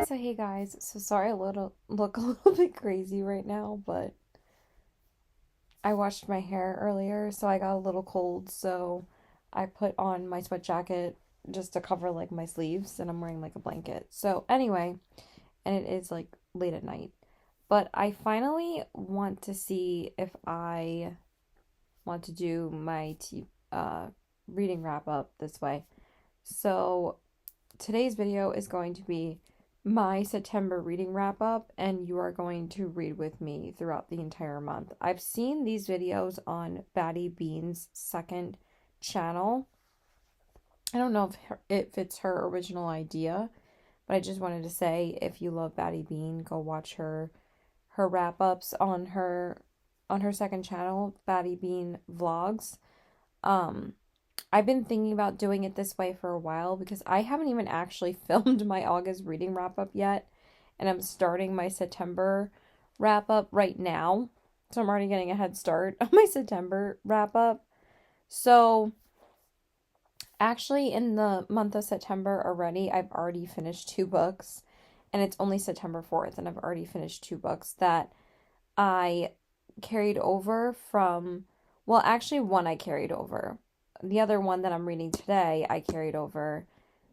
So hey guys, so sorry I look a little bit crazy right now, but I washed my hair earlier, so I got a little cold, so I put on my sweat jacket just to cover like my sleeves, and I'm wearing like a blanket. So anyway, and it is like late at night. But I finally want to see if I want to do my reading wrap up this way. So today's video is going to be my September reading wrap up, and you are going to read with me throughout the entire month. I've seen these videos on Batty Bean's second channel. I don't know if it's her original idea, but I just wanted to say if you love Batty Bean, go watch her wrap ups on her second channel, Batty Bean Vlogs. Um, I've been thinking about doing it this way for a while because I haven't even actually filmed my August reading wrap up yet, and I'm starting my September wrap up right now. So I'm already getting a head start on my September wrap up. So actually, in the month of September already, I've already finished two books, and it's only September 4th, and I've already finished two books that I carried over from, well, actually, one I carried over. The other one that I'm reading today, I carried over,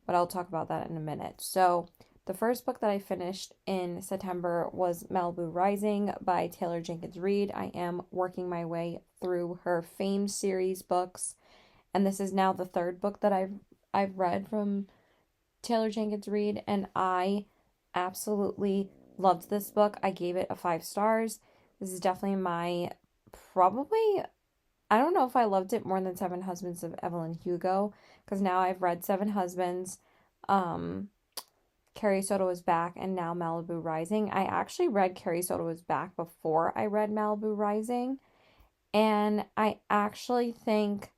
but I'll talk about that in a minute. So, the first book that I finished in September was Malibu Rising by Taylor Jenkins Reid. I am working my way through her Fame series books, and this is now the third book that I've read from Taylor Jenkins Reid, and I absolutely loved this book. I gave it a 5 stars. This is definitely my, probably, I don't know if I loved it more than Seven Husbands of Evelyn Hugo, because now I've read Seven Husbands, Carrie Soto is Back, and now Malibu Rising. I actually read Carrie Soto is Back before I read Malibu Rising, and I actually think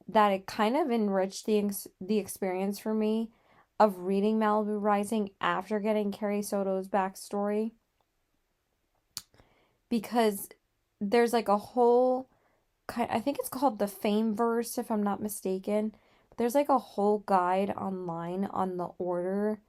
that it kind of enriched the experience for me of reading Malibu Rising after getting Carrie Soto's backstory, because there's like a whole I think it's called the Fame verse if I'm not mistaken. There's like a whole guide online on the order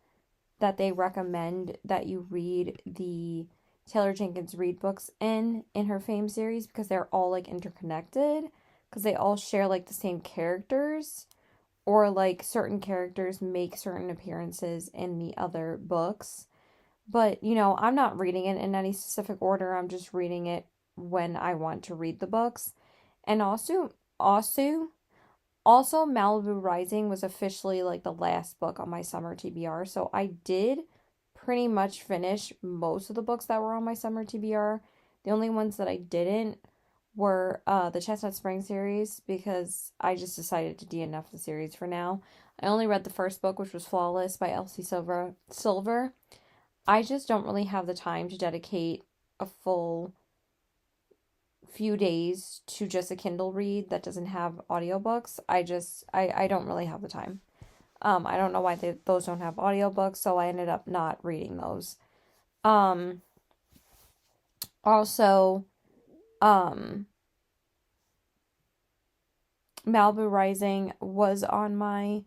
that they recommend that you read the Taylor Jenkins Reid books in her Fame series, because they're all like interconnected, because they all share like the same characters, or like certain characters make certain appearances in the other books. But, I'm not reading it in any specific order. I'm just reading it when I want to read the books. And also Malibu Rising was officially like the last book on my summer TBR. So I did pretty much finish most of the books that were on my summer TBR. The only ones that I didn't were the Chestnut Spring series, because I just decided to DNF the series for now. I only read the first book, which was Flawless by Elsie Silver. I just don't really have the time to dedicate a full few days to just a Kindle read that doesn't have audiobooks. I don't really have the time. I don't know why those don't have audiobooks, so I ended up not reading those. Also, Malibu Rising was on my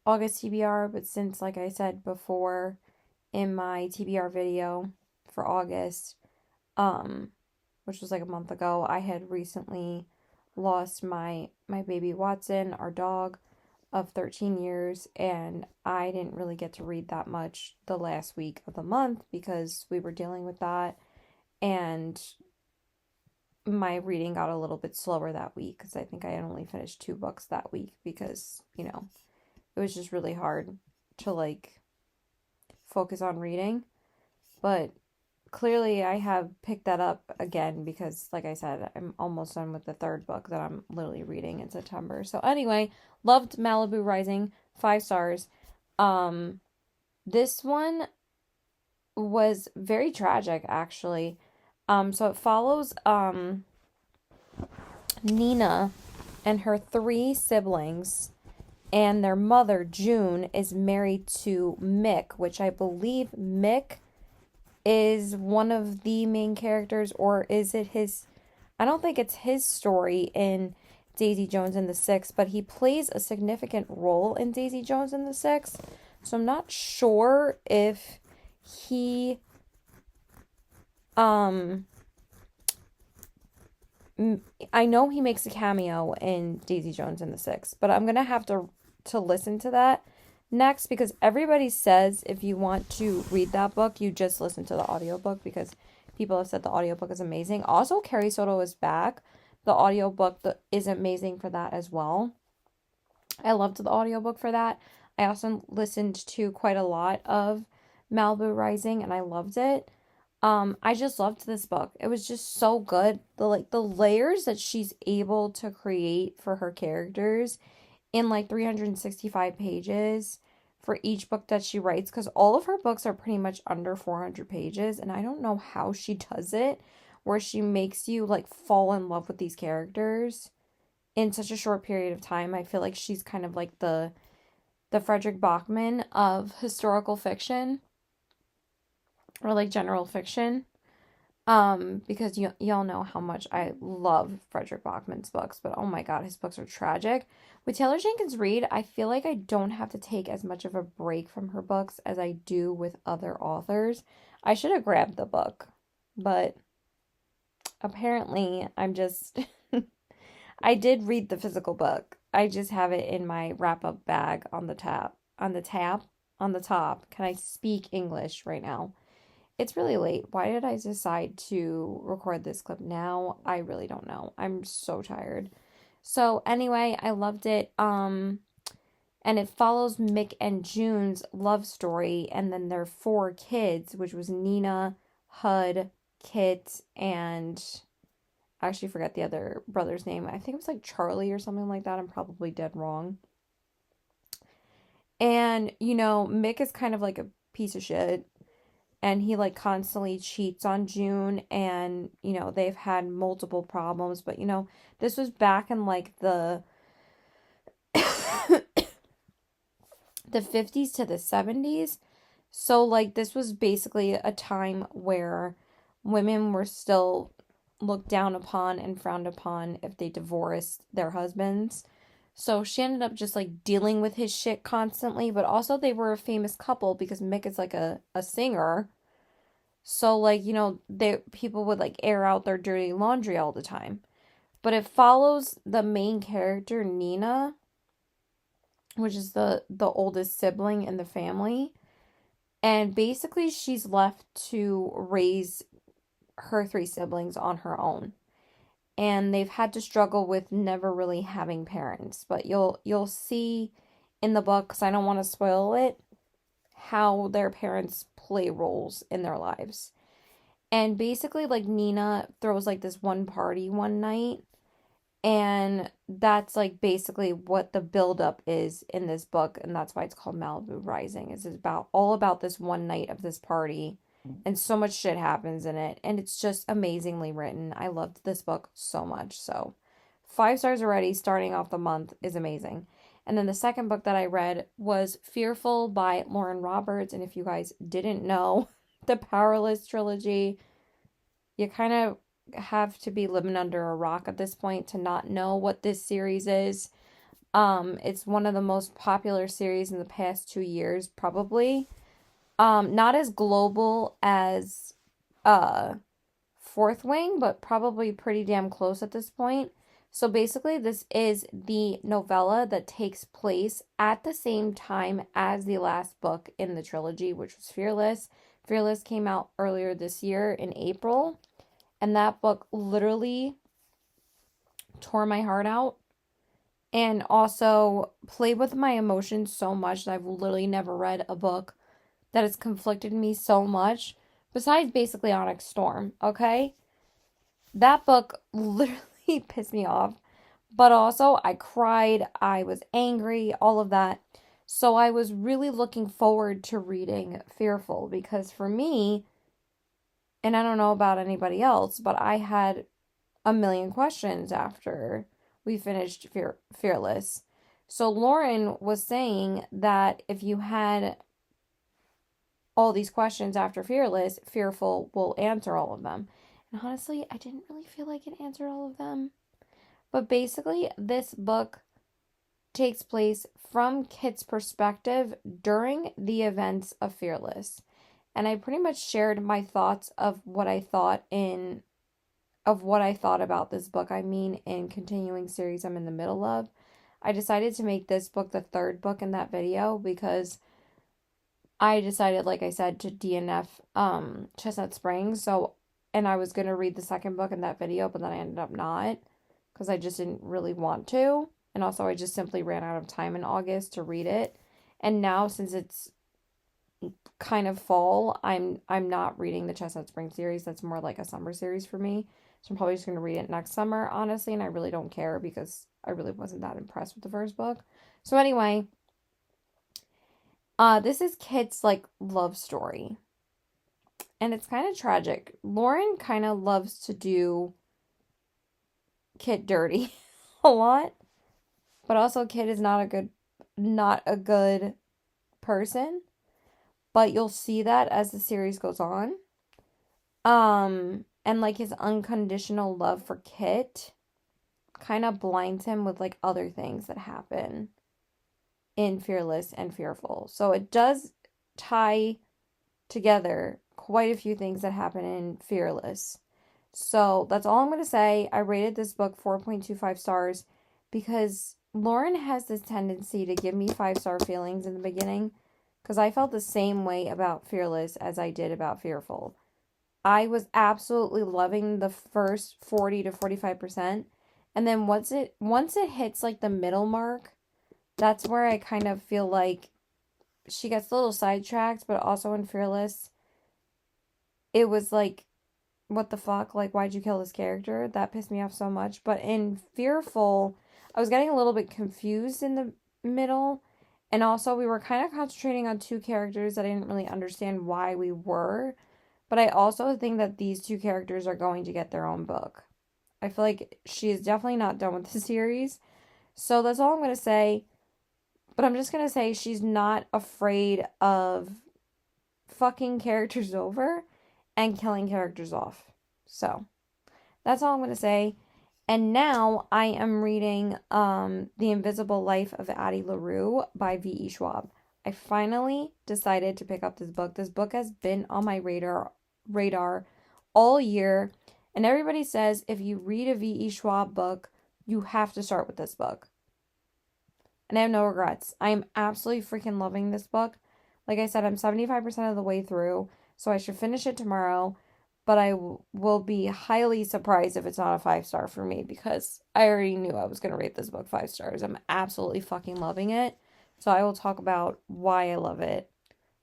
August TBR, but since, like I said before in my TBR video for August, which was like a month ago, I had recently lost my baby Watson, our dog of 13 years, and I didn't really get to read that much the last week of the month because we were dealing with that, and my reading got a little bit slower that week because I think I had only finished 2 books that week because, it was just really hard to like focus on reading. But clearly I have picked that up again because, like I said, I'm almost done with the third book that I'm literally reading in September. So anyway, loved Malibu Rising, 5 stars. This one was very tragic, actually. So it follows Nina and her 3 siblings, and their mother, June, is married to Mick, which I believe Mick is one of the main characters, or is it his? I don't think it's his story in Daisy Jones and the Six, but he plays a significant role in Daisy Jones and the Six. So I'm not sure if he um I know he makes a cameo in Daisy Jones and the Six, but I'm gonna have to listen to that next because everybody says if you want to read that book, you just listen to the audiobook because people have said the audiobook is amazing. Also, Carrie Soto is back. The audiobook is amazing for that as well. I loved the audiobook for that. I also listened to quite a lot of Malibu Rising and I loved it. I just loved this book. It was just so good. The layers that she's able to create for her characters in like 365 pages for each book that she writes because all of her books are pretty much under 400 pages and I don't know how she does it where she makes you like fall in love with these characters in such a short period of time. I feel like she's kind of like the Frederick Bachman of historical fiction or like general fiction. Because y'all know how much I love Frederick Bachman's books, but oh my god, his books are tragic. With Taylor Jenkins Reid, I feel like I don't have to take as much of a break from her books as I do with other authors. I should have grabbed the book, but apparently I'm just I did read the physical book. I just have it in my wrap-up bag on the on the top. Can I speak English right now? It's really late. Why did I decide to record this clip now? I really don't know. I'm so tired. So anyway, I loved it. And it follows Mick and June's love story and then their four kids, which was Nina, Hud, Kit, and I actually forget the other brother's name. I think it was like Charlie or something like that. I'm probably dead wrong. And, Mick is kind of like a piece of shit. And he like constantly cheats on June and, they've had multiple problems. But, this was back in like the 50s to the 70s. So like this was basically a time where women were still looked down upon and frowned upon if they divorced their husbands. So she ended up just like dealing with his shit constantly, but also they were a famous couple because Mick is like a singer. So like, people would like air out their dirty laundry all the time. But it follows the main character, Nina, which is the oldest sibling in the family. And basically she's left to raise her three siblings on her own. And they've had to struggle with never really having parents. But you'll see in the book, because I don't want to spoil it, how their parents play roles in their lives. And basically, like, Nina throws like this one party one night. And that's like basically what the buildup is in this book. And that's why it's called Malibu Rising. It's all about this one night of this party. And so much shit happens in it. And it's just amazingly written. I loved this book so much. So 5 stars already, starting off the month, is amazing. And then the second book that I read was Fearful by Lauren Roberts. And if you guys didn't know, the Powerless trilogy, you kind of have to be living under a rock at this point to not know what this series is. It's one of the most popular series in the past 2 years, probably. Not as global as Fourth Wing, but probably pretty damn close at this point. So basically, this is the novella that takes place at the same time as the last book in the trilogy, which was Fearless. Fearless came out earlier this year in April, and that book literally tore my heart out and also played with my emotions so much that I've literally never read a book that has conflicted me so much, besides basically Onyx Storm, okay? That book literally pissed me off, but also I cried, I was angry, all of that. So I was really looking forward to reading Fearful because for me, and I don't know about anybody else, but I had a million questions after we finished Fearless. So Lauren was saying that if you had all these questions after Fearless, Fearful will answer all of them. And honestly, I didn't really feel like it answered all of them. But basically, this book takes place from Kit's perspective during the events of Fearless. and I pretty much shared my thoughts of what I thought about this book. I mean, in continuing series I'm in the middle of. I decided to make this book the third book in that video because I decided, like I said, to DNF Chestnut Springs. So, and I was gonna read the second book in that video, but then I ended up not because I just didn't really want to. And also I just simply ran out of time in August to read it. And now since it's kind of fall, I'm not reading the Chestnut Spring series. That's more like a summer series for me. So I'm probably just gonna read it next summer, honestly, and I really don't care because I really wasn't that impressed with the first book. So anyway, this is Kit's like love story. And it's kind of tragic. Lauren kind of loves to do Kit dirty a lot, but also Kit is not a good person. But you'll see that as the series goes on. And like his unconditional love for Kit kind of blinds him with like other things that happen in Fearless and Fearful. So it does tie together quite a few things that happen in Fearless. So that's all I'm going to say. I rated this book 4.25 stars because Lauren has this tendency to give me 5-star feelings in the beginning because I felt the same way about Fearless as I did about Fearful. I was absolutely loving the first 40 to 45%. And then once it hits like the middle mark, that's where I kind of feel like she gets a little sidetracked, but also in Fearless, it was like, what the fuck? Like, why'd you kill this character? That pissed me off so much. But in Fearful, I was getting a little bit confused in the middle. And also, we were kind of concentrating on two characters that I didn't really understand why we were. But I also think that these two characters are going to get their own book. I feel like she is definitely not done with the series. So that's all I'm going to say. But I'm just going to say she's not afraid of fucking characters over and killing characters off. So that's all I'm going to say. And now I am reading The Invisible Life of Addie LaRue by V.E. Schwab. I finally decided to pick up this book. This book has been on my radar all year. And everybody says if you read a V.E. Schwab book, you have to start with this book. And I have no regrets. I am absolutely freaking loving this book. Like I said, I'm 75% of the way through, so I should finish it tomorrow. But I will be highly surprised if it's not a 5-star for me because I already knew I was going to rate this book 5 stars. I'm absolutely fucking loving it. So I will talk about why I love it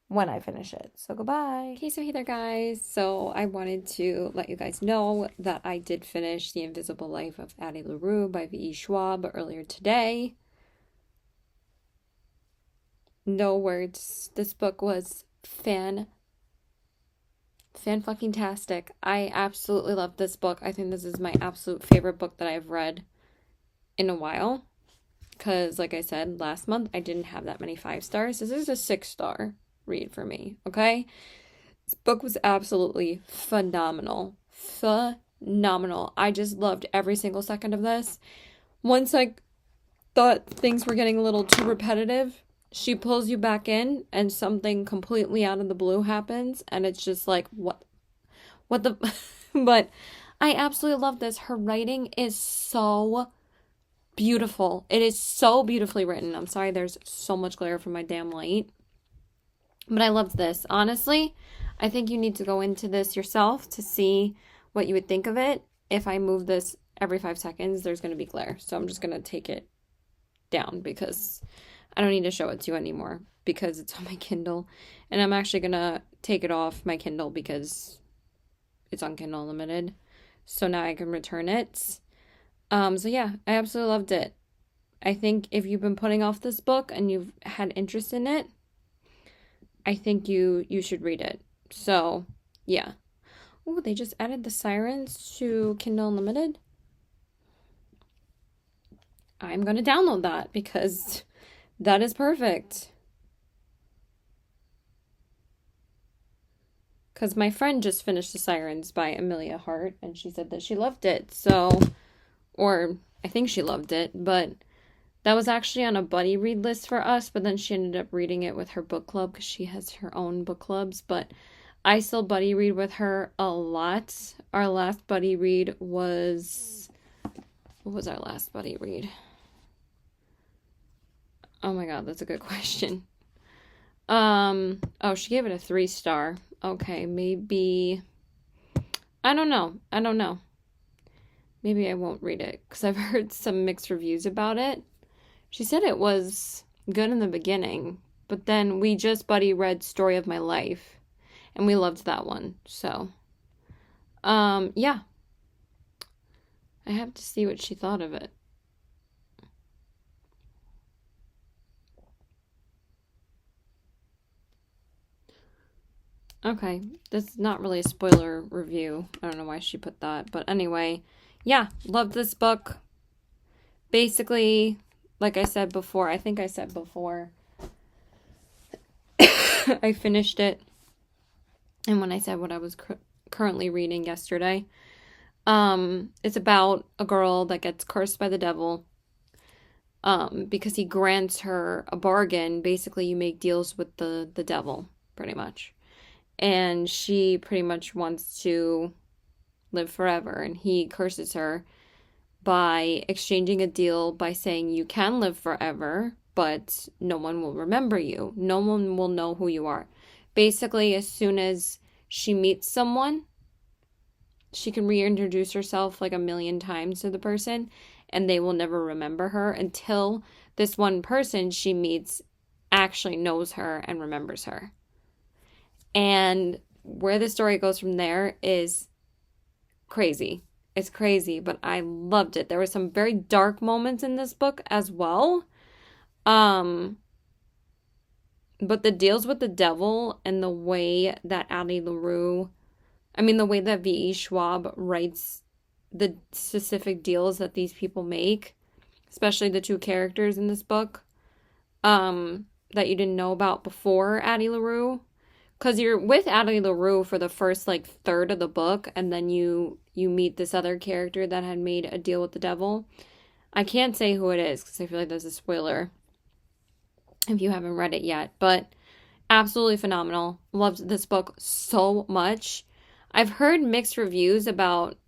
when I finish it. So goodbye. Okay, so hey there guys. So I wanted to let you guys know that I did finish The Invisible Life of Addie LaRue by V.E. Schwab earlier today. No words. This book was fan-fucking-tastic. I absolutely love this book. I think this is my absolute favorite book that I've read in a while. Because, like I said, last month I didn't have that many 5 stars. This is a 6-star read for me, okay? This book was absolutely phenomenal. Phenomenal. I just loved every single second of this. Once I thought things were getting a little too repetitive, she pulls you back in and something completely out of the blue happens and it's just like, what the, but I absolutely love this. Her writing is so beautiful. It is so beautifully written. I'm sorry there's so much glare from my damn light, but I loved this. Honestly, I think you need to go into this yourself to see what you would think of it. If I move this every 5 seconds, there's going to be glare. So I'm just going to take it down because I don't need to show it to you anymore because it's on my Kindle. And I'm actually going to take it off my Kindle because it's on Kindle Unlimited. So now I can return it. So yeah, I absolutely loved it. I think if you've been putting off this book and you've had interest in it, I think you should read it. So yeah. Oh, they just added the sirens to Kindle Unlimited. I'm going to download that because that is perfect. Because my friend just finished The Sirens by Amelia Hart, and she said that she loved it. So, or I think she loved it, but that was actually on a buddy read list for us, but then she ended up reading it with her book club because she has her own book clubs. But I still buddy read with her a lot. Our last buddy read was... What was our last buddy read? Oh my god, that's a good question. Oh, she gave it a 3-star. Okay, maybe... I don't know. Maybe I won't read it, because I've heard some mixed reviews about it. She said it was good in the beginning, but then we just buddy read Story of My Life, and we loved that one. So, yeah. I have to see what she thought of it. Okay, this is not really a spoiler review. I don't know why she put that, but anyway, yeah, loved this book. Basically, like I said before, I think I said before, I finished it, and when I said what I was currently reading yesterday, it's about a girl that gets cursed by the devil, because he grants her a bargain. Basically, you make deals with the devil, pretty much. And she pretty much wants to live forever. And he curses her by exchanging a deal by saying you can live forever, but no one will remember you. No one will know who you are. Basically, as soon as she meets someone, she can reintroduce herself like a million times to the person, and they will never remember her until this one person she meets actually knows her and remembers her. And where the story goes from there is crazy. It's crazy, but I loved it. There were some very dark moments in this book as well. But the deals with the devil and the way that the way that V.E. Schwab writes the specific deals that these people make, especially the two characters in this book, that you didn't know about before Addie LaRue. Because you're with Addie LaRue for the first, third of the book, and then you meet this other character that had made a deal with the devil. I can't say who it is, because I feel like there's a spoiler if you haven't read it yet. But absolutely phenomenal. Loved this book so much. I've heard mixed reviews about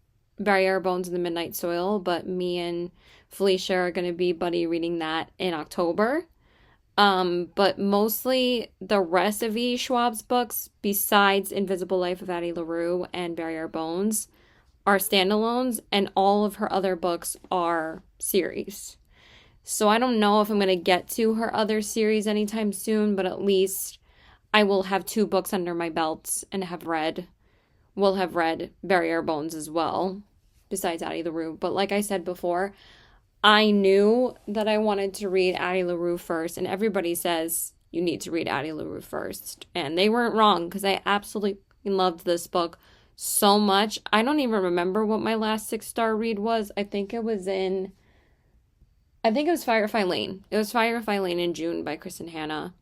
Barrier Bones in the Midnight Soil, but me and Felicia are going to be buddy reading that in October. But mostly the rest of E. Schwab's books, besides Invisible Life of Addie LaRue and Barrier Bones, are standalones, and all of her other books are series. So I don't know if I'm going to get to her other series anytime soon, but at least I will have 2 books under my belt and will have read Barrier Bones as well, besides Addie LaRue. But like I said before, I knew that I wanted to read Addie LaRue first, and everybody says you need to read Addie LaRue first. And they weren't wrong, because I absolutely loved this book so much. I don't even remember what my last 6-star read was. I think it was Firefly Lane. It was Firefly Lane in June by Kristen Hanna.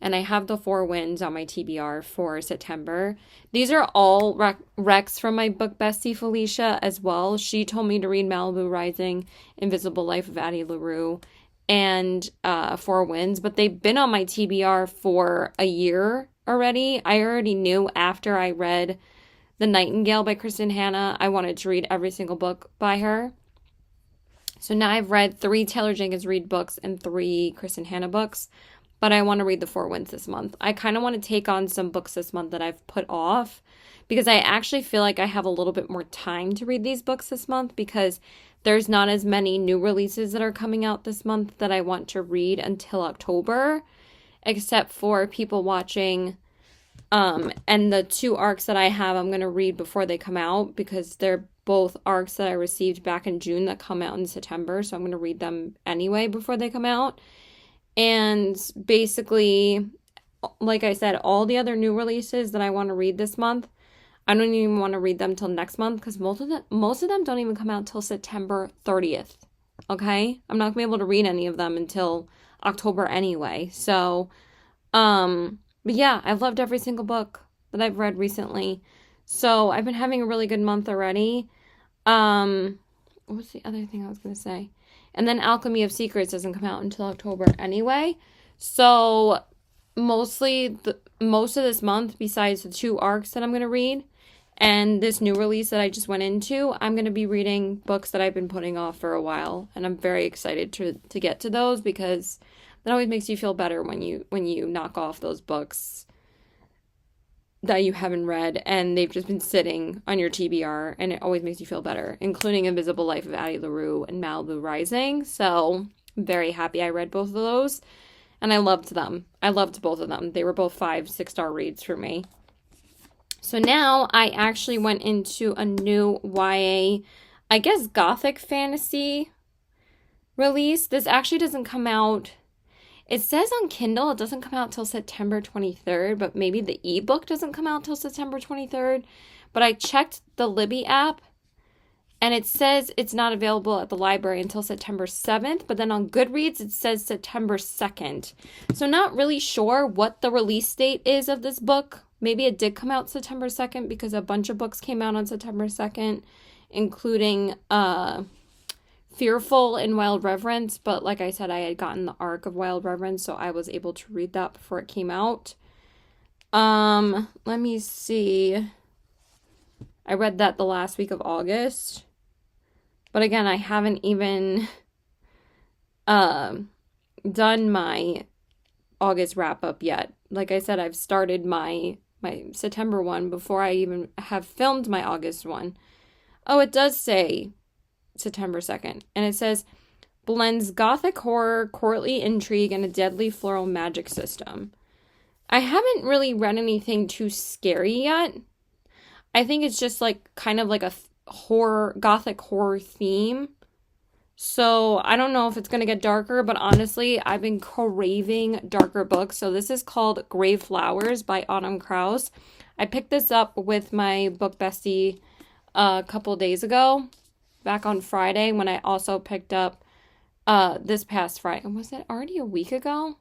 And I have the 4 Winds on my TBR for September. These are all recs from my book bestie Felicia as well. She told me to read Malibu Rising, Invisible Life of Addie LaRue, and 4 Winds. But they've been on my TBR for a year already. I already knew after I read The Nightingale by Kristen Hanna, I wanted to read every single book by her. So now I've read 3 Taylor Jenkins Reid books and 3 Kristen Hanna books. But I want to read the 4 Winds this month. I kind of want to take on some books this month that I've put off, because I actually feel like I have a little bit more time to read these books this month, because there's not as many new releases that are coming out this month that I want to read until October, except for People Watching. And the 2 arcs that I have, I'm going to read before they come out, because they're both arcs that I received back in June that come out in September. So I'm going to read them anyway before they come out. And basically, like I said, all the other new releases that I want to read this month, I don't even want to read them till next month, because most of them don't even come out till September 30th. Okay? I'm not going to be able to read any of them until October anyway. So, but yeah, I've loved every single book that I've read recently. So I've been having a really good month already. What was the other thing I was going to say? And then Alchemy of Secrets doesn't come out until October anyway. So mostly most of this month, besides the 2 arcs that I'm going to read and this new release that I just went into, I'm going to be reading books that I've been putting off for a while, and I'm very excited to get to those, because that always makes you feel better when you knock off those books that you haven't read and they've just been sitting on your TBR, and it always makes you feel better, including Invisible Life of Addie LaRue and Malibu Rising. So I'm very happy I read both of those, and I loved them. I loved both of them. They were both 5-6-star reads for me. So now I actually went into a new YA, I guess, gothic fantasy release. This actually doesn't come out, it says on Kindle it doesn't come out till September 23rd, but maybe the ebook doesn't come out till September 23rd. But I checked the Libby app, and it says it's not available at the library until September 7th, but then on Goodreads it says September 2nd. So not really sure what the release date is of this book. Maybe it did come out September 2nd, because a bunch of books came out on September 2nd, including Fearful and Wild Reverence. But like I said, I had gotten the arc of Wild Reverence, so I was able to read that before it came out. Let me see. I read that the last week of August. But again, I haven't even done my August wrap-up yet. Like I said, I've started my September one before I even have filmed my August one. Oh, it does say September 2nd. And it says, blends gothic horror, courtly intrigue, and a deadly floral magic system. I haven't really read anything too scary yet. I think it's just like kind of like a gothic horror theme. So I don't know if it's going to get darker, but honestly, I've been craving darker books. So this is called Grave Flowers by Autumn Krause. I picked this up with my book bestie a couple days ago, back on Friday, when I also picked up this past Friday. Was it already a week ago?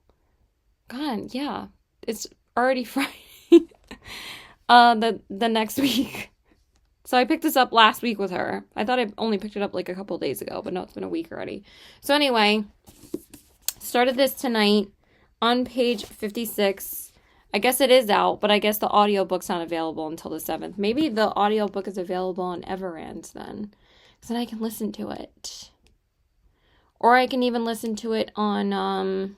God, yeah. It's already Friday. The next week. So I picked this up last week with her. I thought I only picked it up like a couple days ago, but no, it's been a week already. So anyway, started this tonight on page 56. I guess it is out, but I guess the audiobook's not available until the 7th. Maybe the audiobook is available on Everand then, because then I can listen to it. Or I can even listen to it on,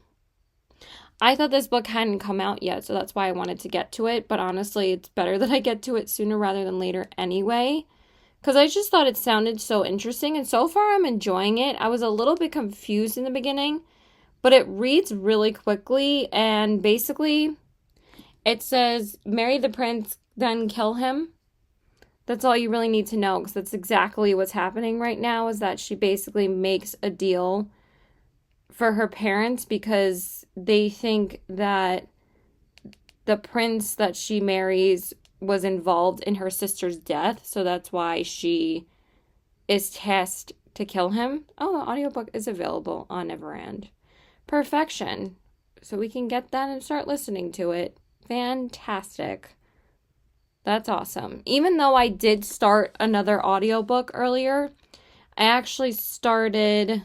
I thought this book hadn't come out yet, so that's why I wanted to get to it. But honestly, it's better that I get to it sooner rather than later anyway, because I just thought it sounded so interesting. And so far, I'm enjoying it. I was a little bit confused in the beginning, but it reads really quickly. And basically, it says, marry the prince, then kill him. That's all you really need to know, because that's exactly what's happening right now, is that she basically makes a deal for her parents because they think that the prince that she marries was involved in her sister's death. So that's why she is tasked to kill him. Oh, the audiobook is available on Everand. Perfection. So we can get that and start listening to it. Fantastic. That's awesome. Even though I did start another audiobook earlier, I actually started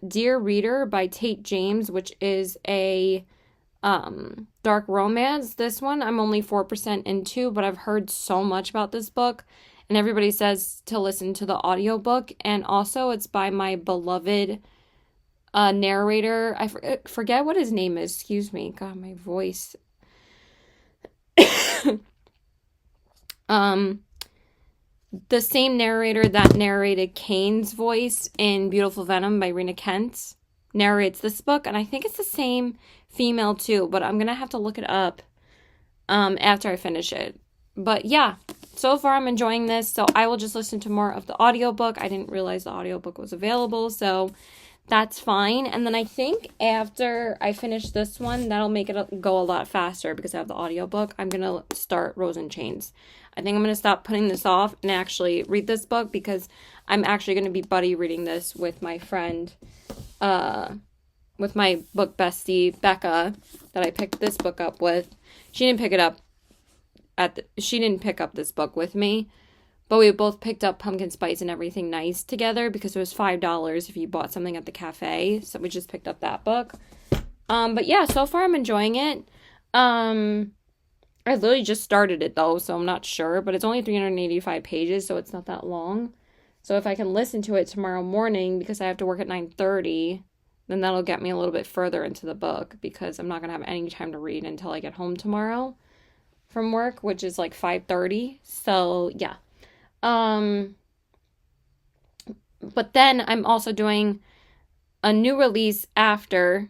Dear Reader by Tate James, which is a dark romance. This one I'm only 4% into, but I've heard so much about this book, and everybody says to listen to the audiobook. And also it's by my beloved narrator. I forget what his name is. Excuse me. God, my voice. The same narrator that narrated Kane's voice in Beautiful Venom by Rena Kent narrates this book, and I think it's the same female too, but I'm gonna have to look it up after I finish it. But yeah, so far I'm enjoying this, so I will just listen to more of the audiobook. I didn't realize the audiobook was available, so that's fine. And then I think after I finish this one, that'll make it go a lot faster because I have the audiobook. I'm gonna start Rose and Chains. I think I'm going to stop putting this off and actually read this book, because I'm actually going to be buddy reading this with my friend, with my book bestie, Becca, that I picked this book up with. She didn't pick up this book with me, but we both picked up Pumpkin Spice and Everything Nice together because it was $5 if you bought something at the cafe. So we just picked up that book. But yeah, so far I'm enjoying it. I literally just started it though, so I'm not sure, but it's only 385 pages, so it's not that long. So if I can listen to it tomorrow morning because I have to work at 9:30, then that'll get me a little bit further into the book because I'm not going to have any time to read until I get home tomorrow from work, which is like 5:30. So, yeah. Um but then I'm also doing a new release after,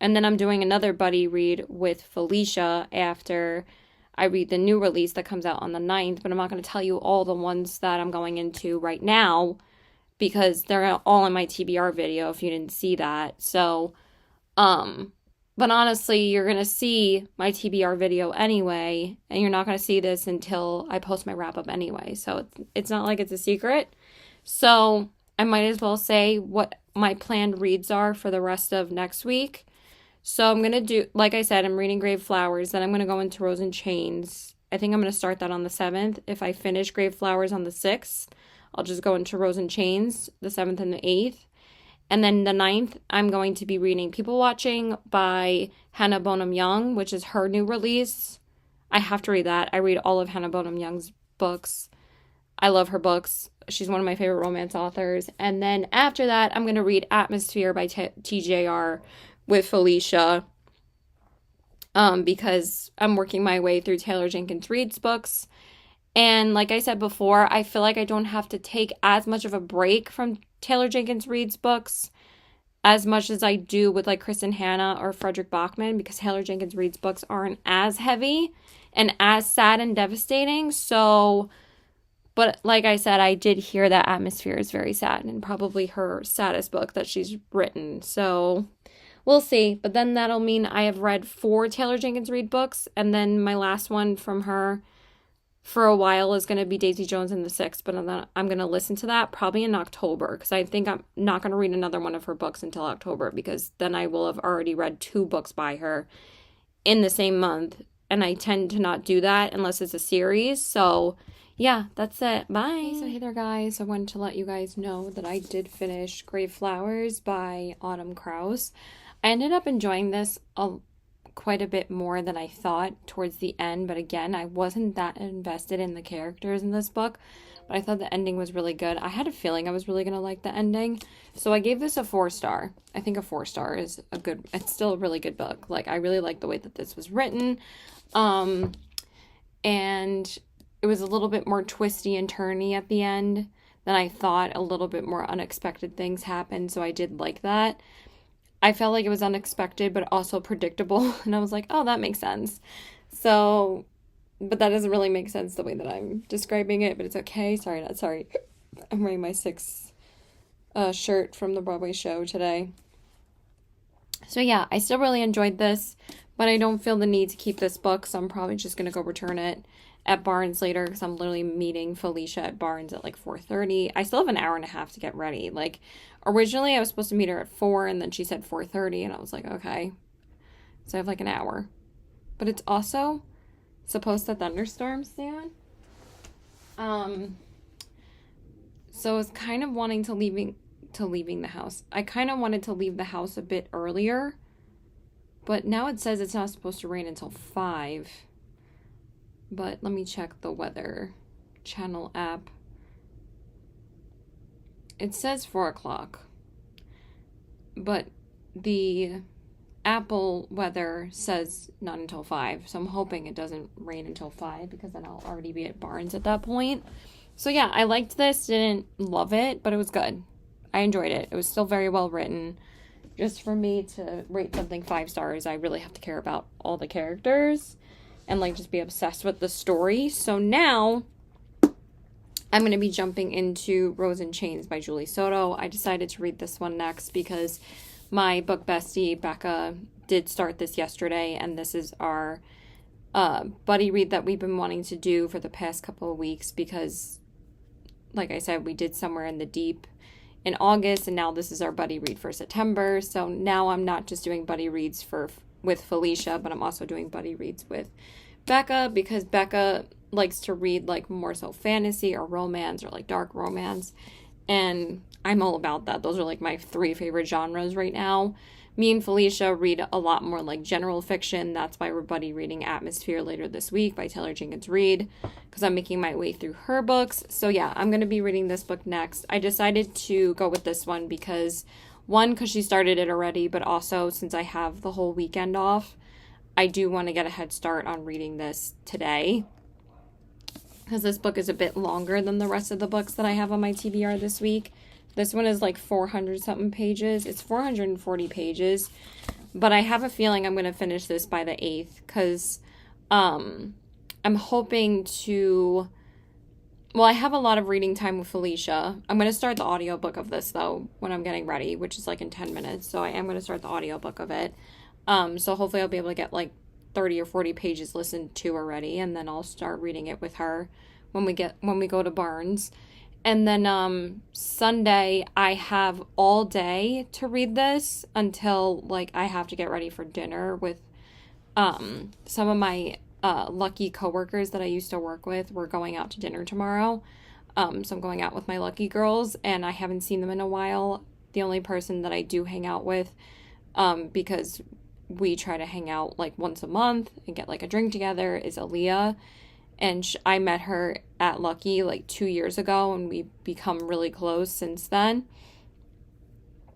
and then I'm doing another buddy read with Felicia after I read the new release that comes out on the 9th, but I'm not going to tell you all the ones that I'm going into right now because they're all in my TBR video if you didn't see that. So, but honestly, you're going to see my TBR video anyway, and you're not going to see this until I post my wrap up anyway. So it's not like it's a secret. So I might as well say what my planned reads are for the rest of next week. So I'm going to do, like I said, I'm reading Grave Flowers. Then I'm going to go into Rose and Chains. I think I'm going to start that on the 7th. If I finish Grave Flowers on the 6th, I'll just go into Rose and Chains, the 7th and the 8th. And then the 9th, I'm going to be reading People Watching by Hannah Bonham Young, which is her new release. I have to read that. I read all of Hannah Bonham Young's books. I love her books. She's one of my favorite romance authors. And then after that, I'm going to read Atmosphere by TJR with Felicia, because I'm working my way through Taylor Jenkins Reid's books. And like I said before, I feel like I don't have to take as much of a break from Taylor Jenkins Reid's books as much as I do with like Kristen Hanna or Frederick Bachman, because Taylor Jenkins Reid's books aren't as heavy and as sad and devastating. So, but like I said, I did hear that Atmosphere is very sad and probably her saddest book that she's written. So we'll see. But then that'll mean I have read 4 Taylor Jenkins Reid books, and then my last one from her for a while is going to be Daisy Jones and the Six, but I'm going to listen to that probably in October, because I think I'm not going to read another one of her books until October, because then I will have already read 2 books by her in the same month, and I tend to not do that unless it's a series. So yeah, that's it. Bye. So hey there, guys. I wanted to let you guys know that I did finish Grave Flowers by Autumn Krause. I ended up enjoying this quite a bit more than I thought towards the end, but again, I wasn't that invested in the characters in this book, but I thought the ending was really good. I had a feeling I was really going to like the ending, so I gave this a 4-star. I think a 4-star is it's still a really good book. Like, I really like the way that this was written, and it was a little bit more twisty and turny at the end than I thought. A little bit more unexpected things happened, so I did like that. I felt like it was unexpected, but also predictable. And I was like, oh, that makes sense. So, but that doesn't really make sense the way that I'm describing it, but it's okay. Sorry, not sorry. I'm wearing my 6 shirt from the Broadway show today. So yeah, I still really enjoyed this, but I don't feel the need to keep this book, so I'm probably just going to go return it at Barnes later, because I'm literally meeting Felicia at Barnes at like 4:30. I still have an hour and a half to get ready. Like, originally I was supposed to meet her at 4, and then she said 4:30, and I was like, okay. So I have like an hour. But it's also supposed to thunderstorm soon. So I was kind of wanting to leaving the house. I kind of wanted to leave the house a bit earlier, but now it says it's not supposed to rain until 5. But let me check the Weather Channel app. It says 4 o'clock, but the Apple weather says not until 5. So I'm hoping it doesn't rain until 5, because then I'll already be at Barnes at that point. So yeah, I liked this. Didn't love it, but it was good. I enjoyed it. It was still very well written. Just for me to rate something 5 stars, I really have to care about all the characters and like just be obsessed with the story. So now I'm going to be jumping into Rose and Chains by Julie Soto. I decided to read this one next because my book bestie, Becca, did start this yesterday, and this is our buddy read that we've been wanting to do for the past couple of weeks, because, like I said, we did Somewhere in the Deep in August, and now this is our buddy read for September. So now I'm not just doing buddy reads with Felicia, but I'm also doing buddy reads with Becca, because Becca likes to read like more so fantasy or romance or like dark romance, and I'm all about that. Those are like my 3 favorite genres right now. me and Felicia read a lot more like general fiction. That's why we're buddy reading Atmosphere later this week by Taylor Jenkins Reid, because I'm making my way through her books. So yeah, I'm going to be reading this book next. I decided to go with this one because, one, because she started it already, but also since I have the whole weekend off, I do want to get a head start on reading this today, because this book is a bit longer than the rest of the books that I have on my TBR this week. This one is like 400 something pages. It's 440 pages, but I have a feeling I'm going to finish this by the 8th, because I'm hoping to, well, I have a lot of reading time with Felicia. I'm going to start the audiobook of this though when I'm getting ready, which is like in 10 minutes. So I am going to start the audiobook of it. So hopefully I'll be able to get like 30 or 40 pages listened to already, and then I'll start reading it with her when we go to Barnes. And then Sunday I have all day to read this until like I have to get ready for dinner with some of my lucky coworkers that I used to work with. We're going out to dinner tomorrow. So I'm going out with my lucky girls, and I haven't seen them in a while. The only person that I do hang out with, because we try to hang out like once a month and get like a drink together, is Aaliyah. And I met her at Lucky like 2 years ago, and we've become really close since then.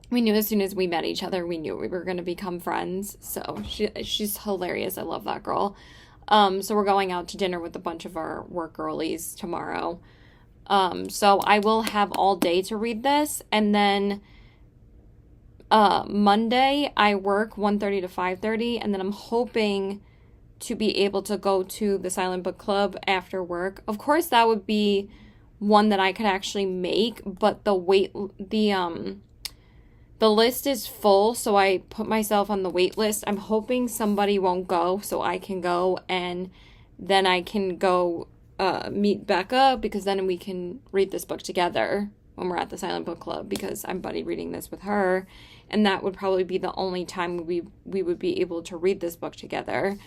We knew as soon as we met each other, we knew we were going to become friends. So she's hilarious. I love that girl. So we're going out to dinner with a bunch of our work girlies tomorrow. So I will have all day to read this. And then Monday I work 1:30 to 5:30, and then I'm hoping to be able to go to the Silent Book Club after work. Of course, that would be one that I could actually make, but the list is full, so I put myself on the wait list. I'm hoping somebody won't go so I can go, and then I can go meet Becca, because then we can read this book together when we're at the Silent Book Club, because I'm buddy reading this with her, and that would probably be the only time we would be able to read this book together.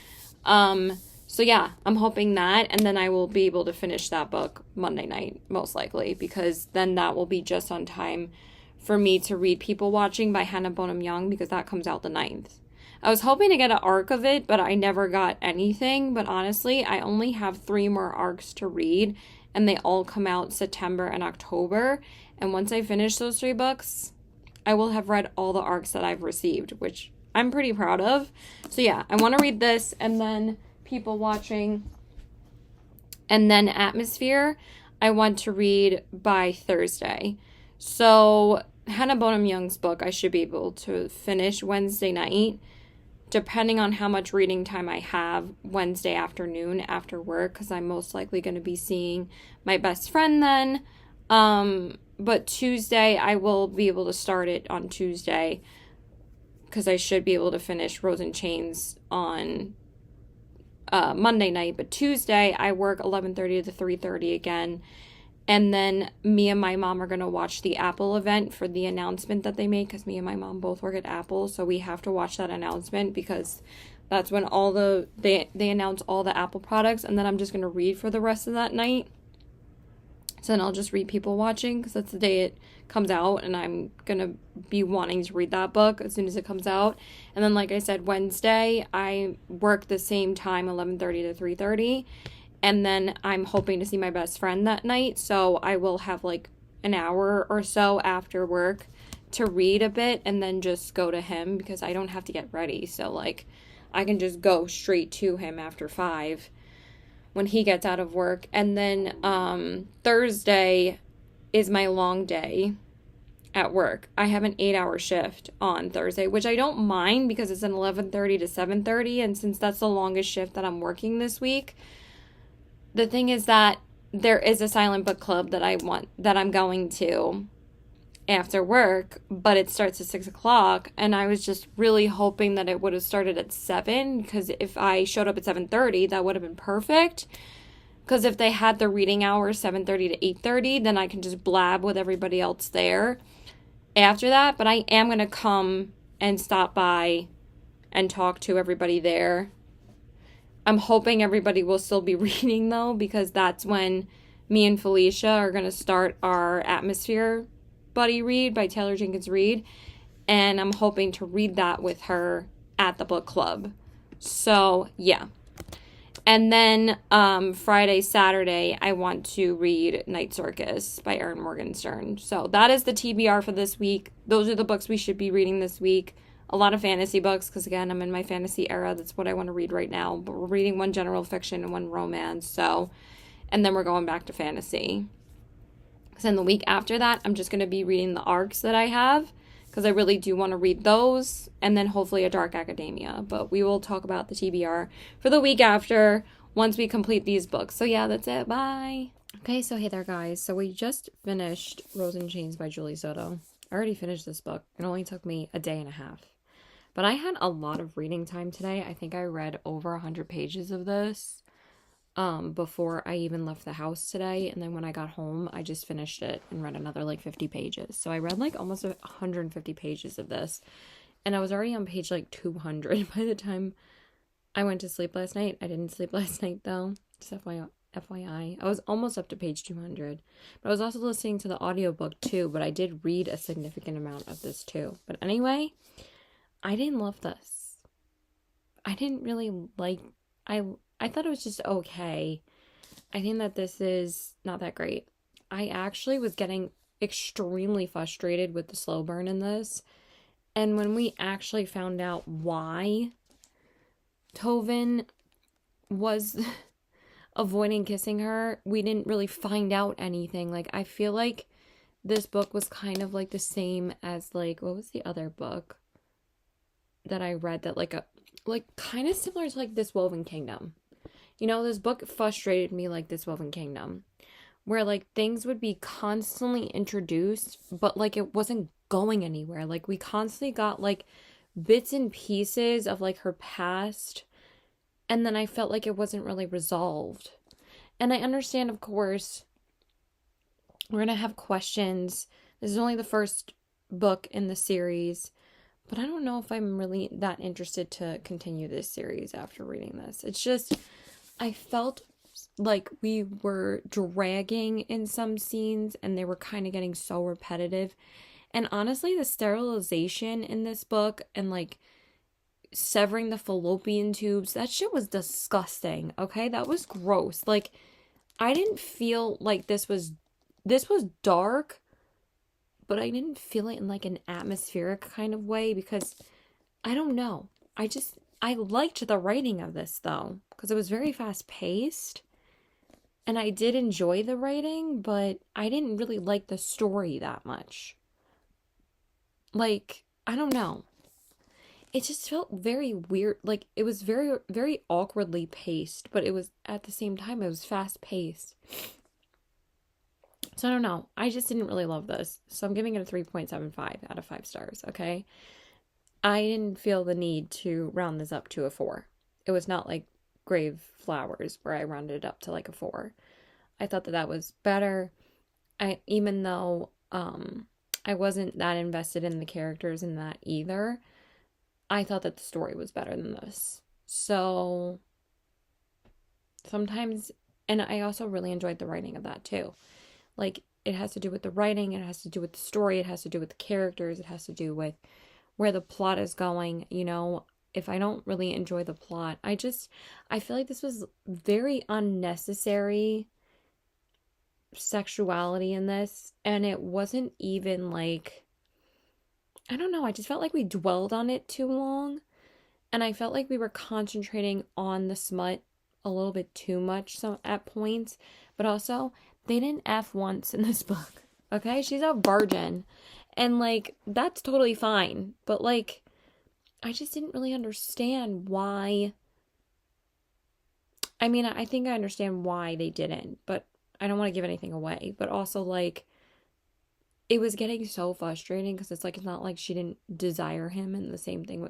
So yeah, I'm hoping that, and then I will be able to finish that book Monday night, most likely, because then that will be just on time for me to read People Watching by Hannah Bonham Young, because that comes out the 9th. I was hoping to get an arc of it, but I never got anything. But honestly, I only have 3 more arcs to read, and they all come out September and October. And once I finish those 3 books, I will have read all the arcs that I've received, which I'm pretty proud of. So yeah, I want to read this, and then People Watching, and then Atmosphere I want to read by Thursday. So Hannah Bonham Young's book I should be able to finish Wednesday night, depending on how much reading time I have Wednesday afternoon after work, because I'm most likely going to be seeing my best friend then. But Tuesday I will be able to start it on Tuesday, because I should be able to finish Rose and Chains on Monday night. But Tuesday I work 11:30 to 3:30 again, and then me and my mom are going to watch the Apple event for the announcement that they made, because me and my mom both work at Apple, so we have to watch that announcement, because that's when they announce all the Apple products. And then I'm just going to read for the rest of that night. So then I'll just read People Watching, because that's the day it comes out, and I'm going to be wanting to read that book as soon as it comes out. And then, like I said, Wednesday, I work the same time, 11:30 to 3:30, and then I'm hoping to see my best friend that night, so I will have like an hour or so after work to read a bit, and then just go to him, because I don't have to get ready, so like I can just go straight to him after 5 when he gets out of work. And then Thursday is my long day at work. I have an 8-hour shift on Thursday, which I don't mind, because it's an 11:30 to 7:30, and since that's the longest shift that I'm working this week, the thing is that there is a Silent Book Club that I'm going to after work, but it starts at 6 o'clock, and I was just really hoping that it would have started at 7, because if I showed up at 7:30, that would have been perfect, because if they had the reading hours 7:30 to 8:30, then I can just blab with everybody else there after that. But I am going to come and stop by and talk to everybody there. I'm hoping everybody will still be reading, though, because that's when me and Felicia are going to start our Atmosphere buddy read by Taylor Jenkins Reid. and I'm hoping to read that with her at the book club. So, yeah. And then Friday, Saturday, I want to read Night Circus by Erin Morgenstern. So that is the TBR for this week. Those are the books we should be reading this week. A lot of fantasy books, because again, I'm in my fantasy era. That's what I want to read right now. But we're reading one general fiction and one romance. So, and then we're going back to fantasy. So then the week after that, I'm just going to be reading the arcs that I have, because I really do want to read those, and then hopefully a Dark Academia. But we will talk about the TBR for the week after once we complete these books. So yeah, that's it. Bye. Okay, so hey there, guys. So we just finished Rose in Chains by Julie Soto. I already finished this book. It only took me a day and a half. But I had a lot of reading time today. I think I read over 100 pages of this before I even left the house today. And then when I got home, I just finished it and read another like 50 pages. So I read like almost 150 pages of this. And I was already on page like 200 by the time I went to sleep last night. I didn't sleep last night though. Just FYI. I was almost up to page 200. But I was also listening to the audiobook too. But I did read a significant amount of this too. But anyway, I didn't love this. I didn't really like... I thought it was just okay. I think that this is not that great. I actually was getting extremely frustrated with the slow burn in this. And when we actually found out why Tovin was avoiding kissing her, we didn't really find out anything. Like, I feel like this book was kind of like the same as like, what was the other book that I read that like kind of similar to like This Woven Kingdom. You know, this book frustrated me like This Woven Kingdom, where like things would be constantly introduced, but like it wasn't going anywhere. Like we constantly got like bits and pieces of like her past, and then I felt like it wasn't really resolved. And I understand, of course, we're gonna have questions. This is only the first book in the series, but I don't know if I'm really that interested to continue this series after reading this. It's just, I felt like we were dragging in some scenes and they were kind of getting so repetitive. And honestly, the sterilization in this book and like severing the fallopian tubes, that shit was disgusting, okay? That was gross. Like, I didn't feel like this was dark, but I didn't feel it in like an atmospheric kind of way because I don't know. I liked the writing of this though, because it was very fast paced and I did enjoy the writing, but I didn't really like the story that much. Like, I don't know. It just felt very weird. Like, it was very, very awkwardly paced, but it was at the same time, it was fast paced. So I don't know. I just didn't really love this. So I'm giving it a 3.75 out of 5 stars, okay? I didn't feel the need to round this up to a 4. It was not like Grave Flowers where I rounded it up to like a 4. I thought that was better. Even though I wasn't that invested in the characters in that either, I thought that the story was better than this. So sometimes, and I also really enjoyed the writing of that too. Like, it has to do with the writing, it has to do with the story, it has to do with the characters, it has to do with where the plot is going. You know, if I don't really enjoy the plot, I feel like this was very unnecessary sexuality in this, and it wasn't even like, I don't know, I just felt like we dwelled on it too long, and I felt like we were concentrating on the smut a little bit too much at points, but also they didn't F once in this book, okay? She's a virgin, and like, that's totally fine, but like, I just didn't really understand why. I mean, I think I understand why they didn't, but I don't want to give anything away. But also, like, it was getting so frustrating because it's like, it's not like she didn't desire him, and the same thing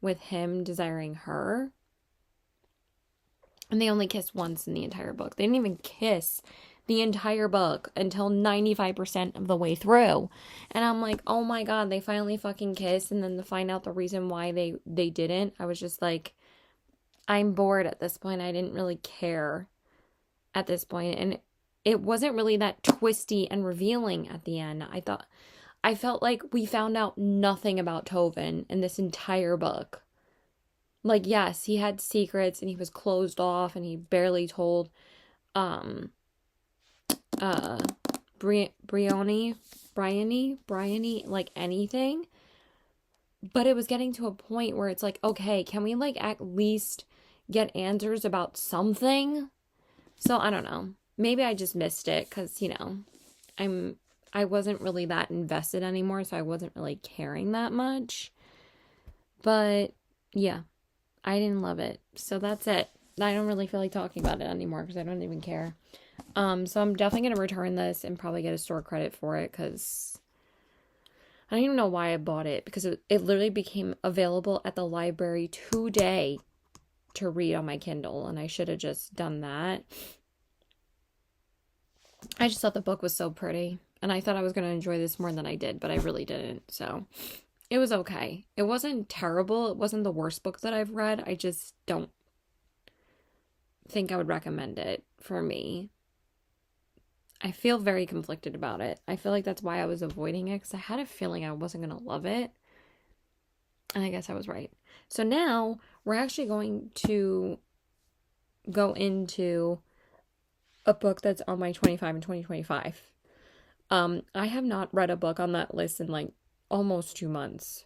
with him desiring her. And they only kissed once in the entire book. They didn't even kiss the entire book until 95% of the way through. And I'm like, oh my god, they finally fucking kissed. And then to find out the reason why they didn't, I was just like, I'm bored at this point. I didn't really care at this point. And it wasn't really that twisty and revealing at the end. I felt like we found out nothing about Tovin in this entire book. Like, yes, he had secrets and he was closed off and he barely told um uh Bryony like anything. But it was getting to a point where it's like, okay, can we like at least get answers about something? So I don't know. Maybe I just missed it because, I wasn't really that invested anymore, so I wasn't really caring that much. But yeah, I didn't love it. So that's it. I don't really feel like talking about it anymore because I don't even care. So I'm definitely gonna return this and probably get a store credit for it because I don't even know why I bought it because it literally became available at the library today to read on my Kindle, and I should have just done that. I just thought the book was so pretty, and I thought I was going to enjoy this more than I did, but I really didn't. So it was okay. It wasn't terrible. It wasn't the worst book that I've read. I just don't think I would recommend it for me. I feel very conflicted about it. I feel like that's why I was avoiding it because I had a feeling I wasn't going to love it. And I guess I was right. So now we're actually going to go into a book that's on my 25 and 2025. I have not read a book on that list in like almost 2 months.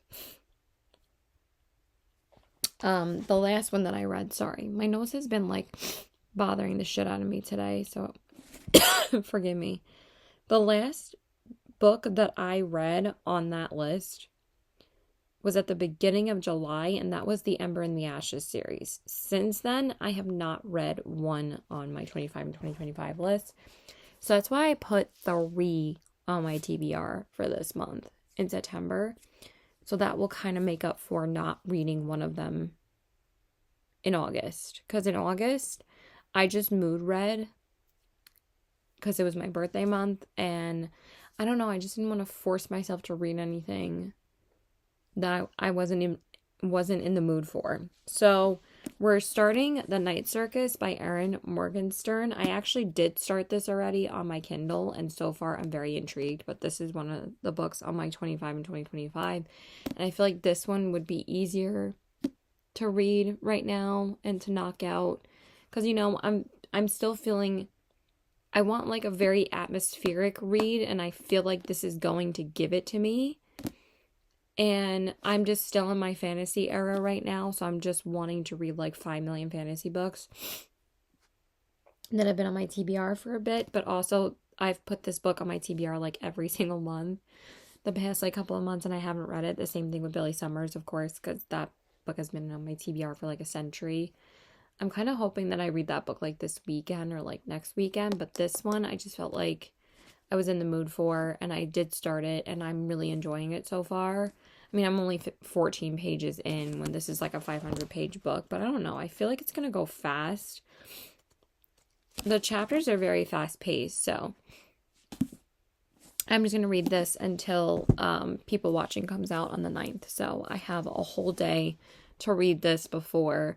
The last one that I read, sorry, my nose has been like bothering the shit out of me today, so forgive me. The last book that I read on that list was at the beginning of July, and that was the Ember and the Ashes series. Since then, I have not read one on my 25 and 2025 list. So that's why I put 3 on my TBR for this month in September. So that will kind of make up for not reading one of them in August. Because in August, I just mood read because it was my birthday month. And I don't know, I just didn't want to force myself to read anything that I wasn't in the mood for. So we're starting The Night Circus by Erin Morgenstern. I actually did start this already on my Kindle, and so far I'm very intrigued, but this is one of the books on my 25 and 2025, and I feel like this one would be easier to read right now and to knock out, because I'm still feeling I want like a very atmospheric read, and I feel like this is going to give it to me. And I'm just still in my fantasy era right now, so I'm just wanting to read like 5 million fantasy books that have been on my TBR for a bit, but also I've put this book on my TBR like every single month the past like couple of months, and I haven't read it. The same thing with Billy Summers, of course, because that book has been on my TBR for like a century. I'm kind of hoping that I read that book like this weekend or like next weekend, but this one I just felt like I was in the mood for, and I did start it, and I'm really enjoying it so far. I mean, I'm only 14 pages in when this is like a 500-page book, but I don't know. I feel like it's going to go fast. The chapters are very fast-paced, so I'm just going to read this until People Watching comes out on the 9th. So I have a whole day to read this before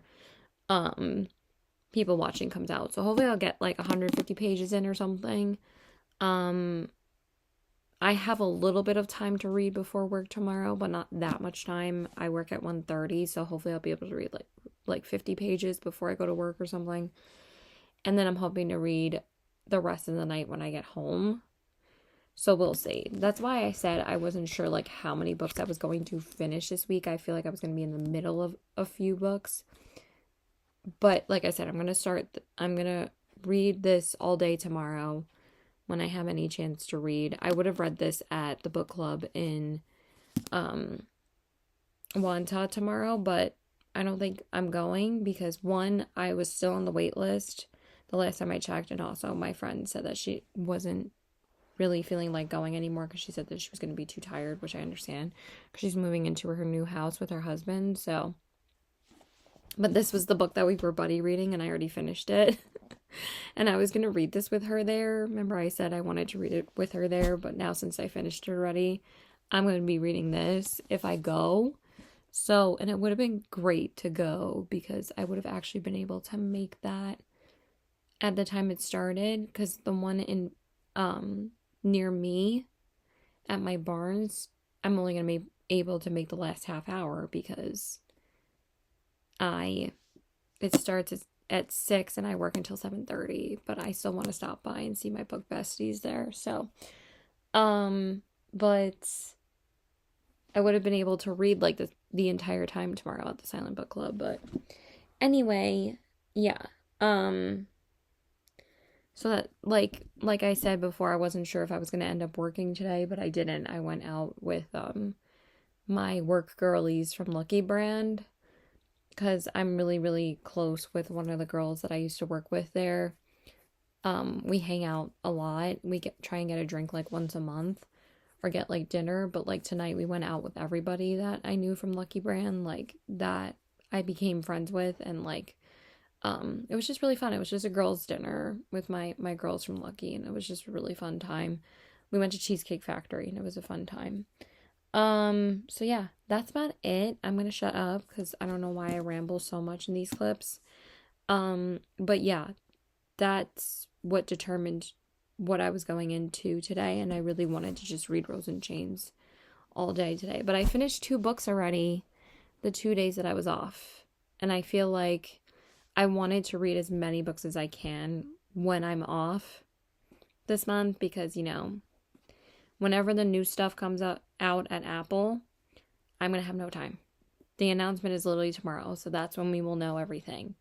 People Watching comes out. So hopefully I'll get like 150 pages in or something. I have a little bit of time to read before work tomorrow, but not that much time. I work at 1:30, so hopefully I'll be able to read like 50 pages before I go to work or something. And then I'm hoping to read the rest of the night when I get home. So we'll see. That's why I said I wasn't sure like how many books I was going to finish this week. I feel like I was going to be in the middle of a few books. But like I said, I'm going to read this all day tomorrow when I have any chance to read. I would have read this at the book club in Wanta tomorrow, but I don't think I'm going because one, I was still on the wait list the last time I checked, and also my friend said that she wasn't really feeling like going anymore because she said that she was going to be too tired, which I understand because she's moving into her new house with her husband. So, but this was the book that we were buddy reading, and I already finished it. And I was going to read this with her there. Remember I said I wanted to read it with her there, but now since I finished it already, I'm going to be reading this if I go. So, and it would have been great to go because I would have actually been able to make that at the time it started, because the one in near me at my Barnes, I'm only going to be able to make the last half hour because I it starts at 6 and I work until 7:30, but I still want to stop by and see my book besties there. So, but I would have been able to read like the entire time tomorrow at the Silent Book Club, but anyway, yeah. Um so that like I said before, I wasn't sure if I was going to end up working today, but I didn't. I went out with my work girlies from Lucky Brand because I'm really, really close with one of the girls that I used to work with there. We hang out a lot. We try and get a drink like once a month or get like dinner, but like tonight we went out with everybody that I knew from Lucky Brand, like that I became friends with, and like it was just really fun. It was just a girls' dinner with my girls from Lucky, and it was just a really fun time. We went to Cheesecake Factory and it was a fun time. So yeah, that's about it. I'm gonna shut up because I don't know why I ramble so much in these clips. But yeah, that's what determined what I was going into today, and I really wanted to just read Rose and Chains all day today. But I finished 2 books already the 2 days that I was off, and I feel like I wanted to read as many books as I can when I'm off this month because, whenever the new stuff comes out at Apple, I'm going to have no time. The announcement is literally tomorrow, so that's when we will know everything.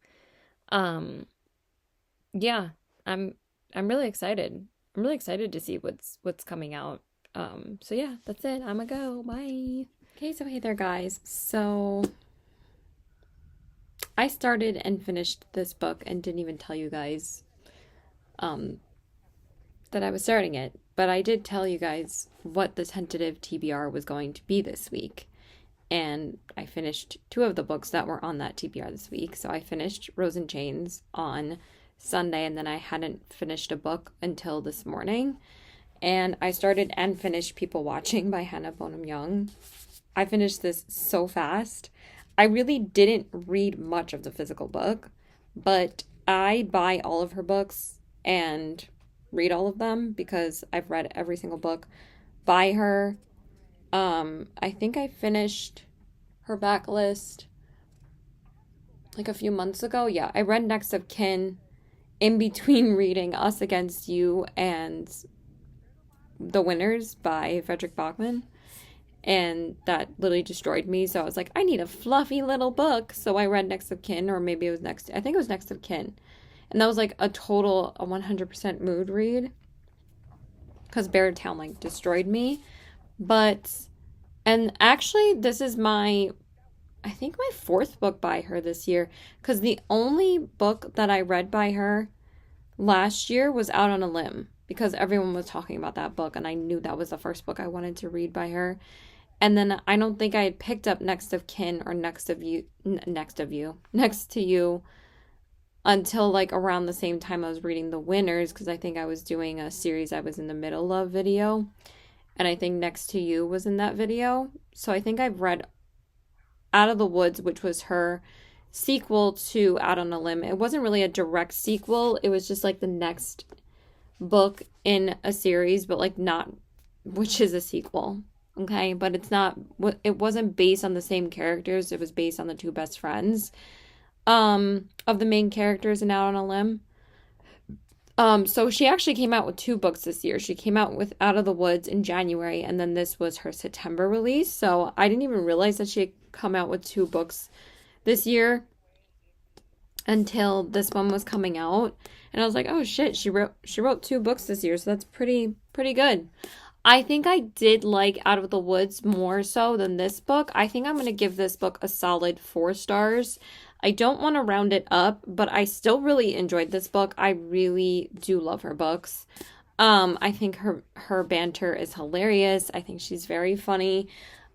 Yeah, I'm really excited. I'm really excited to see what's coming out. So yeah, that's it. I'm gonna go. Bye. Okay, so hey there, guys. So I started and finished this book and didn't even tell you guys that I was starting it, but I did tell you guys what the tentative TBR was going to be this week. And I finished 2 of the books that were on that TBR this week. So I finished Rose and Chains on Sunday, and then I hadn't finished a book until this morning. And I started and finished People Watching by Hannah Bonham Young. I finished this so fast. I really didn't read much of the physical book, but I buy all of her books and read all of them because I've read every single book by her. I think I finished her backlist like a few months ago. Yeah, I read Next of Kin in between reading Us Against You and The Winners by Frederick Bachman. And that literally destroyed me. So I was like, I need a fluffy little book. So I read Next of Kin, or maybe it was I think it was Next of Kin. And that was like a 100% mood read. Because Bear Town like destroyed me. And actually this is I think my 4th book by her this year. Because the only book that I read by her last year was Out on a Limb. Because everyone was talking about that book. And I knew that was the first book I wanted to read by her. And then I don't think I had picked up Next of Kin or Next to You until like around the same time I was reading The Winners, because I think I was doing a series I was in the middle of video. And I think Next to You was in that video. So I think I've read Out of the Woods, which was her sequel to Out on a Limb. It wasn't really a direct sequel. It was just like the next book in a series, but like not, which is a sequel. Okay, but it wasn't based on the same characters. It was based on the 2 best friends of the main characters in Out on a Limb. So she actually came out with 2 books this year. She came out with Out of the Woods in January, and then this was her September release. So I didn't even realize that she had come out with 2 books this year until this one was coming out. And I was like, oh shit, she wrote 2 books this year, so that's pretty good. I think I did like Out of the Woods more so than this book. I think I'm going to give this book a solid 4 stars. I don't want to round it up, but I still really enjoyed this book. I really do love her books. I think her banter is hilarious. I think she's very funny.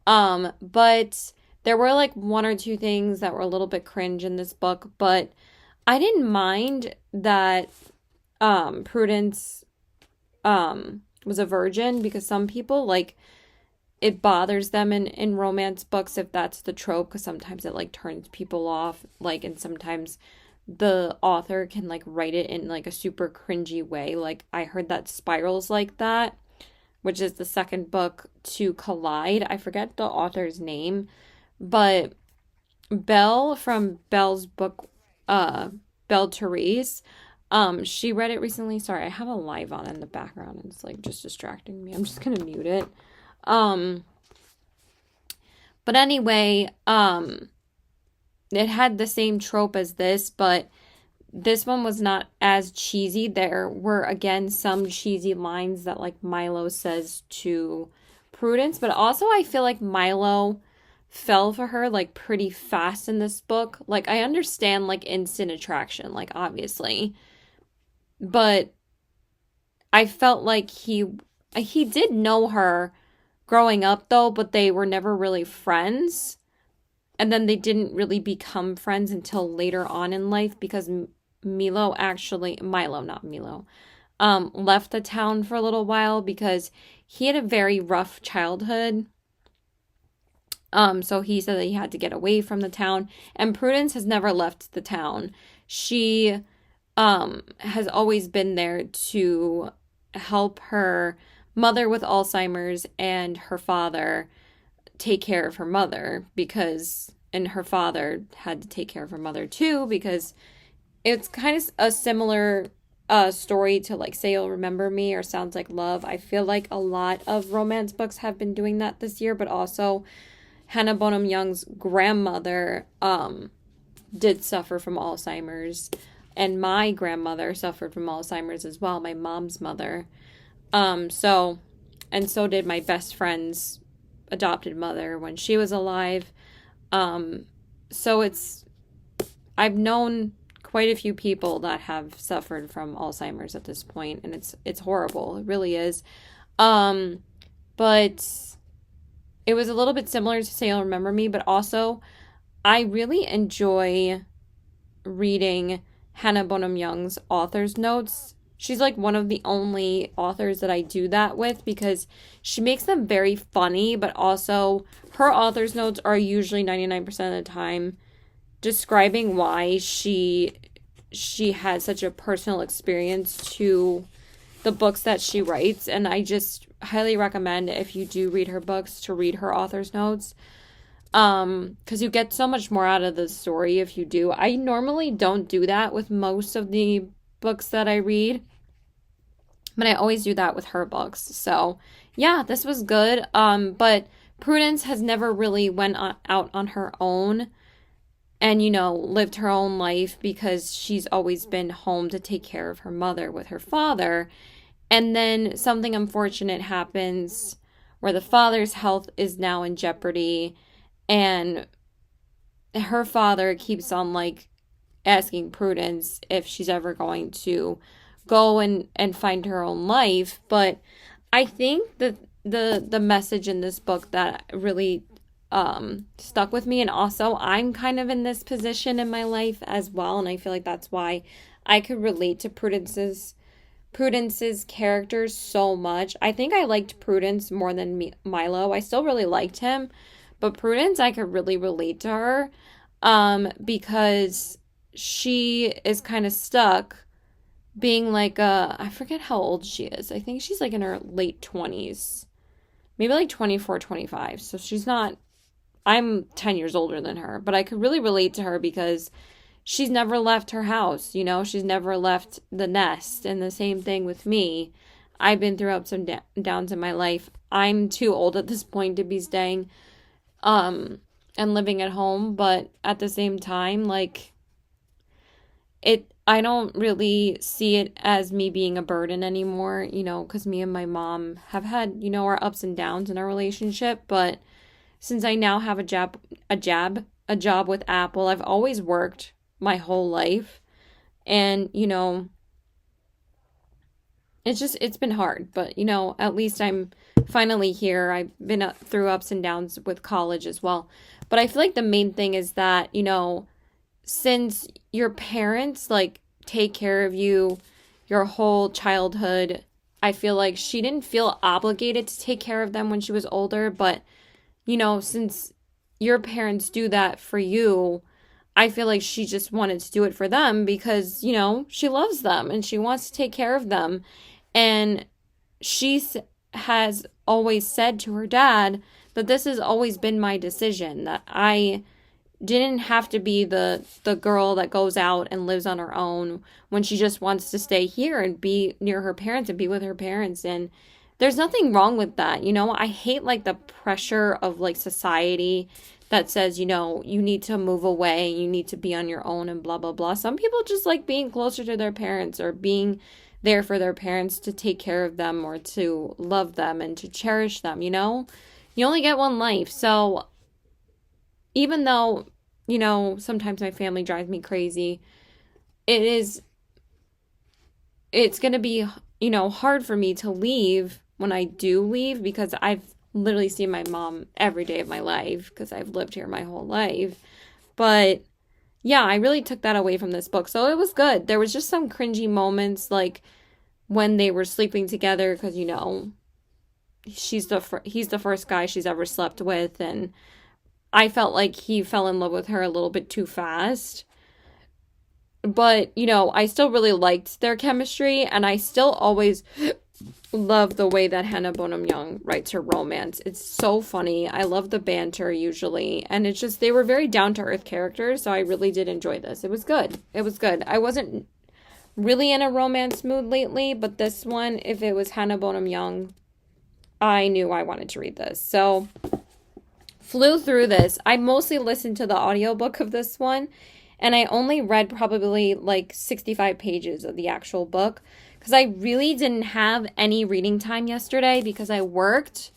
But there were like 1 or 2 things that were a little bit cringe in this book, but I didn't mind that Prudence was a virgin, because some people like it bothers them in romance books if that's the trope, because sometimes it like turns people off, like, and sometimes the author can like write it in like a super cringy way. Like I heard that Spiral's like that. which is the second book to Collide. I forget the author's name, but Belle from Belle's book, uh, Belle Therese, she read it recently. Sorry, I have a live on in the background and it's like just distracting me. I'm just gonna mute it. Um, but anyway, it had the same trope as this, but this one was not as cheesy. There were again some cheesy lines that like Milo says to Prudence, but also I feel like Milo fell for her like pretty fast in this book. Like I understand like instant attraction, like obviously, but I felt like he did know her growing up though, but they were never really friends. And then they didn't really become friends until later on in life because Milo, not Milo, left the town for a little while because he had a very rough childhood. So he said that he had to get away from the town, and Prudence has never left the town. She, has always been there to help her mother with Alzheimer's and her father take care of her mother and her father had to take care of her mother too because it's kind of a similar story to like Say You'll Remember Me or Sounds Like Love. I feel like a lot of romance books have been doing that this year, but also Hannah Bonham Young's grandmother did suffer from Alzheimer's, and my grandmother suffered from Alzheimer's as well, my mom's mother. So did my best friend's adopted mother when she was alive. So I've known quite a few people that have suffered from Alzheimer's at this point, and it's horrible. It really is. But it was a little bit similar to Say You'll Remember Me, but also I really enjoy reading Hannah Bonham Young's author's notes. She's like one of the only authors that I do that with because she makes them very funny, but also her author's notes are usually 99% of the time describing why she has such a personal experience to the books that she writes. And I just highly recommend, if you do read her books, to read her author's notes. Because you get so much more out of the story if you do. I normally don't do that with most of the books that I read, but I always do that with her books. So yeah, this was good. But Prudence has never really went out on her own and, lived her own life because she's always been home to take care of her mother with her father. And then something unfortunate happens where the father's health is now in jeopardy, and her father keeps on like asking Prudence if she's ever going to go and find her own life. But I think that the message in this book that really stuck with me, and also I'm kind of in this position in my life as well, and I feel like that's why I could relate to Prudence's characters so much. I think I liked Prudence more than Milo. I still really liked him, but Prudence, I could really relate to her because she is kind of stuck being like I forget how old she is. I think she's like in her late 20s. Maybe like 24, 25. So she's not, I'm 10 years older than her, but I could really relate to her because she's never left her house, she's never left the nest. And the same thing with me. I've been through ups and downs in my life. I'm too old at this point to be staying and living at home, but at the same time, like I don't really see it as me being a burden anymore, because me and my mom have had, our ups and downs in our relationship. But since I now have a job with Apple, I've always worked my whole life. And, it's been hard, but, at least I'm finally here. I've been through ups and downs with college as well. But I feel like the main thing is that, since your parents like take care of you your whole childhood, I feel like she didn't feel obligated to take care of them when she was older. But, since your parents do that for you, I feel like she just wanted to do it for them because, she loves them and she wants to take care of them. And has always said to her dad that this has always been my decision, that I didn't have to be the girl that goes out and lives on her own when she just wants to stay here and be near her parents and be with her parents. And there's nothing wrong with that. I hate like the pressure of like society that says, you need to move away, you need to be on your own and blah blah blah. Some people just like being closer to their parents or being there for their parents to take care of them or to love them and to cherish them. You only get one life. So even though, sometimes my family drives me crazy, it's going to be, hard for me to leave when I do leave, because I've literally seen my mom every day of my life because I've lived here my whole life. But yeah, I really took that away from this book. So it was good. There was just some cringy moments, like when they were sleeping together, because, he's the first guy she's ever slept with, and I felt like he fell in love with her a little bit too fast. But, I still really liked their chemistry, and I still always love the way that Hannah Bonham Young writes her romance. It's so funny. I love the banter usually, and it's just, they were very down-to-earth characters, so I really did enjoy this. It was good. It was good. I wasn't really in a romance mood lately, but this one, if it was Hannah Bonham Young, I knew I wanted to read this. So flew through this. I mostly listened to the audiobook of this one, and I only read probably like 65 pages of the actual book because I really didn't have any reading time yesterday because I worked,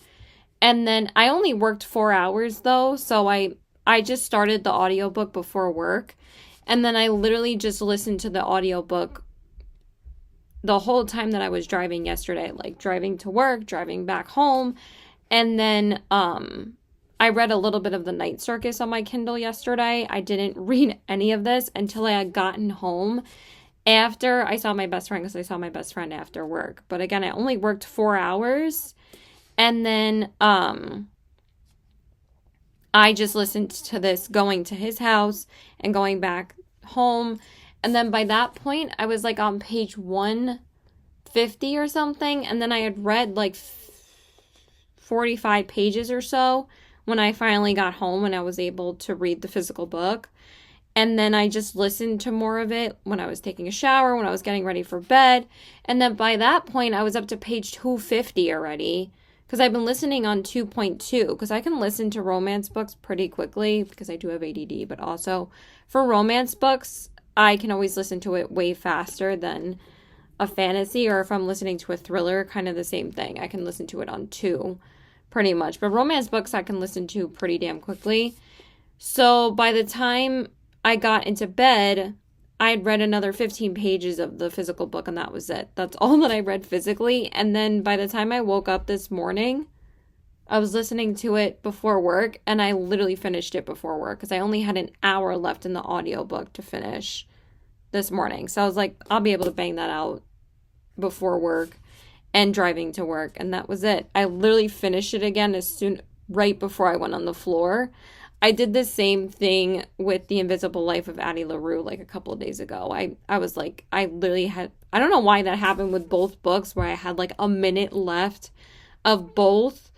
and then I only worked 4 hours though, so I just started the audiobook before work, and then I literally just listened to the audiobook the whole time that I was driving yesterday, like driving to work, driving back home, and then I read a little bit of The Night Circus on my Kindle yesterday. I didn't read any of this until I had gotten home after I saw my best friend, because I saw my best friend after work. But again, I only worked 4 hours, and then I just listened to this going to his house and going back home. And then by that point, I was like on page 150 or something, and then I had read like 45 pages or so when I finally got home and I was able to read the physical book. And then I just listened to more of it when I was taking a shower, when I was getting ready for bed. And then by that point, I was up to page 250 already, because I've been listening on 2.2, because I can listen to romance books pretty quickly because I do have ADD, but also for romance books, I can always listen to it way faster than a fantasy, or if I'm listening to a thriller, kind of the same thing. I can listen to it on 2 pretty much. But romance books I can listen to pretty damn quickly. So by the time I got into bed, I had read another 15 pages of the physical book, and that was it. That's all that I read physically. And then by the time I woke up this morning, I was listening to it before work, and I literally finished it before work because I only had an hour left in the audiobook to finish this morning. So I was like, I'll be able to bang that out before work and driving to work, and that was it. I literally finished it again right before I went on the floor. I did the same thing with The Invisible Life of Addie LaRue like a couple of days ago. I was like, I literally had, I don't know why that happened with both books, where I had like a minute left of both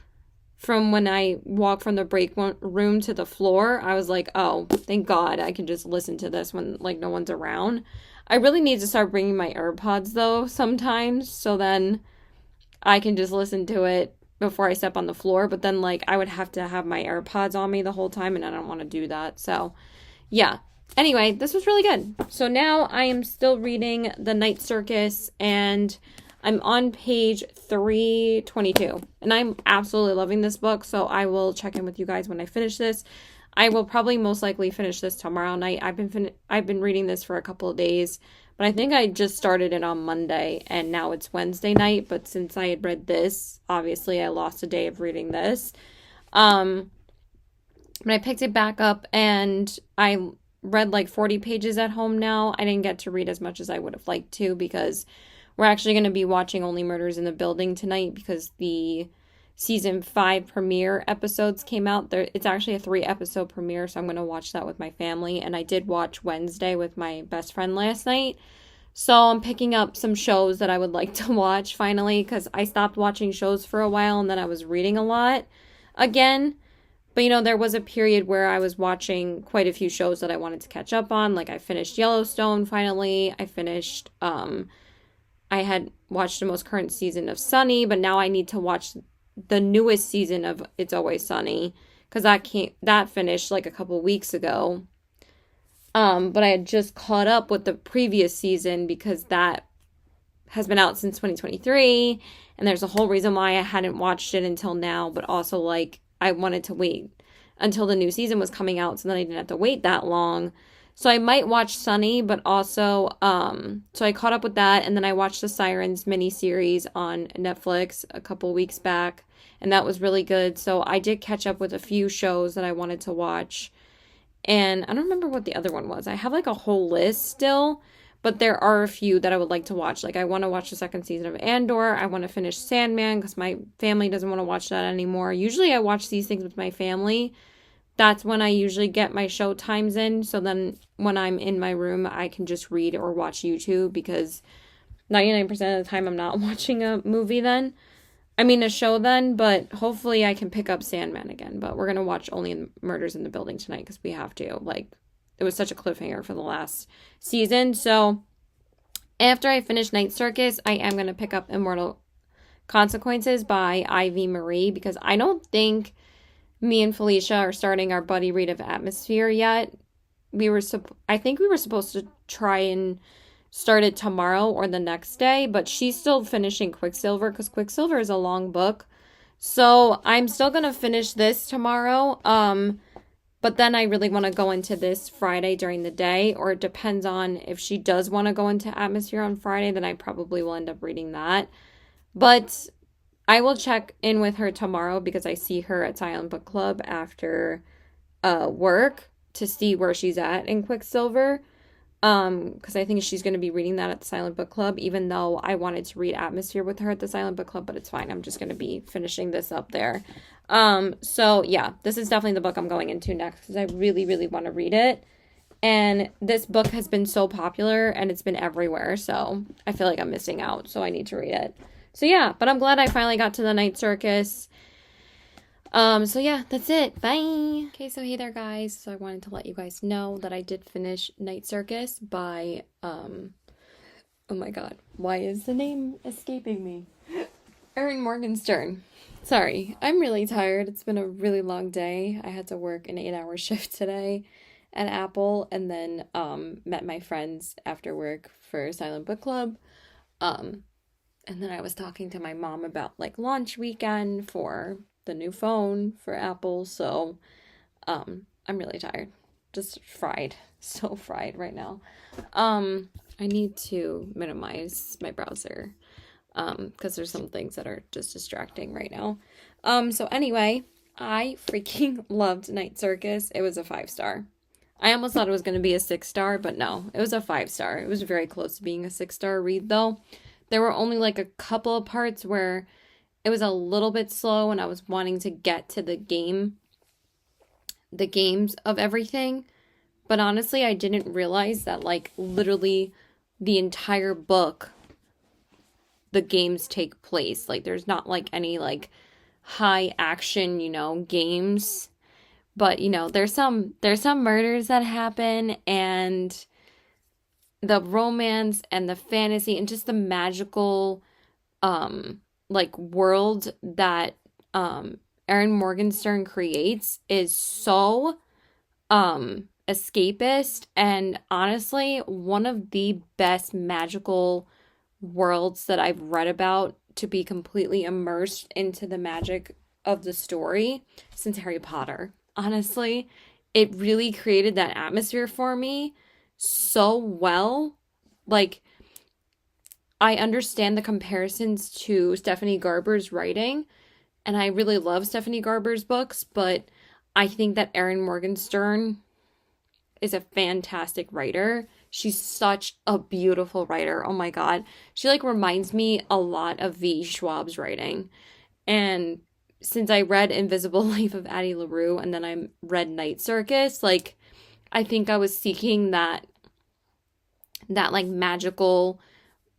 from when I walked from the break room to the floor. I was like, oh, thank God I can just listen to this when like no one's around. I really need to start bringing my AirPods though sometimes, so then I can just listen to it before I step on the floor. But then like I would have to have my AirPods on me the whole time, and I don't want to do that. So yeah. Anyway, this was really good. So now I am still reading The Night Circus, and I'm on page 322. And I'm absolutely loving this book, so I will check in with you guys when I finish this. I will probably most likely finish this tomorrow night. I've been reading this for a couple of days, but I think I just started it on Monday, and now it's Wednesday night. But since I had read this, obviously I lost a day of reading this. But I picked it back up, and I read like 40 pages at home now. I didn't get to read as much as I would have liked to, because we're actually going to be watching Only Murders in the Building tonight, because the season 5 premiere episodes came out. It's actually a 3-episode premiere, so I'm going to watch that with my family. And I did watch Wednesday with my best friend last night. So I'm picking up some shows that I would like to watch finally because I stopped watching shows for a while and then I was reading a lot again. But there was a period where I was watching quite a few shows that I wanted to catch up on. Like I finished Yellowstone finally. I had watched the most current season of Sunny, but now I need to watch the newest season of It's Always Sunny because that finished like a couple weeks ago. But I had just caught up with the previous season because that has been out since 2023, and there's a whole reason why I hadn't watched it until now, but also like I wanted to wait until the new season was coming out so then I didn't have to wait that long. So I might watch Sunny, but also so I caught up with that, and then I watched the Sirens miniseries on Netflix a couple weeks back, and that was really good. So I did catch up with a few shows that I wanted to watch. And I don't remember what the other one was. I have like a whole list still, but there are a few that I would like to watch. Like I want to watch the second season of Andor. I want to finish Sandman because my family doesn't want to watch that anymore. Usually I watch these things with my family. That's when I usually get my show times in. So then when I'm in my room, I can just read or watch YouTube because 99% of the time I'm not watching a movie then. I mean, a show then, but hopefully I can pick up Sandman again. But we're going to watch only Murders in the Building tonight because we have to. Like, it was such a cliffhanger for the last season. So, after I finish Night Circus, I am going to pick up Immortal Consequences by Ivy Marie because I don't think me and Felicia are starting our buddy read of Atmosphere yet. I think we were supposed to try and start it tomorrow or the next day, but she's still finishing Quicksilver because Quicksilver is a long book. So I'm still going to finish this tomorrow. But then I really want to go into this Friday during the day, or it depends on if she does want to go into Atmosphere on Friday, then I probably will end up reading that. But I will check in with her tomorrow because I see her at Silent Book Club after work to see where she's at in Quicksilver. Because I think she's going to be reading that at the Silent Book Club, even though I wanted to read Atmosphere with her at the Silent Book Club, but it's fine. I'm just going to be finishing this up there. So yeah, this is definitely the book I'm going into next because I really, really want to read it. And this book has been so popular and it's been everywhere, so I feel like I'm missing out, so I need to read it. So yeah, but I'm glad I finally got to the Night Circus. So yeah, that's it. Bye. Okay, so hey there guys. So I wanted to let you guys know that I did finish Night Circus by, oh my god, why is the name escaping me? Erin Morgenstern. Sorry, I'm really tired. It's been a really long day. I had to work an 8-hour shift today at Apple and then, met my friends after work for Silent Book Club. And then I was talking to my mom about like launch weekend for the new phone for Apple, so I'm really tired. Just fried. So fried right now. I need to minimize my browser because there's some things that are just distracting right now. So anyway, I freaking loved Night Circus. It was a 5-star. I almost thought it was going to be a 6-star, but no, it was a 5-star. It was very close to being a 6-star read though. There were only like a couple of parts where it was a little bit slow and I was wanting to get to the games of everything. But honestly, I didn't realize that like literally the entire book, the games take place. Like there's not like any like high action, games. But, there's some murders that happen and the romance and the fantasy and just the magical like world that Erin Morgenstern creates is so escapist and honestly one of the best magical worlds that I've read about to be completely immersed into the magic of the story since Harry Potter. Honestly, it really created that atmosphere for me so well. Like, I understand the comparisons to Stephanie Garber's writing, and I really love Stephanie Garber's books, but I think that Erin Morgenstern is a fantastic writer. She's such a beautiful writer. Oh my god. She like reminds me a lot of V. Schwab's writing. And since I read Invisible Life of Addie LaRue and then I read Night Circus, like I think I was seeking that that like magical,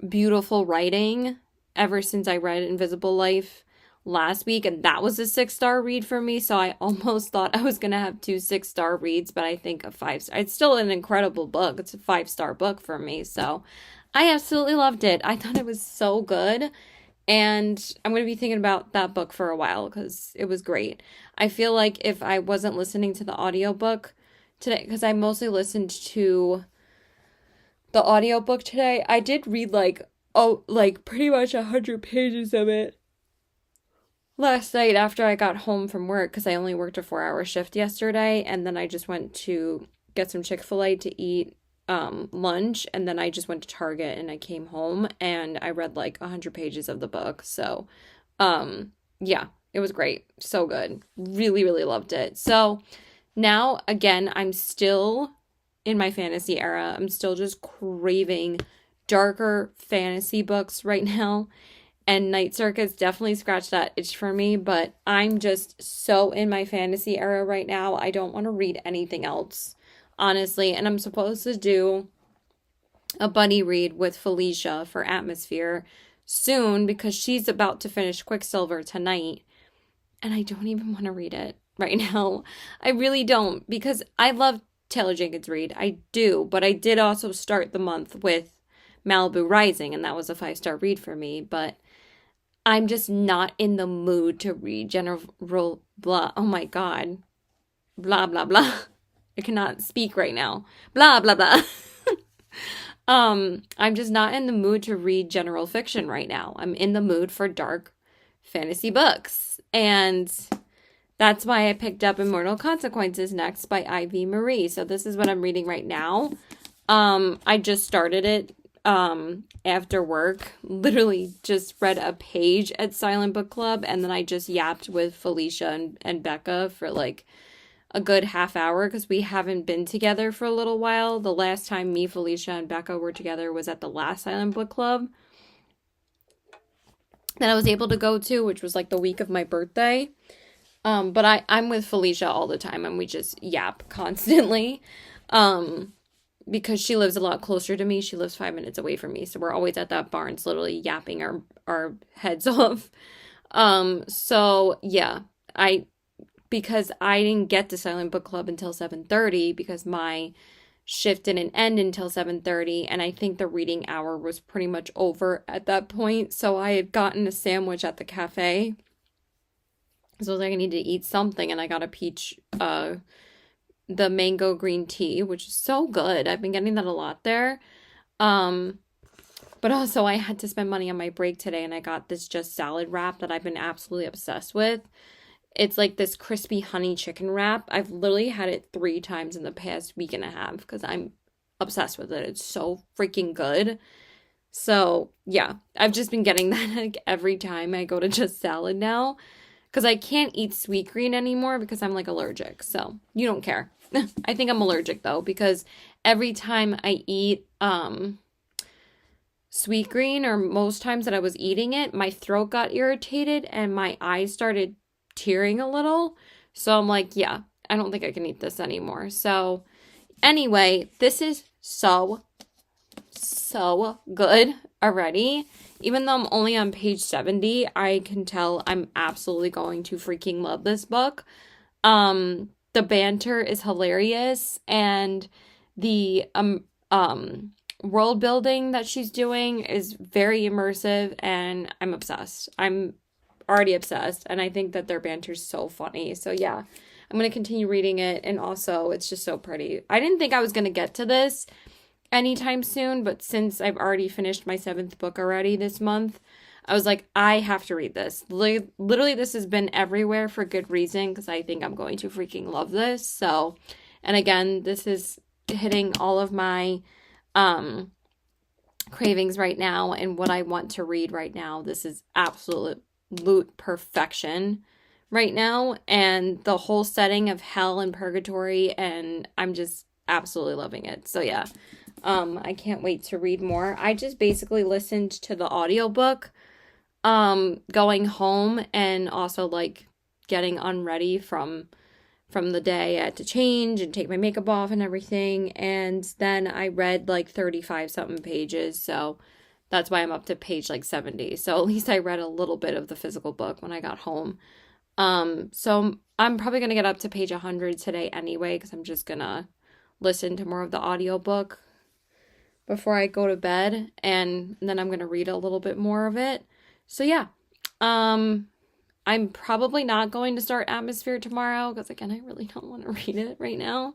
beautiful writing ever since I read Invisible Life last week, and that was a 6-star read for me. So I almost thought I was gonna have 2 6-star reads, but I think a 5-star. It's still an incredible book. It's a 5-star book for me. So I absolutely loved it. I thought it was so good. And I'm going to be thinking about that book for a while because it was great. I feel like if I wasn't listening to the audiobook today, because I mostly listened to the audiobook today, I did read like pretty much 100 pages of it last night after I got home from work because I only worked a 4-hour shift yesterday, and then I just went to get some Chick-fil-A to eat lunch, and then I just went to Target and I came home and I read like 100 pages of the book. So yeah, it was great. So good. Really, really loved it. So now again, I'm still in my fantasy era. I'm still just craving darker fantasy books right now. And Night Circus definitely scratched that itch for me, but I'm just so in my fantasy era right now. I don't want to read anything else, honestly. And I'm supposed to do a buddy read with Felicia for Atmosphere soon because she's about to finish Quicksilver tonight. And I don't even want to read it right now. I really don't, because I love Taylor Jenkins Reid. I do, but I did also start the month with Malibu Rising, and that was a 5-star read for me, but I'm just not in the mood to read general blah. Oh my God. Blah, blah, blah. I cannot speak right now. Blah, blah, blah. I'm just not in the mood to read general fiction right now. I'm in the mood for dark fantasy books. And that's why I picked up Immortal Consequences next by Ivy Marie. So this is what I'm reading right now. I just started it after work. Literally just read a page at Silent Book Club, and then I just yapped with Felicia and Becca for like a good half hour because we haven't been together for a little while. The last time me, Felicia, and Becca were together was at the last Silent Book Club that I was able to go to, which was like the week of my birthday. But I'm with Felicia all the time, and we just yap constantly. Because she lives a lot closer to me. She lives 5 minutes away from me. So we're always at that Barnes, literally yapping our heads off. So yeah, because I didn't get to Silent Book Club until 7:30 because my shift didn't end until 7:30, and I think the reading hour was pretty much over at that point. So I had gotten a sandwich at the cafe. So I was like, I need to eat something, and I got a peach, the mango green tea, which is so good. I've been getting that a lot there. But also I had to spend money on my break today, and I got this just salad wrap that I've been absolutely obsessed with. It's like this crispy honey chicken wrap. I've literally had it 3 times in the past week and a half because I'm obsessed with it. It's so freaking good. So yeah, I've just been getting that like every time I go to Just Salad now because I can't eat sweet green anymore because I'm like allergic. So you don't care. I think I'm allergic though because every time I eat sweet green, or most times that I was eating it, my throat got irritated and my eyes started tearing a little. So I'm like, yeah, I don't think I can eat this anymore. So anyway, this is so good already. Even though I'm only on page 70, I can tell I'm absolutely going to freaking love this book. The banter is hilarious, and the world building that she's doing is very immersive, and I'm obsessed. I'm already obsessed, and I think that their banter's so funny. So yeah, I'm going to continue reading it, and also it's just so pretty. I didn't think I was going to get to this anytime soon, but since I've already finished my 7th book already this month, I was like, I have to read this. Literally, this has been everywhere for good reason because I think I'm going to freaking love this. So, and again, this is hitting all of my cravings right now and what I want to read right now. This is absolute perfection right now, and the whole setting of hell and purgatory, and I'm just absolutely loving it. So yeah, I can't wait to read more. I just basically listened to the audiobook going home, and also like getting unready from from the day. I had to change and take my makeup off and everything. And then I read like 35 something pages. So that's why I'm up to page like 70. So at least I read a little bit of the physical book when I got home. So I'm probably going to get up to page 100 today anyway, because I'm just going to listen to more of the audiobook before I go to bed, and then I'm going to read a little bit more of it. So yeah, I'm probably not going to start Atmosphere tomorrow, because again, I really don't want to read it right now.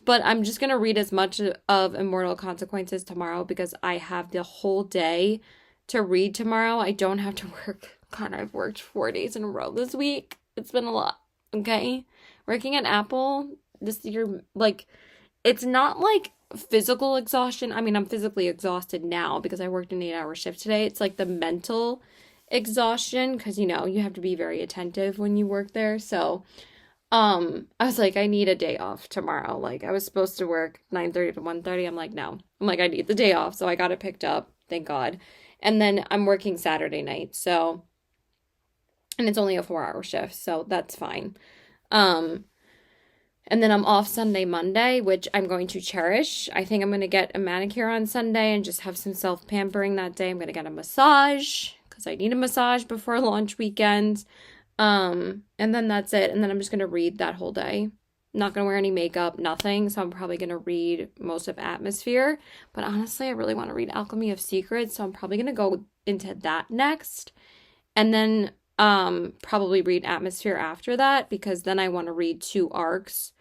But I'm just going to read as much of Immortal Consequences tomorrow, because I have the whole day to read tomorrow. I don't have to work. God, I've worked 4 days in a row this week. It's been a lot, okay? Working at Apple this year, like, it's not like physical exhaustion. I mean, I'm physically exhausted now because I worked an 8-hour shift today. It's like the mental exhaustion, because, you know, you have to be very attentive when you work there. So, I was like, I need a day off tomorrow. Like, I was supposed to work 9:30 to 1:30. I'm like, no. I'm like, I need the day off. So I got it picked up, thank God. And then I'm working Saturday night, so, and it's only a 4-hour shift, so that's fine. And then I'm off Sunday, Monday, which I'm going to cherish. I think I'm going to get a manicure on Sunday and just have some self-pampering that day. I'm going to get a massage, because I need a massage before launch weekend. And then that's it. And then I'm just going to read that whole day. Not going to wear any makeup, nothing. So I'm probably going to read most of Atmosphere. But honestly, I really want to read Alchemy of Secrets. So I'm probably going to go into that next. And then probably read Atmosphere after that, because then I want to read 2 arcs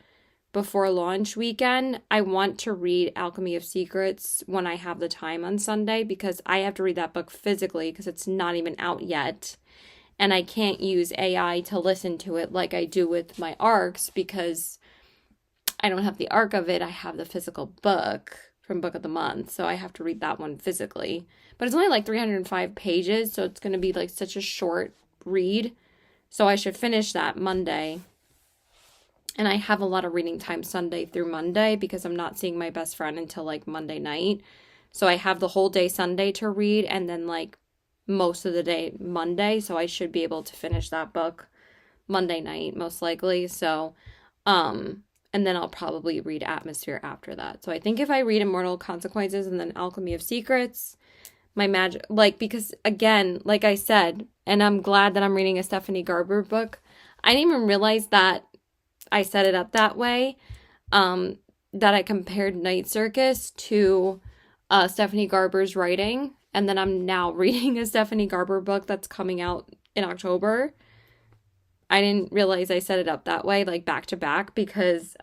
before launch weekend. I want to read Alchemy of Secrets when I have the time on Sunday, because I have to read that book physically, because it's not even out yet. And I can't use AI to listen to it like I do with my arcs, because I don't have the arc of it. I have the physical book from Book of the Month. So I have to read that one physically. But it's only like 305 pages. So it's going to be like such a short read. So I should finish that Monday. And I have a lot of reading time Sunday through Monday, because I'm not seeing my best friend until like Monday night. So I have the whole day Sunday to read, and then like most of the day Monday. So I should be able to finish that book Monday night, most likely. So, and then I'll probably read Atmosphere after that. So I think if I read Immortal Consequences and then Alchemy of Secrets, my magic, like, because again, like I said, and I'm glad that I'm reading a Stephanie Garber book. I didn't even realize that I set it up that way, that I compared Night Circus to Stephanie Garber's writing. And then I'm now reading a Stephanie Garber book that's coming out in October. I didn't realize I set it up that way, like back to back, because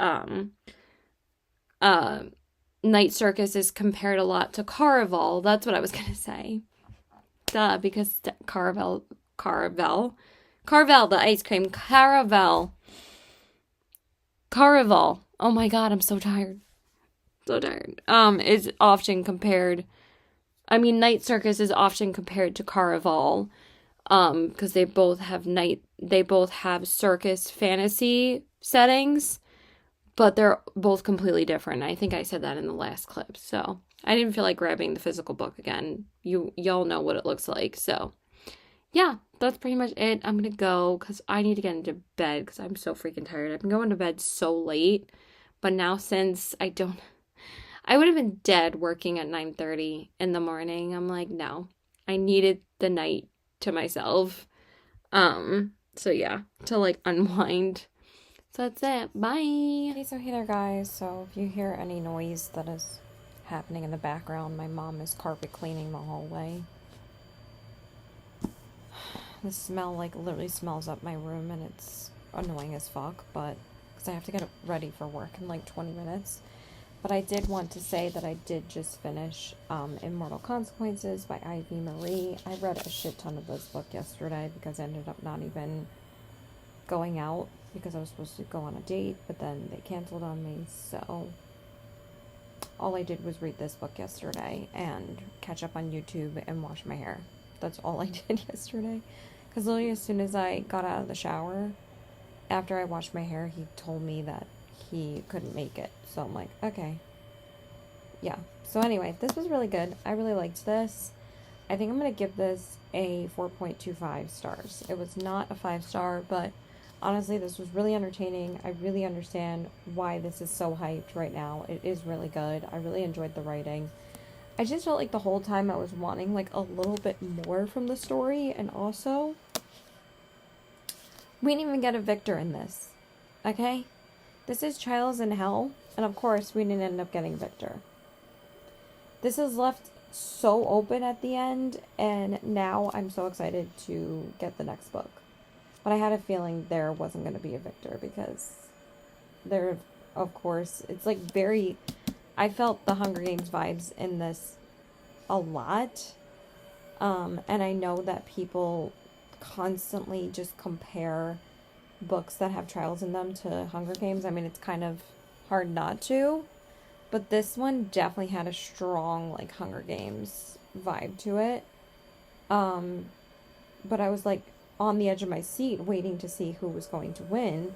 Night Circus is compared a lot to Caraval. That's what I was going to say. Duh, because Caraval, the ice cream, Caraval. Oh my God, I'm so tired. Is often compared, I mean, Night Circus is often compared to Caraval, because they both have circus fantasy settings, but they're both completely different. I think I said that in the last clip, so I didn't feel like grabbing the physical book again. Y'all know what it looks like, so yeah, that's pretty much it. I'm gonna go, because I need to get into bed, because I'm so freaking tired. I've been going to bed so late, but now since I would have been dead working at 9:30 in the morning. I'm like, no, I needed the night to myself. So yeah, to like unwind. So that's it. Bye. Okay, so hey there guys. So if you hear any noise that is happening in the background, my mom is carpet cleaning the hallway. The smell like literally smells up my room, and it's annoying as fuck, but because I have to get it ready for work in like 20 minutes. But I did want to say that I did just finish Immortal Consequences by Ivy Marie. I read a shit ton of this book yesterday, because I ended up not even going out, because I was supposed to go on a date, but then they canceled on me. So all I did was read this book yesterday and catch up on YouTube and wash my hair. That's all I did yesterday. Because literally as soon as I got out of the shower, after I washed my hair, he told me that he couldn't make it. So I'm like, okay. Yeah. So anyway, this was really good. I really liked this. I think I'm going to give this a 4.25 stars. It was not a 5-star, but honestly, this was really entertaining. I really understand why this is so hyped right now. It is really good. I really enjoyed the writing. I just felt like the whole time I was wanting like a little bit more from the story, and also we didn't even get a victor in this. Okay? This is Trials in Hell, and of course we didn't end up getting Victor. This is left so open at the end, and now I'm so excited to get the next book. But I had a feeling there wasn't going to be a victor because there, of course, it's like very. I felt the Hunger Games vibes in this a lot. And I know that people constantly just compare books that have trials in them to Hunger Games. I mean, it's kind of hard not to. But this one definitely had a strong, like, Hunger Games vibe to it. But I was, like, on the edge of my seat waiting to see who was going to win.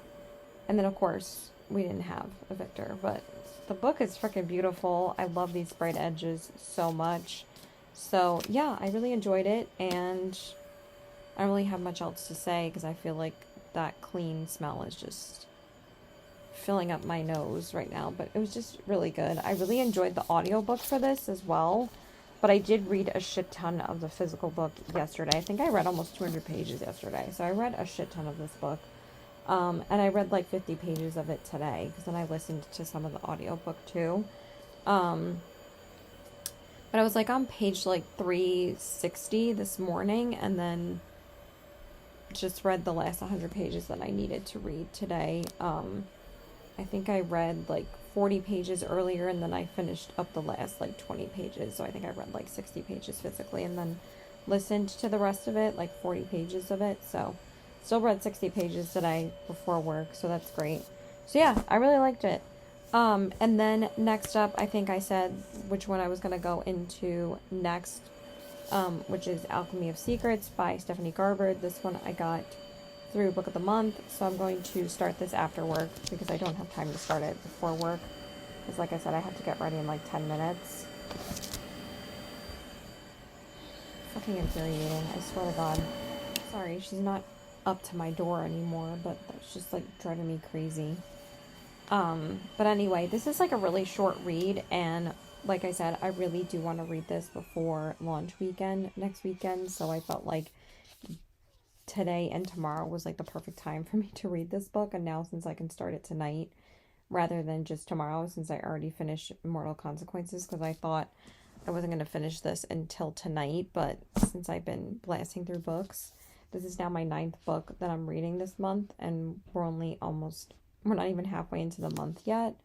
And then, of course, we didn't have a victor. But the book is freaking beautiful. I love these bright edges so much. So, yeah, I really enjoyed it. And I don't really have much else to say because I feel like that clean smell is just filling up my nose right now. But it was just really good. I really enjoyed the audiobook for this as well. But I did read a shit ton of the physical book yesterday. I think I read almost 200 pages yesterday. So I read a shit ton of this book. And I read like 50 pages of it today. Because then I listened to some of the audiobook too. But I was like on page like 360 this morning. And then just read the last 100 pages that I needed to read today. I think I read like 40 pages earlier, and then I finished up the last like 20 pages. So I think I read like 60 pages physically, and then listened to the rest of it, like 40 pages of it. So still read 60 pages today before work, so that's great. So yeah, I really liked it. And then next up, I think I said which one I was going to go into next, which is Alchemy of Secrets by Stephanie Garber. This one I got through Book of the Month, so I'm going to start this after work because I don't have time to start it before work, because like I said, I have to get ready in like 10 minutes. Fucking infuriating, I swear to God. Sorry, she's not up to my door anymore, but that's just like driving me crazy. But anyway, this is like a really short read, and like I said, I really do want to read this before launch weekend next weekend, so I felt like today and tomorrow was like the perfect time for me to read this book. And now, since I can start it tonight rather than just tomorrow, since I already finished Immortal Consequences, because I thought I wasn't going to finish this until tonight, but since I've been blasting through books, this is now my 9th book that I'm reading this month, and we're not even halfway into the month yet,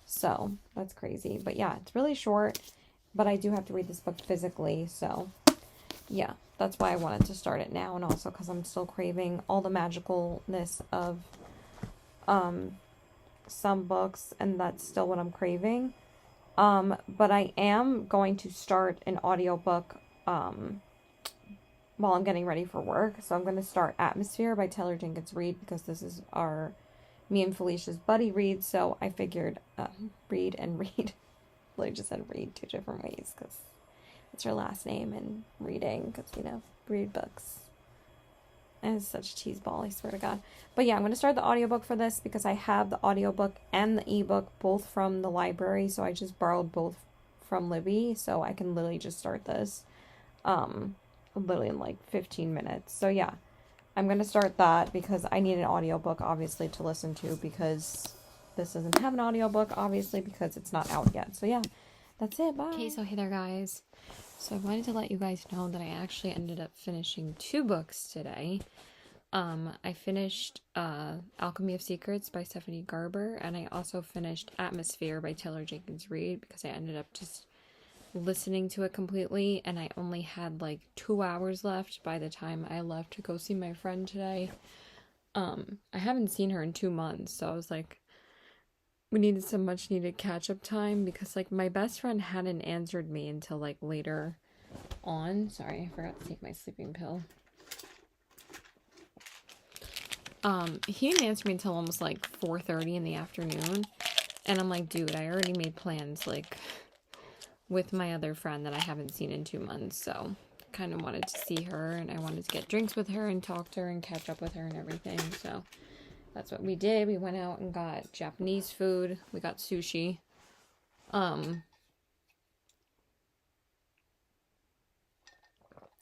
so that's crazy. But yeah, it's really short, but I do have to read this book physically, so yeah, that's why I wanted to start it now, and also because I'm still craving all the magicalness of some books, and that's still what I'm craving. But I am going to start an audiobook while I'm getting ready for work. So I'm going to start Atmosphere by Taylor Jenkins Reid, because this is me and Felicia's buddy read, so I figured read and read. I just said read 2 different ways, because it's her last name, and reading, because, read books. And it's such a cheeseball, I swear to God. But yeah, I'm going to start the audiobook for this because I have the audiobook and the ebook both from the library. So I just borrowed both from Libby. So I can literally just start this literally in like 15 minutes. So yeah, I'm going to start that because I need an audiobook, obviously, to listen to, because this doesn't have an audiobook, obviously, because it's not out yet. So yeah, that's it. Bye. Okay, so hey there, guys. So I wanted to let you guys know that I actually ended up finishing 2 books today. I finished Alchemy of Secrets by Stephanie Garber, and I also finished Atmosphere by Taylor Jenkins Reid, because I ended up just listening to it completely, and I only had like 2 hours left by the time I left to go see my friend today. I haven't seen her in 2 months, so I was like, we needed some much needed catch up time, because like my best friend hadn't answered me until like later on. Sorry, I forgot to take my sleeping pill. He didn't answer me until almost like 4:30 in the afternoon, and I'm like, dude, I already made plans like with my other friend that I haven't seen in 2 months, so kind of wanted to see her, and I wanted to get drinks with her and talk to her and catch up with her and everything. So that's what we did. We went out and got Japanese food. We got sushi. Um,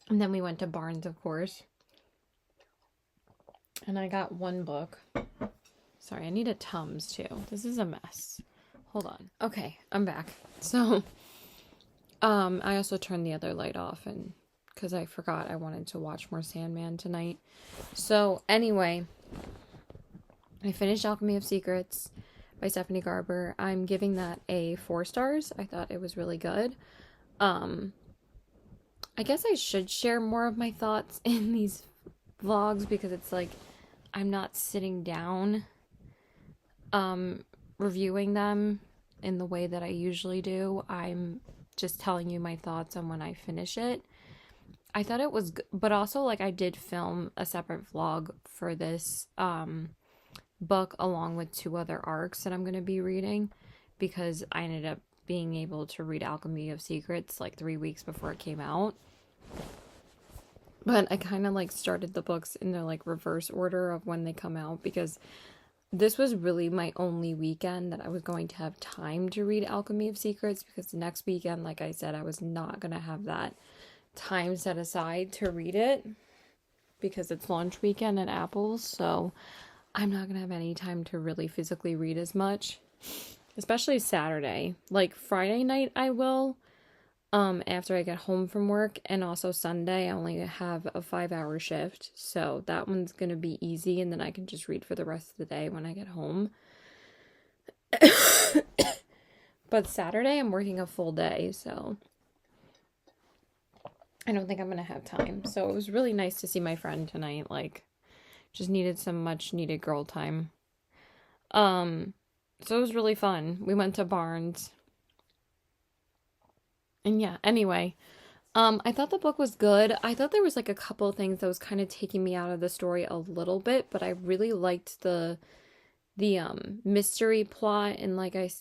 and then we went to Barnes, of course. And I got one book. Sorry, I need a Tums too. This is a mess. Hold on. Okay, I'm back. So, I also turned the other light off and because I forgot I wanted to watch more Sandman tonight. So, anyway, I finished Alchemy of Secrets by Stephanie Garber. I'm giving that a 4 stars. I thought it was really good. I guess I should share more of my thoughts in these vlogs because it's like I'm not sitting down reviewing them in the way that I usually do. I'm just telling you my thoughts on when I finish it. I thought it was good, but also like I did film a separate vlog for this book along with 2 other arcs that I'm going to be reading because I ended up being able to read Alchemy of Secrets like 3 weeks before it came out. But I kind of like started the books in their like reverse order of when they come out because this was really my only weekend that I was going to have time to read Alchemy of Secrets because the next weekend, like I said, I was not going to have that time set aside to read it because it's launch weekend at Apple's, so I'm not going to have any time to really physically read as much, especially Saturday. Like Friday night I will, after I get home from work, and also Sunday I only have a 5-hour shift, so that one's gonna be easy, and then I can just read for the rest of the day when I get home. But Saturday I'm working a full day, so I don't think I'm gonna have time. So it was really nice to see my friend tonight, like, just needed some much needed girl time. So it was really fun. We went to Barnes. And yeah, anyway, I thought the book was good. I thought there was like a couple of things that was kind of taking me out of the story a little bit, but I really liked the mystery plot, and like I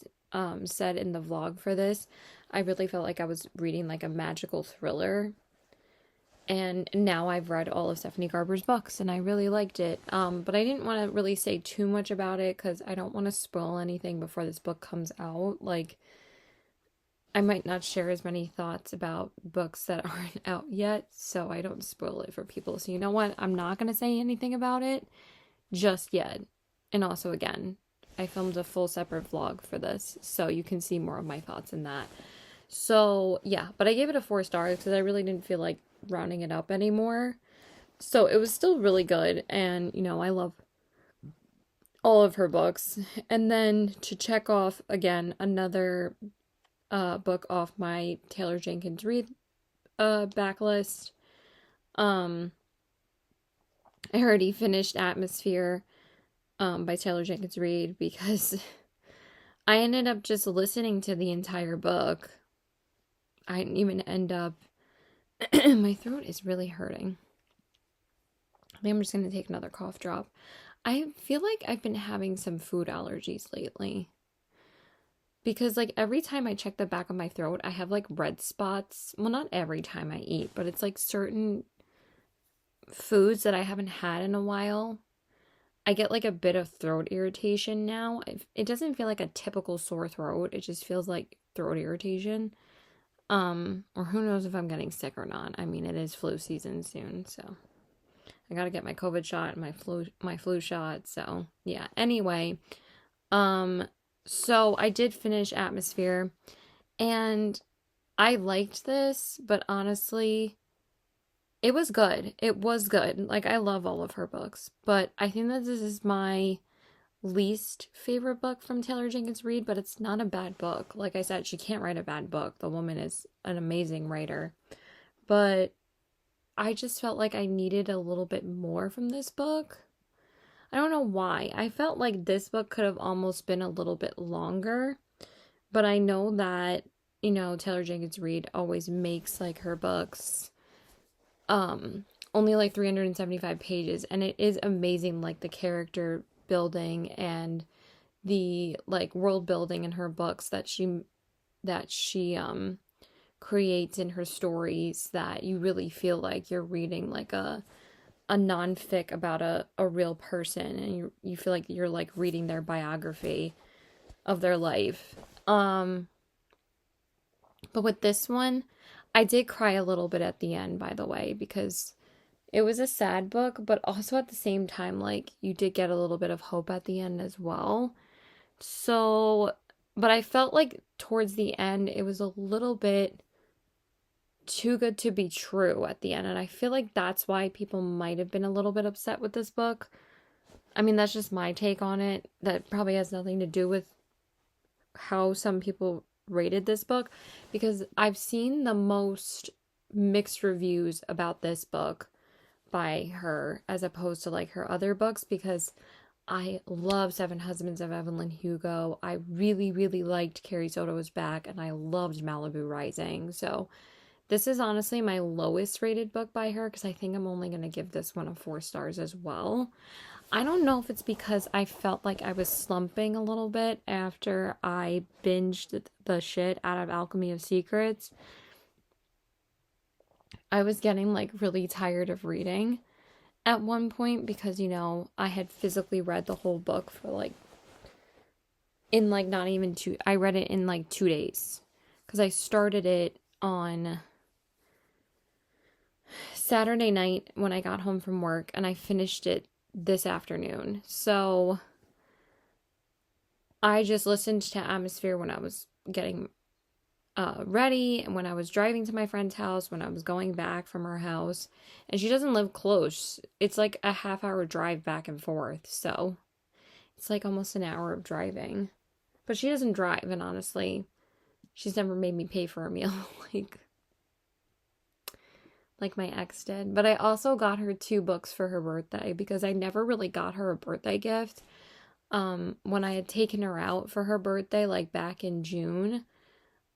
said in the vlog for this, I really felt like I was reading like a magical thriller. And now I've read all of Stephanie Garber's books and I really liked it. But I didn't want to really say too much about it because I don't want to spoil anything before this book comes out. Like, I might not share as many thoughts about books that aren't out yet, so I don't spoil it for people. So you know what? I'm not going to say anything about it just yet. And also, again, I filmed a full separate vlog for this, so you can see more of my thoughts in that. So, yeah, but I gave it a 4 stars because I really didn't feel like rounding it up anymore. So it was still really good, and, you know, I love all of her books. And then to check off, again, another book off my Taylor Jenkins Reid backlist. I already finished Atmosphere by Taylor Jenkins Reid because I ended up just listening to the entire book. I didn't even end up my throat is really hurting. I think I'm just going to take another cough drop. I feel like I've been having some food allergies lately. Because, like, every time I check the back of my throat, I have, like, red spots. Well, not every time I eat, but it's, like, certain foods that I haven't had in a while. I get, like, a bit of throat irritation now. It doesn't feel like a typical sore throat. It just feels like throat irritation. Or who knows if I'm getting sick or not. I mean, it is flu season soon, so I gotta get my COVID shot and my flu shot, so, yeah. Anyway, so I did finish Atmosphere, and I liked this, but honestly, it was good. It was good. Like, I love all of her books, but I think that this is my least favorite book from Taylor Jenkins Reid, but it's not a bad book. Like I said, she can't write a bad book. The woman is an amazing writer, but I just felt like I needed a little bit more from this book. I don't know why. I felt like this book could have almost been a little bit longer, but I know that, you know, Taylor Jenkins Reid always makes like her books only like 375 pages, and it is amazing, like the character building and the like world building in her books that she creates in her stories, that you really feel like you're reading like a a nonfic about a real person, and you feel like you're like reading their biography of their life. Um, but with this one, I did cry a little bit at the end, by the way, because it was a sad book, but also at the same time, like, you did get a little bit of hope at the end as well. So, but I felt like towards the end, it was a little bit too good to be true at the end. And I feel like that's why people might have been a little bit upset with this book. I mean, that's just my take on it. That probably has nothing to do with how some people rated this book, because I've seen the most mixed reviews about this book by her as opposed to like her other books, because I love Seven Husbands of Evelyn Hugo. I really, really liked Carrie Soto's Back, and I loved Malibu Rising. So this is honestly my lowest rated book by her, because I think I'm only going to give this one a 4 stars as well. I don't know if it's because I felt like I was slumping a little bit after I binged the shit out of Alchemy of Secrets. I was getting like really tired of reading at one point because, I had physically read the whole book for like, in like not even two, I read it in like 2 days because I started it on Saturday night when I got home from work, and I finished it this afternoon. So I just listened to Atmosphere when I was getting ready, and when I was driving to my friend's house, when I was going back from her house. And she doesn't live close. It's like a half-hour drive back and forth. So it's like almost an hour of driving. But she doesn't drive, and honestly, she's never made me pay for a meal like my ex did. But I also got her 2 books for her birthday because I never really got her a birthday gift. When I had taken her out for her birthday, like back in June,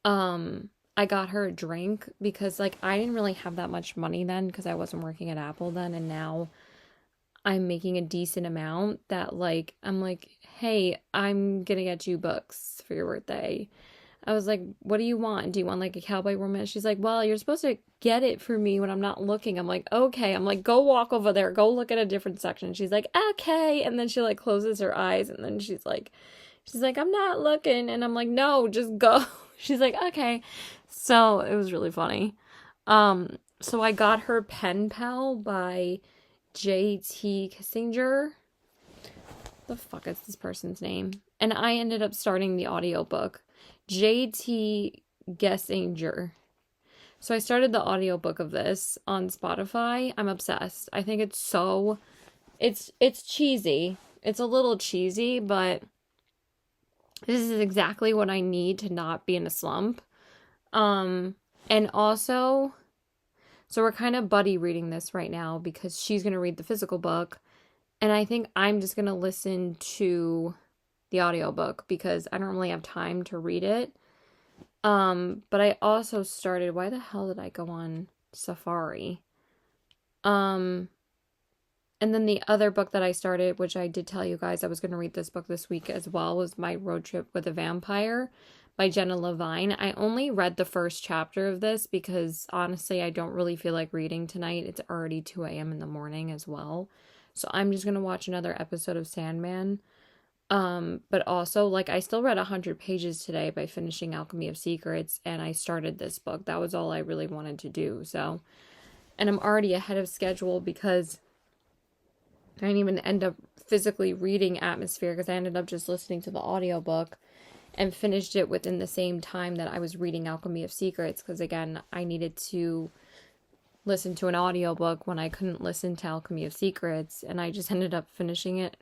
I got her a drink because like I didn't really have that much money then because I wasn't working at Apple then, and now I'm making a decent amount that like I'm like, hey, I'm gonna get you books for your birthday. I was like, what do you want? Do you want like a cowboy romance? She's like, well, you're supposed to get it for me when I'm not looking. I'm like, okay. I'm like, go walk over there. Go look at a different section. She's like, okay. And then she like closes her eyes, and then she's like, I'm not looking. And I'm like, no, just go. She's like, okay. So it was really funny. So I got her Pen Pal by J.T. Kissinger. The fuck is this person's name? And I ended up starting the audiobook. J.T. Gessinger. So I started the audiobook of this on Spotify. I'm obsessed. I think it's cheesy. It's a little cheesy, but this is exactly what I need to not be in a slump. And also, so we're kind of buddy reading this right now because she's going to read the physical book, and I think I'm just going to listen to the audiobook because I don't really have time to read it. But I also started, why the hell did I go on Safari? And then the other book that I started, which I did tell you guys I was going to read this book this week as well, was My Road Trip with a Vampire by Jenna Levine. I only read the first chapter of this because honestly, I don't really feel like reading tonight. It's already 2 a.m. in the morning as well. So I'm just going to watch another episode of Sandman. But also, like, I still read 100 pages today by finishing Alchemy of Secrets, and I started this book. That was all I really wanted to do. So, and I'm already ahead of schedule because I didn't even end up physically reading Atmosphere because I ended up just listening to the audiobook and finished it within the same time that I was reading Alchemy of Secrets, because again, I needed to listen to an audiobook when I couldn't listen to Alchemy of Secrets, and I just ended up finishing it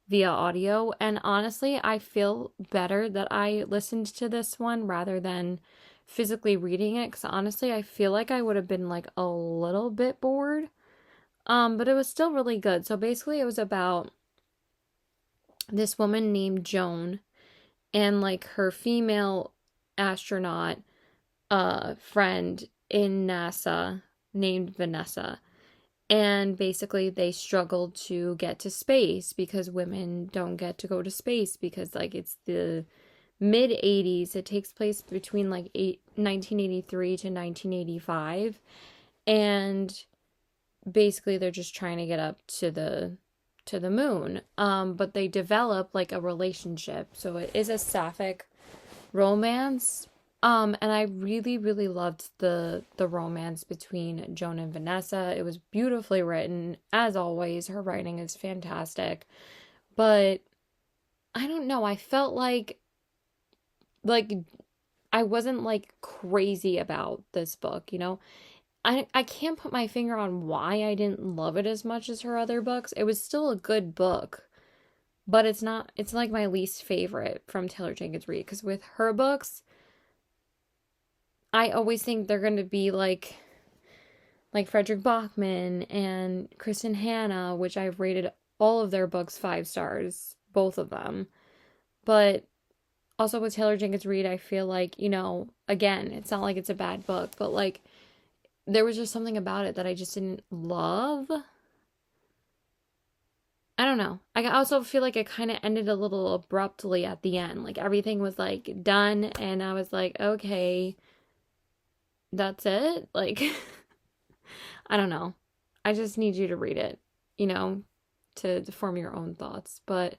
via audio. And honestly, I feel better that I listened to this one rather than physically reading it, because honestly, I feel like I would have been like a little bit bored. But it was still really good. So basically it was about this woman named Joan and like her female astronaut friend in NASA named Vanessa. And basically they struggled to get to space because women don't get to go to space because like it's the mid 80s. It takes place between like 1983 to 1985. And basically they're just trying to get up to the moon. But they develop like a relationship. So it is a sapphic romance. And I really, really loved the romance between Joan and Vanessa. It was beautifully written, as always. Her writing is fantastic. But I don't know, I felt like I wasn't like crazy about this book, you know? I can't put my finger on why I didn't love it as much as her other books. It was still a good book, but it's like my least favorite from Taylor Jenkins Reid, because with her books, I always think they're going to be like Frederick Bachman and Kristen Hanna, which I've rated all of their books 5 stars, both of them. But also with Taylor Jenkins Reid, I feel like, you know, again, it's not like it's a bad book, but like there was just something about it that I just didn't love. I don't know. I also feel like it kind of ended a little abruptly at the end. Like everything was like done, and I was like, okay, that's it. Like, I don't know. I just need you to read it, you know, to form your own thoughts. But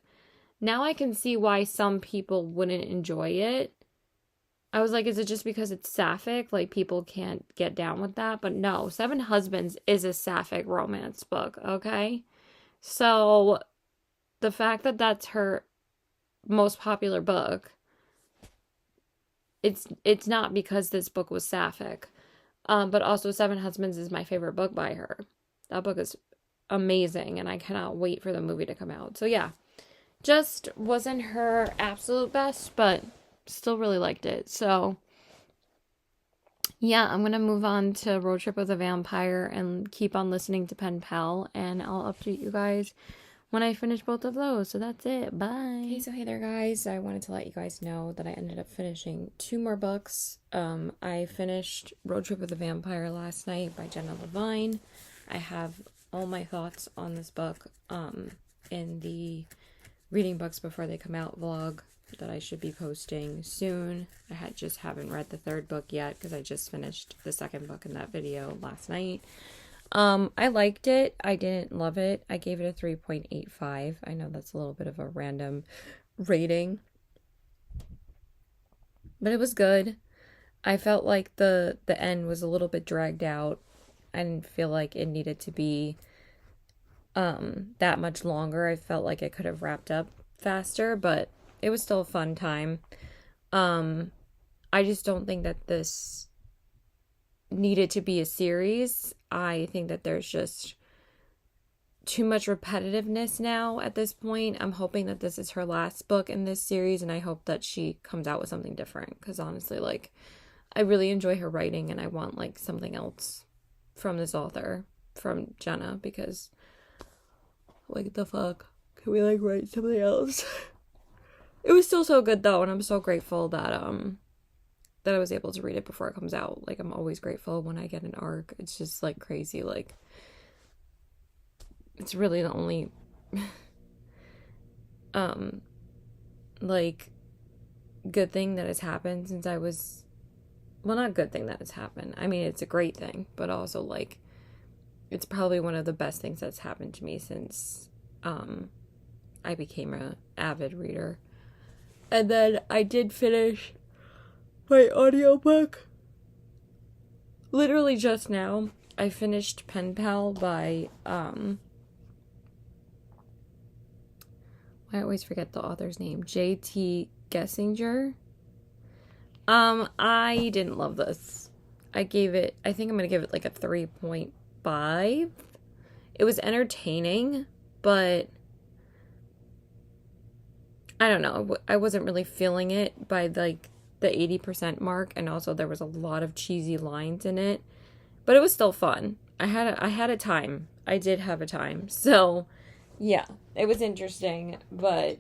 now I can see why some people wouldn't enjoy it. I was like, is it just because it's sapphic? Like people can't get down with that? But no, Seven Husbands is a sapphic romance book, okay? So the fact that that's her most popular book, it's not because this book was sapphic. But also Seven Husbands is my favorite book by her. That book is amazing, and I cannot wait for the movie to come out. So yeah, just wasn't her absolute best, but still really liked it. So yeah, I'm gonna move on to Road Trip with a Vampire and keep on listening to Pen Pal, and I'll update you guys when I finish both of those. So that's it. Bye. Okay, so hey there, guys. I wanted to let you guys know that I ended up finishing 2 more books. I finished Road Trip with a Vampire last night by Jenna Levine. I have all my thoughts on this book in the reading books before they come out vlog that I should be posting soon. Just haven't read the 3rd book yet because I just finished the 2nd book in that video last night. I liked it. I didn't love it. I gave it a 3.85. I know that's a little bit of a random rating, but it was good. I felt like the end was a little bit dragged out. I didn't feel like it needed to be that much longer. I felt like it could have wrapped up faster, but it was still a fun time. I just don't think that this needed to be a series. I think that there's just too much repetitiveness now at this point. I'm hoping that this is her last book in this series, and I hope that she comes out with something different, because honestly, like, I really enjoy her writing, and I want like something else from this author, from Jenna, because like the fuck, can we like write something else? It was still so good though, and I'm so grateful that I was able to read it before it comes out. Like, I'm always grateful when I get an arc. It's just like crazy. Like, it's really the only like good thing that has happened since I was, well, not good thing that has happened. I mean, it's a great thing, but also like it's probably one of the best things that's happened to me since I became a avid reader. And then I did finish my audiobook literally just now. I finished Pen Pal by I always forget the author's name. J.T. Gessinger. I didn't love this. I think I'm gonna give it like a 3.5. It was entertaining, but I don't know. I wasn't really feeling it by like the 80% mark, and also there was a lot of cheesy lines in it, but it was still fun. I had a time. I did have a time. So, yeah, it was interesting, but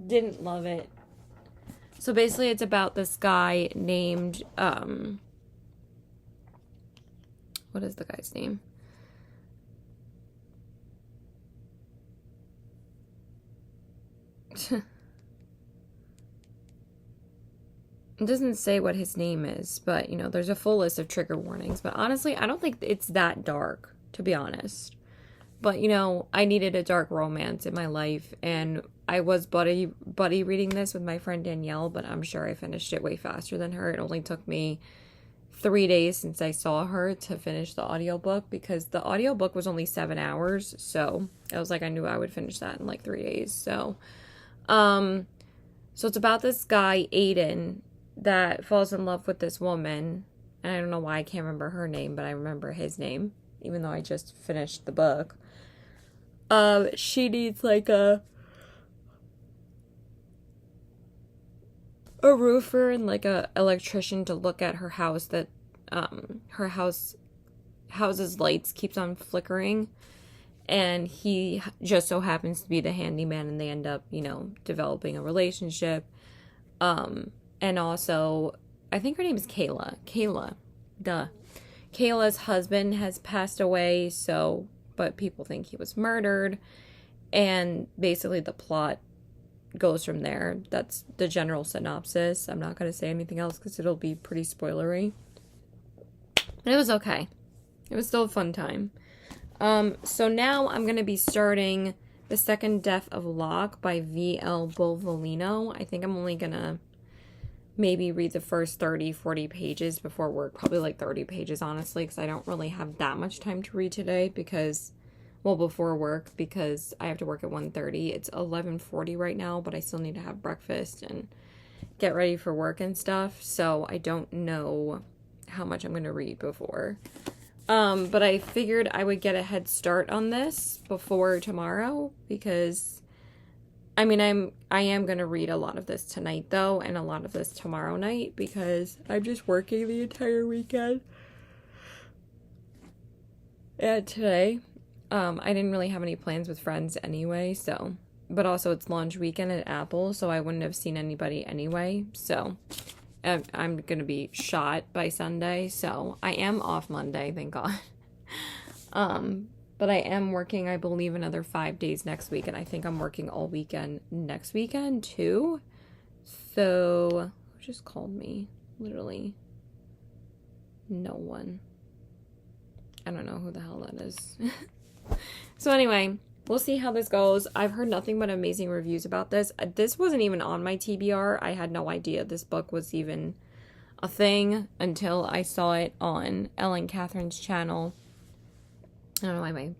didn't love it. So basically it's about this guy named what is the guy's name? It doesn't say what his name is, but, you know, there's a full list of trigger warnings. But honestly, I don't think it's that dark, to be honest. But, you know, I needed a dark romance in my life, and I was buddy reading this with my friend Danielle, but I'm sure I finished it way faster than her. It only took me 3 days since I saw her to finish the audiobook, because the audiobook was only 7 hours, so I was like, I knew I would finish that in like 3 days. So it's about this guy, Aiden, that falls in love with this woman, and I don't know why I can't remember her name, but I remember his name, even though I just finished the book. She needs like a roofer and like a electrician to look at her house, that her house's lights keeps on flickering, and he just so happens to be the handyman, and they end up, you know, developing a relationship. And also, I think her name is Kayla. Duh. Kayla's husband has passed away, so, but people think he was murdered, and basically the plot goes from there. That's the general synopsis. I'm not going to say anything else because it'll be pretty spoilery. But it was okay. It was still a fun time. So now I'm going to be starting The Second Death of Locke by V.L. Bolvolino. I think I'm only going to maybe read the first 30-40 pages before work. Probably like 30 pages, honestly, because I don't really have that much time to read today because, well, before work, because I have to work at 1:30. It's 11:40 right now, but I still need to have breakfast and get ready for work and stuff, so I don't know how much I'm going to read before. But I figured I would get a head start on this before tomorrow, because I mean, I am going to read a lot of this tonight, though, and a lot of this tomorrow night, because I'm just working the entire weekend. And today, I didn't really have any plans with friends anyway, so, but also it's launch weekend at Apple, so I wouldn't have seen anybody anyway, so I'm going to be shot by Sunday, so I am off Monday, thank God. But I am working, I believe, another 5 days next week, and I think I'm working all weekend next weekend, too. So, who just called me? Literally, no one. I don't know who the hell that is. So anyway, we'll see how this goes. I've heard nothing but amazing reviews about this. This wasn't even on my TBR. I had no idea this book was even a thing until I saw it on Ellen Catherine's channel. I don't know why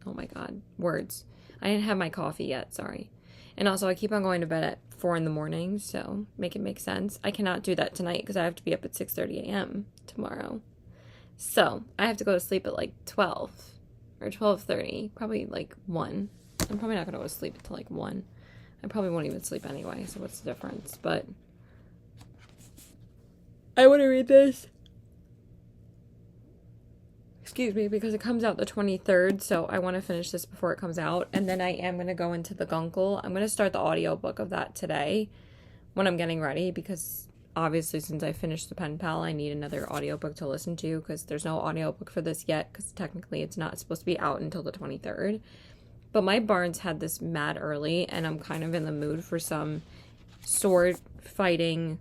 oh my god, words. I didn't have my coffee yet, sorry. And also, I keep on going to bed at 4 in the morning, so make it make sense. I cannot do that tonight because I have to be up at 6:30 a.m. tomorrow. So, I have to go to sleep at like 12 or 12:30, probably like 1. I'm probably not going to go to sleep until like 1. I probably won't even sleep anyway, so what's the difference? But I want to read this. Excuse me, because it comes out the 23rd, so I want to finish this before it comes out, and then I am going to go into The Guncle. I'm going to start the audiobook of that today when I'm getting ready, because obviously since I finished the Pen Pal, I need another audiobook to listen to, because there's no audiobook for this yet, because technically it's not supposed to be out until the 23rd. But my Barnes had this mad early, and I'm kind of in the mood for some sword fighting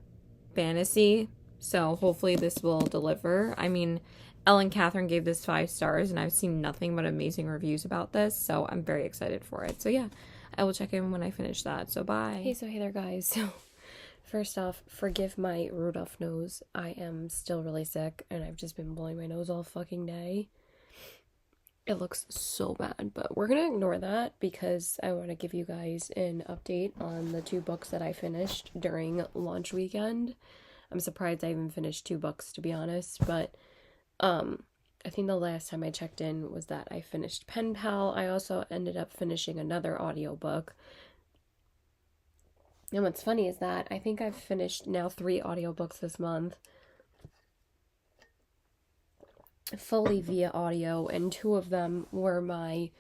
fantasy, so hopefully this will deliver. I mean, Ellen Catherine gave this 5 stars, and I've seen nothing but amazing reviews about this, so I'm very excited for it. So yeah, I will check in when I finish that. So bye. Hey there, guys. So first off, forgive my Rudolph nose. I am still really sick, and I've just been blowing my nose all fucking day. It looks so bad, but we're gonna ignore that because I want to give you guys an update on the 2 books that I finished during launch weekend. I'm surprised I even finished 2 books, to be honest, but I think the last time I checked in was that I finished Pen Pal. I also ended up finishing another audiobook. And what's funny is that I think I've finished now 3 audiobooks this month, fully via audio, and 2 of them were my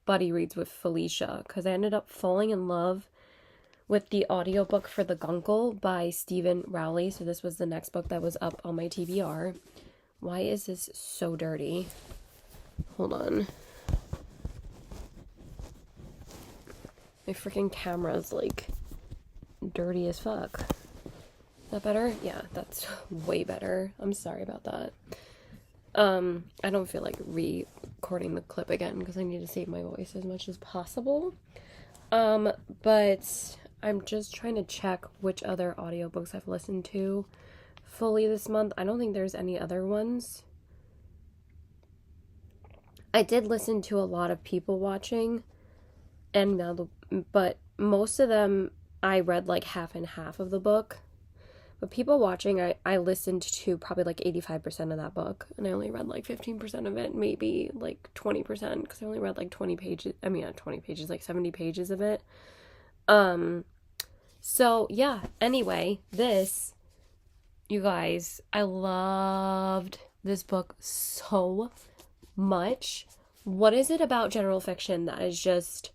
buddy reads with Felicia, because I ended up falling in love with the audiobook for The Guncle by Stephen Rowley. So this was the next book that was up on my TBR. Why is this so dirty? Hold on. My freaking camera's like dirty as fuck. That better? Yeah, that's way better. I'm sorry about that. I don't feel like re-recording the clip again because I need to save my voice as much as possible. Um, but I'm just trying to check which other audiobooks I've listened to fully this month. I don't think there's any other ones. I did listen to a lot of people watching, and but most of them I read like half and half of the book. But people watching, I listened to probably like 85% of that book, and I only read like 15% of it, maybe like 20%, because I only read like 20 pages. I mean, not 20 pages, like 70 pages of it. Um, so yeah, anyway, you guys, I loved this book so much. What is it about general fiction that is just,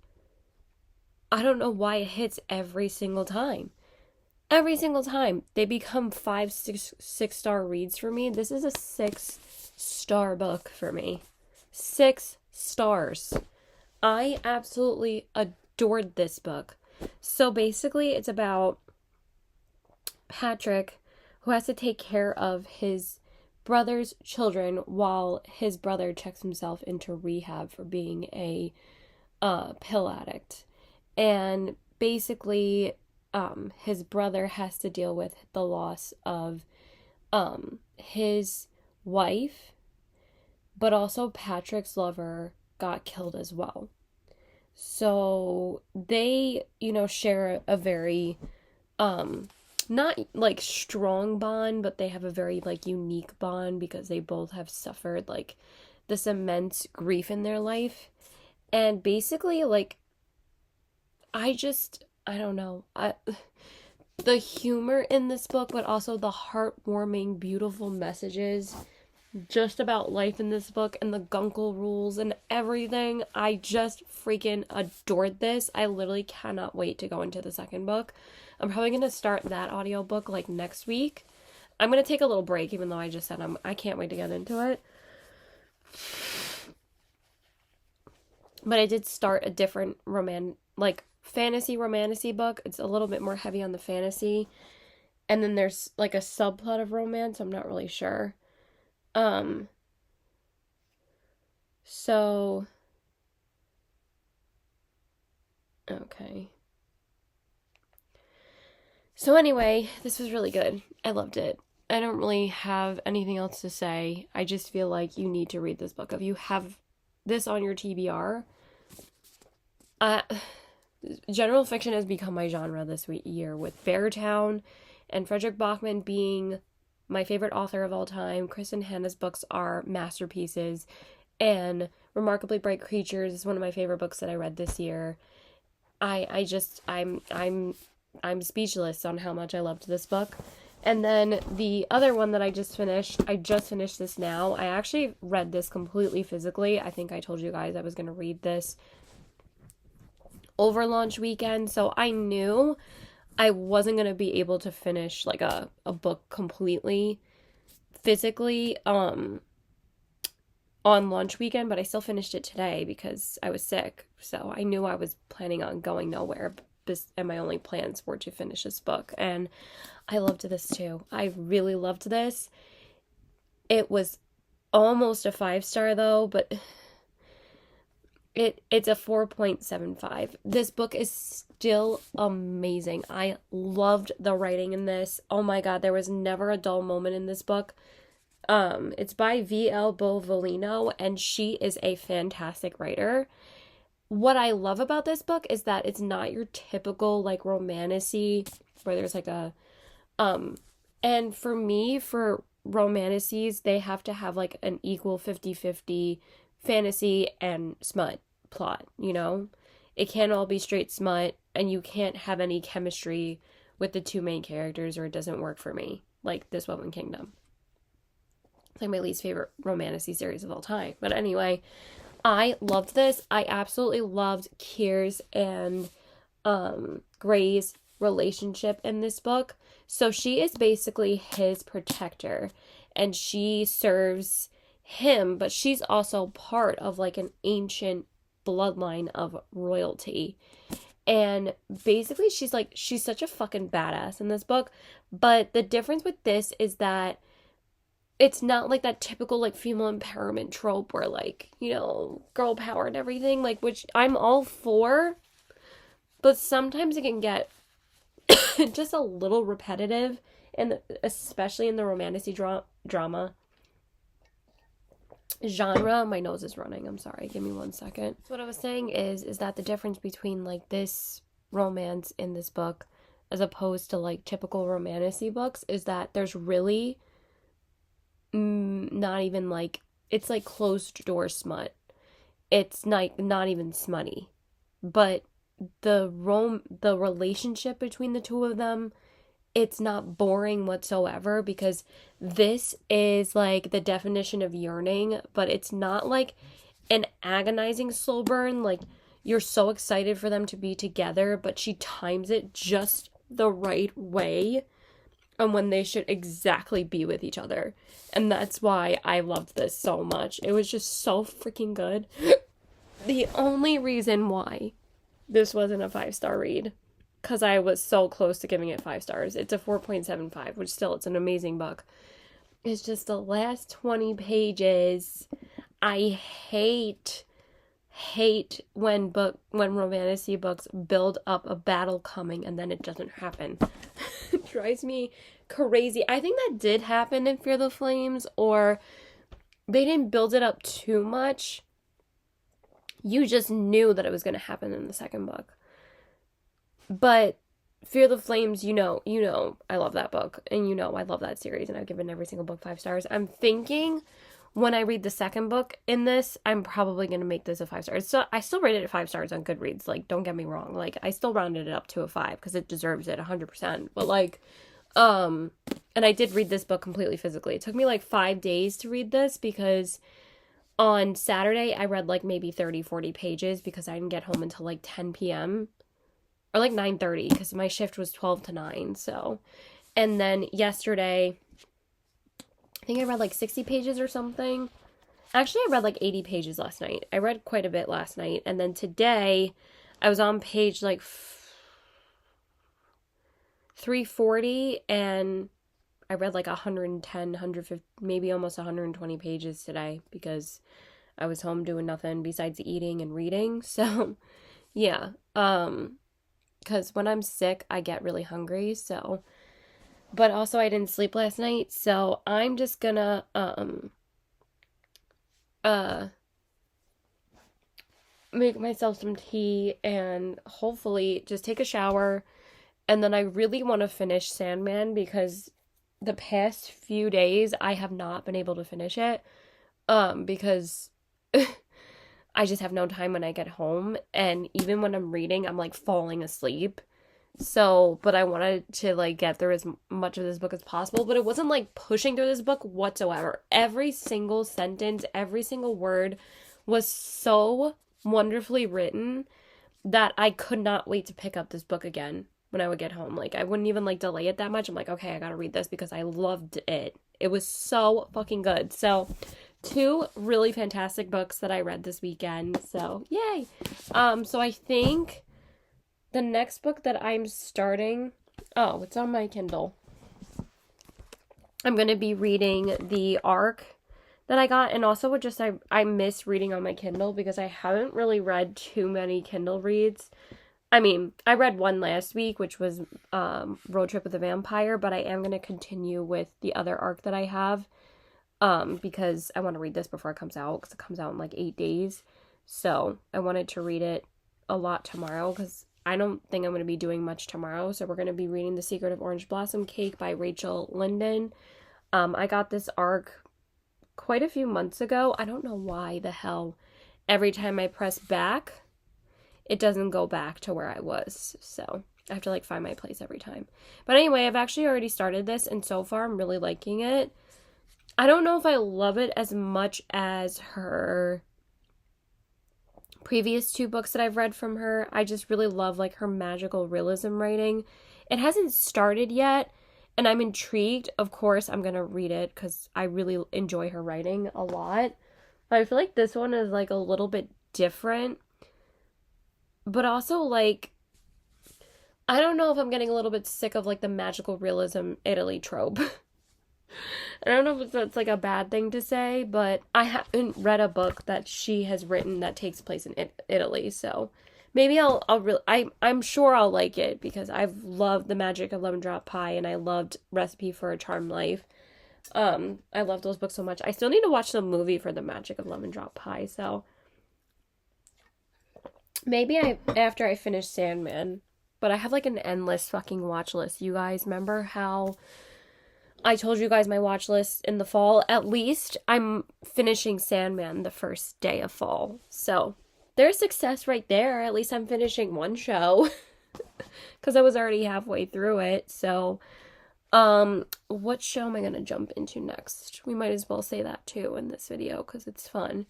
I don't know why it hits every single time. Every single time they become six star reads for me. This is a 6-star book for me. 6 stars. I absolutely adored this book. So basically, it's about Patrick who has to take care of his brother's children while his brother checks himself into rehab for being a pill addict. And basically, his brother has to deal with the loss of his wife, but also Patrick's lover got killed as well. So they, share a very not like strong bond, but they have a very like unique bond because they both have suffered like this immense grief in their life. And basically like I don't know. The humor in this book, but also the heartwarming, beautiful messages just about life in this book and the Gunkel rules and everything. I just freaking adored this. I literally cannot wait to go into the second book. I'm probably going to start that audiobook like next week. I'm going to take a little break even though I just said I can't wait to get into it. But I did start a different fantasy romantasy book. It's a little bit more heavy on the fantasy. And then there's like a subplot of romance. I'm not really sure. So okay. So anyway, this was really good. I loved it. I don't really have anything else to say. I just feel like you need to read this book. If you have this on your TBR, uh general fiction has become my genre this year, with Beartown and Frederick Bachman being my favorite author of all time. Kristen Hanna's books are masterpieces, and Remarkably Bright Creatures is one of my favorite books that I read this year. I'm speechless on how much I loved this book. And then the other one that I just finished this now. I actually read this completely physically. I think I told you guys I was going to read this over launch weekend, so I knew I wasn't going to be able to finish like a book completely physically on launch weekend, but I still finished it today because I was sick. So I knew I was planning on going nowhere, and my only plans were to finish this book. And I loved this too. I really loved this. It was almost a 5-star though, but it's a 4.75. This book is still amazing. I loved the writing in this. Oh my god, there was never a dull moment in this book. It's by V.L. Bovolino, and she is a fantastic writer. What I love about this book is that it's not your typical like romantasy where there's like a and for me, for romantacies, they have to have like an equal 50-50 fantasy and smut plot, It can't all be straight smut, and you can't have any chemistry with the two main characters or it doesn't work for me, like This Woman Kingdom. It's like my least favorite romantasy series of all time. But anyway, I loved this. I absolutely loved Kier's and Gray's relationship in this book. So she is basically his protector, and she serves him, but she's also part of like an ancient bloodline of royalty. And basically she's such a fucking badass in this book. But the difference with this is that it's not like that typical like female empowerment trope where like, you know, girl power and everything, like, which I'm all for, but sometimes it can get just a little repetitive, and especially in the romantic drama genre. My nose is running. I'm sorry. Give me 1 second. So what I was saying is that the difference between like this romance in this book as opposed to like typical romantic books is that there's really not even like, it's like closed door smut. It's not even smutty, but the relationship between the two of them, it's not boring whatsoever, because this is like the definition of yearning, but it's not like an agonizing slow burn. Like, you're so excited for them to be together, but she times it just the right way and when they should exactly be with each other. And that's why I loved this so much. It was just so freaking good. The only reason why this wasn't a 5-star read, because I was so close to giving it 5 stars. It's a 4.75, which still, it's an amazing book. It's just the last 20 pages. I hate when romantic books build up a battle coming and then it doesn't happen. It drives me crazy. I think that did happen in Fear the Flames, or they didn't build it up too much. You just knew that it was going to happen in the second book. But Fear the Flames, you know, I love that book, and you know I love that series, and I've given every single book 5 stars. I'm thinking when I read the second book in this, I'm probably going to make this a 5 stars. So I still rated it 5 stars on Goodreads. Like, don't get me wrong. Like, I still rounded it up to a 5 because it deserves it 100%. But like, and I did read this book completely physically. It took me like 5 days to read this because on Saturday I read like maybe 30, 40 pages because I didn't get home until like 10 p.m. or like 9:30 because my shift was 12 to 9. So, and then yesterday, I think I read like 60 pages or something. Actually, I read like 80 pages last night. I read quite a bit last night. And then today, I was on page like 340, and I read like 110, 150, maybe almost 120 pages today because I was home doing nothing besides eating and reading. So, yeah. Because when I'm sick, I get really hungry, so... But also, I didn't sleep last night, so I'm just gonna, make myself some tea and hopefully just take a shower. And then I really want to finish Sandman because the past few days I have not been able to finish it, because I just have no time when I get home, and even when I'm reading, I'm like falling asleep. So, but I wanted to like get through as much of this book as possible, but it wasn't like pushing through this book whatsoever. Every single sentence, every single word was so wonderfully written that I could not wait to pick up this book again when I would get home. Like, I wouldn't even like delay it that much. I'm like, okay, I gotta read this because I loved it. It was so fucking good. So, 2 really fantastic books that I read this weekend. So, yay. So I think the next book that I'm starting, oh, it's on my Kindle. I'm going to be reading the ARC that I got, and also just I miss reading on my Kindle because I haven't really read too many Kindle reads. I mean, I read one last week, which was Road Trip with a Vampire, but I am going to continue with the other ARC that I have, because I want to read this before it comes out, because it comes out in like 8 days. So I wanted to read it a lot tomorrow because I don't think I'm going to be doing much tomorrow. So we're going to be reading The Secret of Orange Blossom Cake by Rachel Linden. I got this ARC quite a few months ago. I don't know why the hell every time I press back, it doesn't go back to where I was. So I have to like find my place every time. But anyway, I've actually already started this, and so far I'm really liking it. I don't know if I love it as much as her previous 2 books that I've read from her. I just really love like her magical realism writing. It hasn't started yet, and I'm intrigued. Of course, I'm gonna read it because I really enjoy her writing a lot. But I feel like this one is like a little bit different, but also like I don't know if I'm getting a little bit sick of like the magical realism Italy trope. I don't know if that's like a bad thing to say, but I haven't read a book that she has written that takes place in Italy, so maybe I'll really I'm sure I'll like it because I've loved The Magic of Lemon Drop Pie and I loved Recipe for a Charmed Life. I love those books so much. I still need to watch the movie for The Magic of Lemon Drop Pie, so maybe after I finish Sandman. But I have like an endless fucking watch list. You guys remember how I told you guys my watch list in the fall? At least I'm finishing Sandman the first day of fall. So there's success right there. At least I'm finishing one show because I was already halfway through it. So, what show am I gonna jump into next? We might as well say that too in this video because it's fun.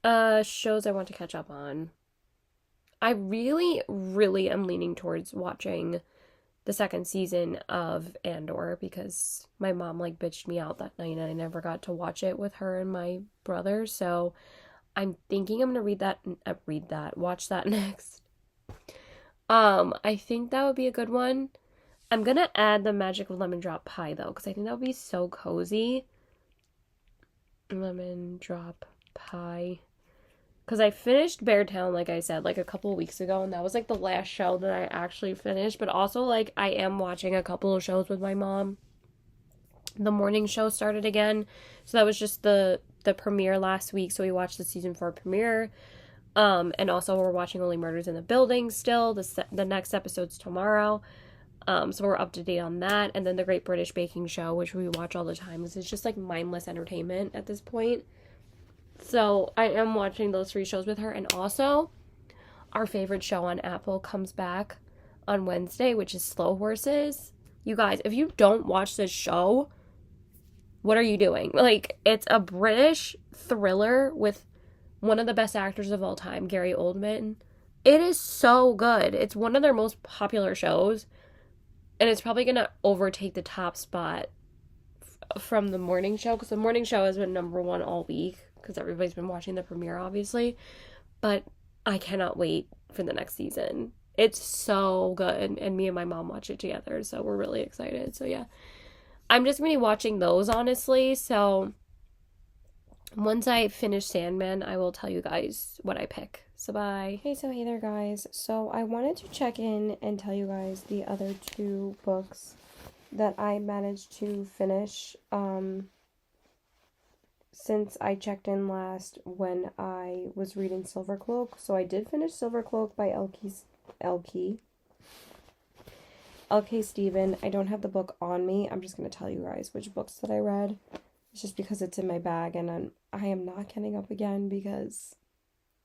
Shows I want to catch up on. I really, really am leaning towards watching the second season of Andor because my mom like bitched me out that night and I never got to watch it with her and my brother. So I'm thinking I'm gonna watch that next. I think that would be a good one. I'm gonna add The Magic of Lemon Drop Pie though, because I think that would be so cozy. Lemon Drop Pie. Because I finished Beartown, like I said, like a couple of weeks ago, and that was like the last show that I actually finished. But also, like, I am watching a couple of shows with my mom. The morning show started again, so that was just the premiere last week. So we watched the season 4 premiere. And also we're watching Only Murders in the Building still. The next episode's tomorrow. So we're up to date on that. And then the Great British Baking Show, which we watch all the time. It's just like mindless entertainment at this point. So I am watching those 3 shows with her. And also, our favorite show on Apple comes back on Wednesday, which is Slow Horses. You guys, if you don't watch this show, what are you doing? Like, it's a British thriller with one of the best actors of all time, Gary Oldman. It is so good. It's one of their most popular shows. And it's probably going to overtake the top spot from the morning show. Because the morning show has been #1 all week. Because everybody's been watching the premiere, obviously. But I cannot wait for the next season. It's so good. And me and my mom watch it together. So we're really excited. So yeah. I'm just going to be watching those, honestly. So once I finish Sandman, I will tell you guys what I pick. So bye. Hey there, guys. So I wanted to check in and tell you guys the other 2 books that I managed to finish since I checked in last when I was reading Silvercloak. So I did finish Silvercloak by L.K. Stephen. I don't have the book on me. I'm just going to tell you guys which books that I read. It's just because it's in my bag and I am not getting up again because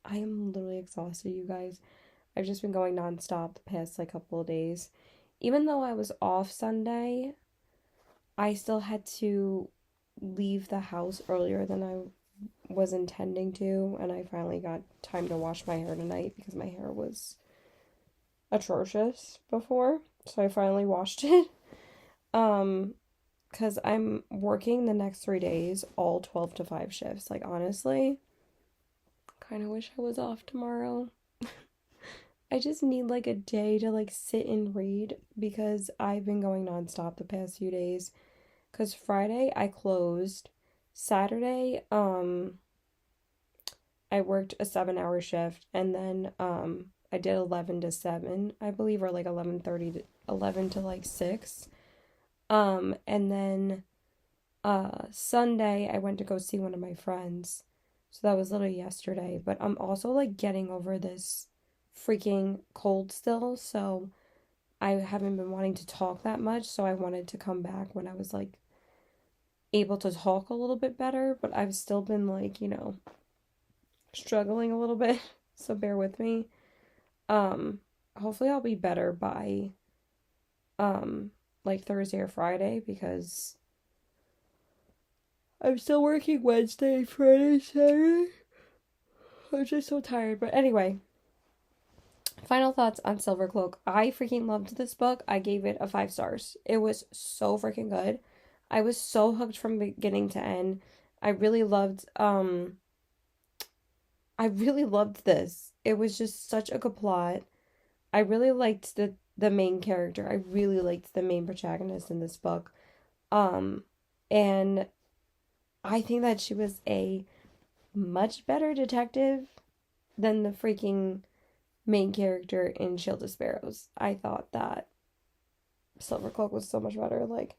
I am literally exhausted, you guys. I've just been going nonstop the past like couple of days. Even though I was off Sunday, I still had to leave the house earlier than I was intending to, and I finally got time to wash my hair tonight because my hair was atrocious before. So I finally washed it. Because I'm working the next 3 days, all 12 to 5 shifts. Like, honestly, kind of wish I was off tomorrow. I just need, like, a day to, like, sit and read because I've been going nonstop the past few days. Because Friday, I closed. Saturday, I worked a 7-hour shift. And then, I did 11 to 7, I believe, or, like, 11:30 to 11 to, like, 6. And then Sunday I went to go see one of my friends. So that was literally yesterday. But I'm also like getting over this freaking cold still. So I haven't been wanting to talk that much. So I wanted to come back when I was like able to talk a little bit better. But I've still been like, struggling a little bit. So bear with me. Hopefully I'll be better by like Thursday or Friday because I'm still working Wednesday, Friday, Saturday. I'm just so tired. But anyway, final thoughts on Silvercloak. I freaking loved this book. I gave it a 5 stars. It was so freaking good. I was so hooked from beginning to end. I really loved this. It was just such a good plot. I really liked the main character. I really liked the main protagonist in this book. Um, and I think that she was a much better detective than the freaking main character in Shield of Sparrows. I thought that Silvercloak was so much better. Like,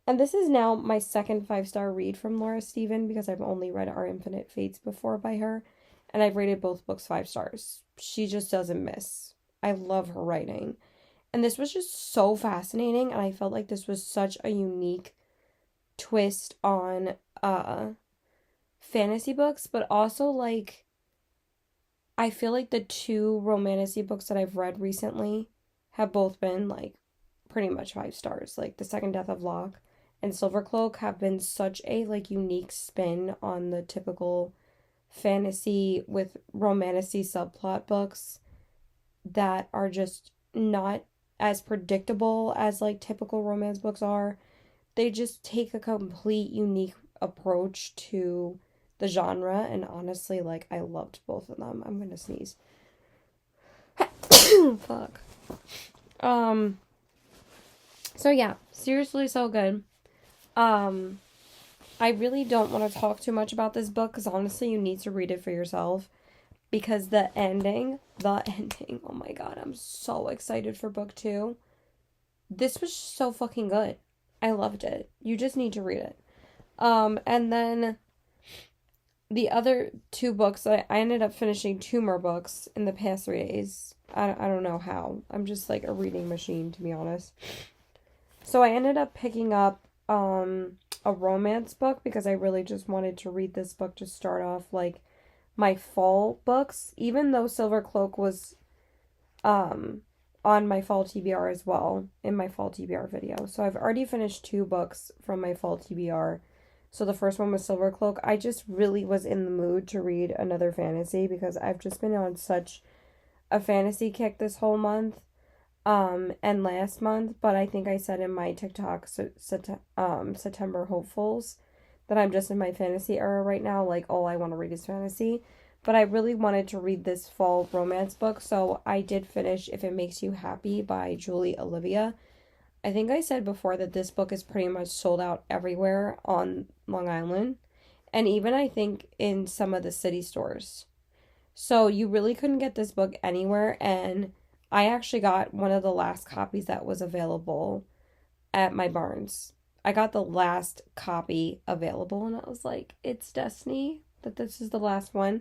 and this is now my second 5-star read from Laura Stephen because I've only read Our Infinite Fates before by her, and I've rated both books 5 stars. She just doesn't miss. I love her writing. And this was just so fascinating, and I felt like this was such a unique twist on fantasy books, but also like I feel like the two romantasy books that I've read recently have both been like pretty much 5 stars. Like The Second Death of Locke and Silvercloak have been such a like unique spin on the typical fantasy with romantasy subplot books that are just not as predictable as like typical romance books are. They just take a complete unique approach to the genre, and honestly, like I loved both of them. I'm gonna sneeze. Fuck. Um so yeah, seriously so good. Um I really don't want to talk too much about this book because honestly you need to read it for yourself because the ending, oh my god, I'm so excited for book 2. This was so fucking good. I loved it. You just need to read it. And then the other 2 books, I ended up finishing 2 more books in the past 3 days. I don't know how. I'm just like a reading machine, to be honest. So I ended up picking up a romance book because I really just wanted to read this book to start off like my fall books, even though Silvercloak was on my fall TBR as well in my fall TBR video. So I've already finished 2 books from my fall TBR. So the first one was Silvercloak. I just really was in the mood to read another fantasy because I've just been on such a fantasy kick this whole month and last month, but I think I said in my TikTok September hopefuls that I'm just in my fantasy era right now, like all I want to read is fantasy. But I really wanted to read this fall romance book, so I did finish If It Makes You Happy by Julie Olivia. I think I said before that this book is pretty much sold out everywhere on Long Island, and even I think in some of the city stores. So you really couldn't get this book anywhere, and I actually got one of the last copies that was available at my Barnes. I got the last copy available, and I was like, it's destiny that this is the last one.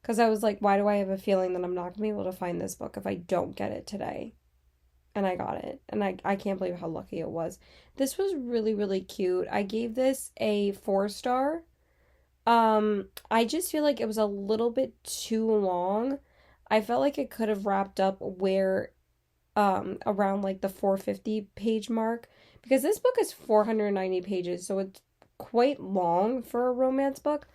Because I was like, why do I have a feeling that I'm not going to be able to find this book if I don't get it today? And I got it. And I can't believe how lucky it was. This was really, really cute. I gave this a 4-star. I just feel like it was a little bit too long. I felt like it could have wrapped up where, around like the 450 page mark. Because this book is 490 pages, so it's quite long for a romance book.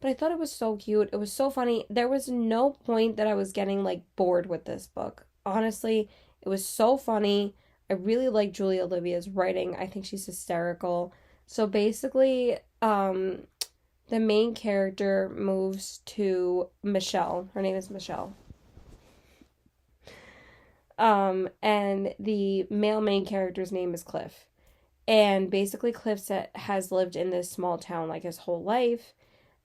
But I thought it was so cute. It was so funny. There was no point that I was getting like bored with this book. Honestly, it was so funny. I really like Julia Olivia's writing. I think she's hysterical. So basically, the main character moves to Michelle. Her name is Michelle. And the male main character's name is Cliff. And basically Cliff has lived in this small town like his whole life.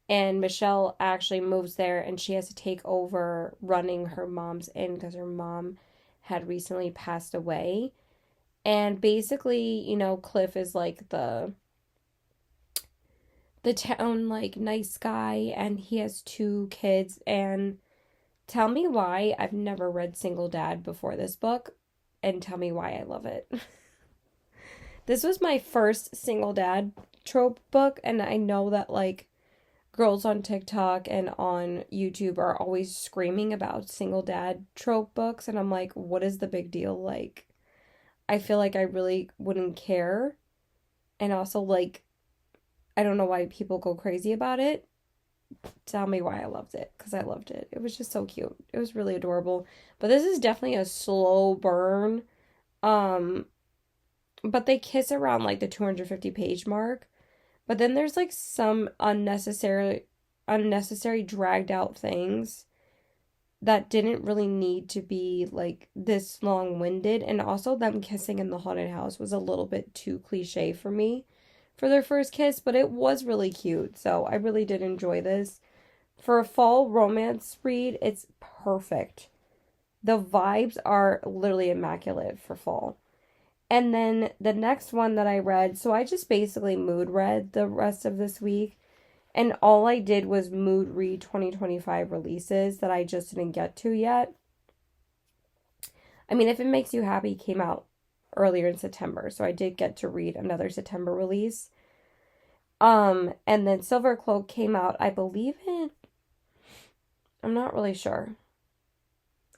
And Michelle actually moves there and she has to take over running her mom's inn because her mom had recently passed away. And basically, you know, Cliff is like the town like nice guy and he has 2 kids. And tell me why I've never read Single Dad before this book, and tell me why I love it. This was my first single dad trope book, and I know that like girls on TikTok and on YouTube are always screaming about single dad trope books, and I'm like, what is the big deal? Like, I feel like I really wouldn't care. And also, like, I don't know why people go crazy about it. Tell me why I loved it, because I loved it. It was just so cute. It was really adorable. But this is definitely a slow burn. But they kiss around like the 250 page mark. But then there's like some unnecessary dragged out things that didn't really need to be like this long-winded, and also them kissing in the haunted house was a little bit too cliche for me for their first kiss, but it was really cute. So I really did enjoy this. For a fall romance read, it's perfect. The vibes are literally immaculate for fall. And then the next one that I read, so I just basically mood read the rest of this week. And all I did was mood read 2025 releases that I just didn't get to yet. I mean, if it makes you happy, came out earlier in September. So I did get to read another September release. And then Silver Cloak came out, I believe I'm not really sure.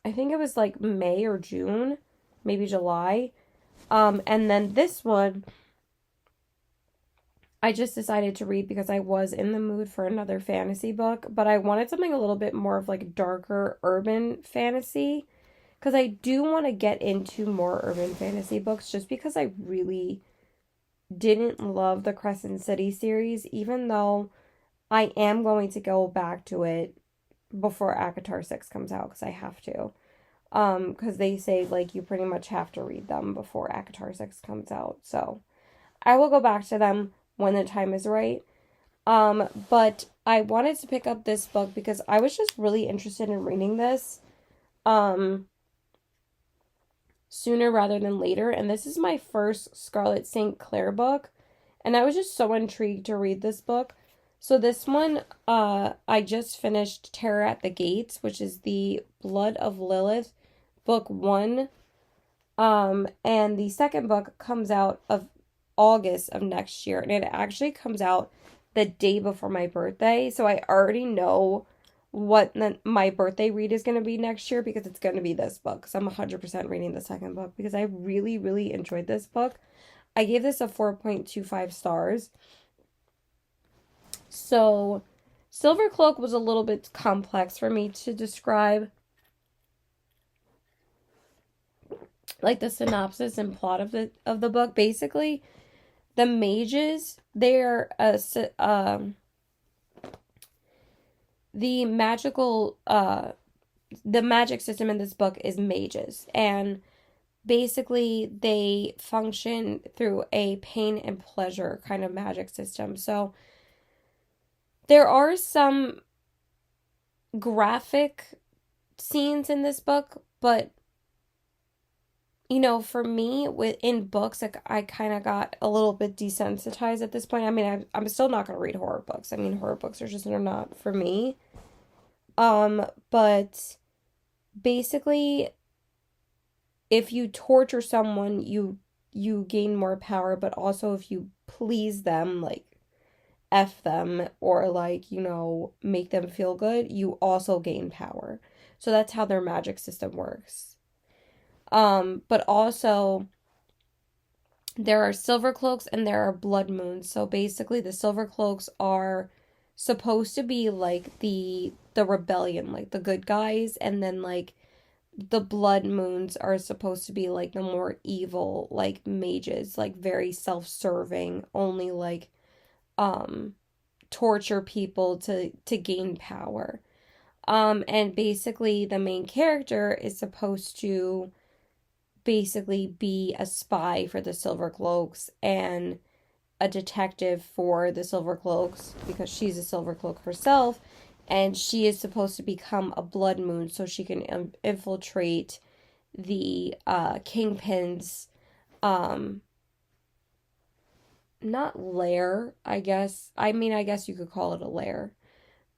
I think it was like May or June, maybe July. And then this one I just decided to read because I was in the mood for another fantasy book, but I wanted something a little bit more of like darker urban fantasy because I do want to get into more urban fantasy books just because I really didn't love the Crescent City series, even though I am going to go back to it before ACOTAR 6 comes out because I have to. Because they say like you pretty much have to read them before ACOTAR 6 comes out. So I will go back to them when the time is right. But I wanted to pick up this book because I was just really interested in reading this sooner rather than later. And this is my first Scarlett St. Clair book. And I was just so intrigued to read this book. So this one, I just finished Terror at the Gates, which is the Blood of Lilith, book 1. And the second book comes out of August of next year, and it actually comes out the day before my birthday. So I already know what my birthday read is going to be next year because it's going to be this book. Because I'm 100% reading the second book because I really, really enjoyed this book. I gave this a 4.25 stars. So Silver Cloak was a little bit complex for me to describe. Like the synopsis and plot of the book. Basically, the mages, they're the magical the magic system in this book is mages, and basically they function through a pain and pleasure kind of magic system. So there are some graphic scenes in this book, but you know, for me, in books, like I kind of got a little bit desensitized at this point. I mean, I'm still not gonna read horror books. I mean, horror books are just not for me. But basically, if you torture someone, you gain more power. But also, if you please them, like F them or like make them feel good, you also gain power. So that's how their magic system works. But also there are silver cloaks and there are blood moons. So basically the silver cloaks are supposed to be like the rebellion, like the good guys, and then like the blood moons are supposed to be like the more evil, like mages, like very self-serving, only like torture people to gain power. And basically the main character is supposed to basically be a spy for the Silver Cloaks and a detective for the Silver Cloaks because she's a Silver Cloak herself, and she is supposed to become a blood moon so she can infiltrate the Kingpin's not lair, I guess. I mean, I guess you could call it a lair,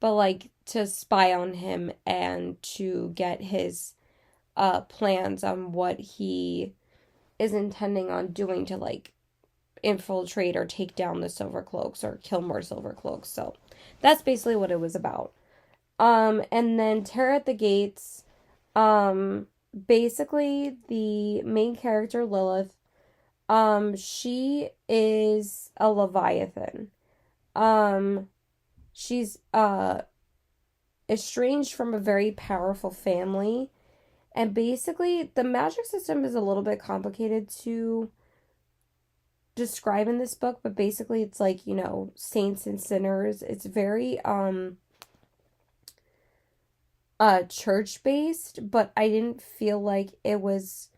but like to spy on him and to get his plans on what he is intending on doing to like infiltrate or take down the Silver Cloaks or kill more Silver Cloaks. So that's basically what it was about. And then Terror at the Gates, basically the main character Lilith, she is a Leviathan. She's estranged from a very powerful family. And basically, the magic system is a little bit complicated to describe in this book, but basically it's like, saints and sinners. It's very church based, but I didn't feel like it was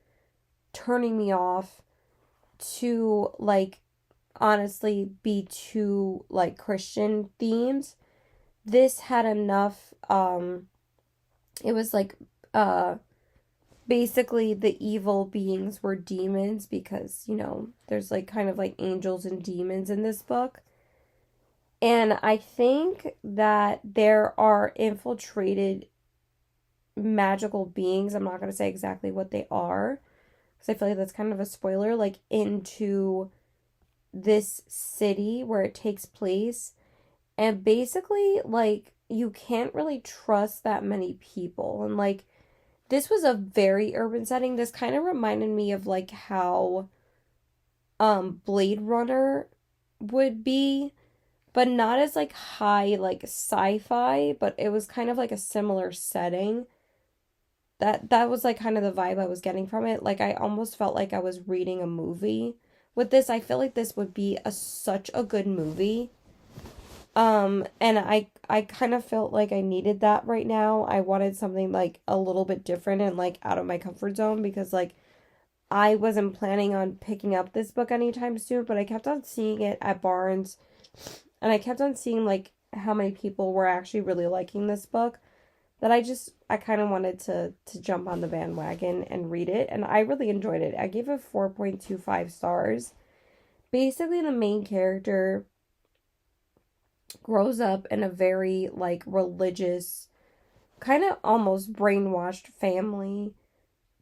turning me off to like honestly be too like Christian themes. This had enough it was like uh basically the evil beings were demons because, there's like kind of like angels and demons in this book. And I think that there are infiltrated magical beings. I'm not going to say exactly what they are because I feel like that's kind of a spoiler, like into this city where it takes place. And basically, like, you can't really trust that many people. And, like, this was a very urban setting. This kind of reminded me of, like, how Blade Runner would be, but not as, like, high, like, sci-fi, but it was kind of like a similar setting. That was, like, kind of the vibe I was getting from it. Like, I almost felt like I was reading a movie. With this, I feel like this would be such a good movie. And I kind of felt like I needed that right now. I wanted something like a little bit different and like out of my comfort zone because like I wasn't planning on picking up this book anytime soon, but I kept on seeing it at Barnes and I kept on seeing like how many people were actually really liking this book that I kind of wanted to jump on the bandwagon and read it, and I really enjoyed it. I gave it 4.25 stars. Basically, the main character grows up in a very like religious, kind of almost brainwashed family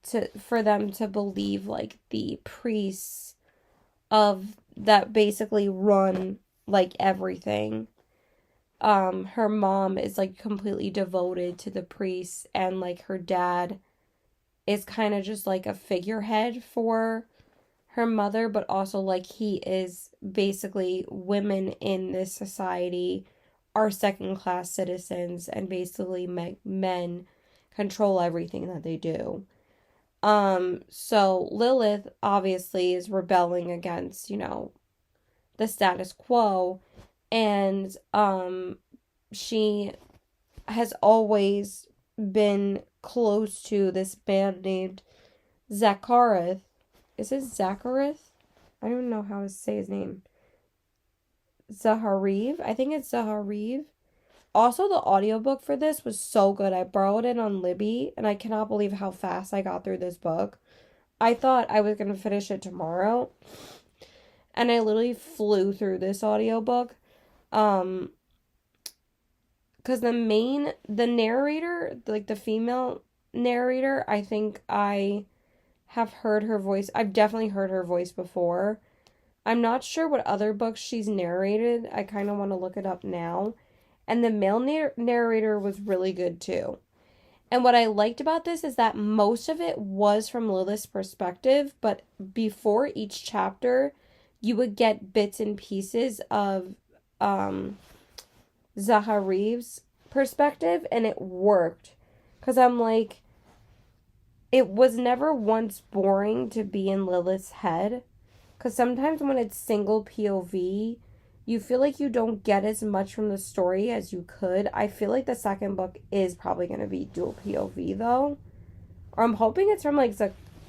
to for them to believe like the priests of that basically run like everything. Her mom is like completely devoted to the priests, and like her dad is kind of just like a figurehead for her mother, but also like he is basically women in this society are second class citizens and basically men control everything that they do. So Lilith obviously is rebelling against, the status quo, and she has always been close to this man named Zakareth. Is it Zakareth? I don't know how to say his name. Zahariv? I think it's Zahariv. Also, the audiobook for this was so good. I borrowed it on Libby, and I cannot believe how fast I got through this book. I thought I was going to finish it tomorrow, and I literally flew through this audiobook. Because the narrator, like the female narrator, I think I have heard her voice. I've definitely heard her voice before. I'm not sure what other books she's narrated. I kind of want to look it up now. And the male narrator was really good too. And what I liked about this is that most of it was from Lilith's perspective, but before each chapter, you would get bits and pieces of Zahariv's perspective, and it worked. Because I'm like, it was never once boring to be in Lilith's head. Because sometimes when it's single POV, you feel like you don't get as much from the story as you could. I feel like the second book is probably going to be dual POV though. Or I'm hoping it's from like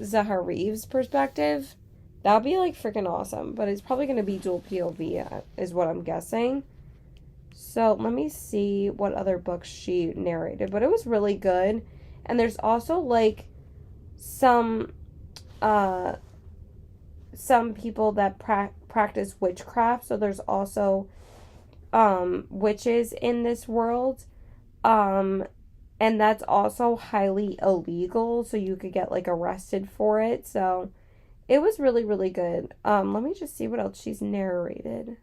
Zahariv's perspective. That would be like freaking awesome. But it's probably going to be dual POV is what I'm guessing. So let me see what other books she narrated. But it was really good. And there's also like some people that practice witchcraft, so there's also witches in this world, and that's also highly illegal, so you could get like arrested for it. So it was really really good. Let me just see what else she's narrated.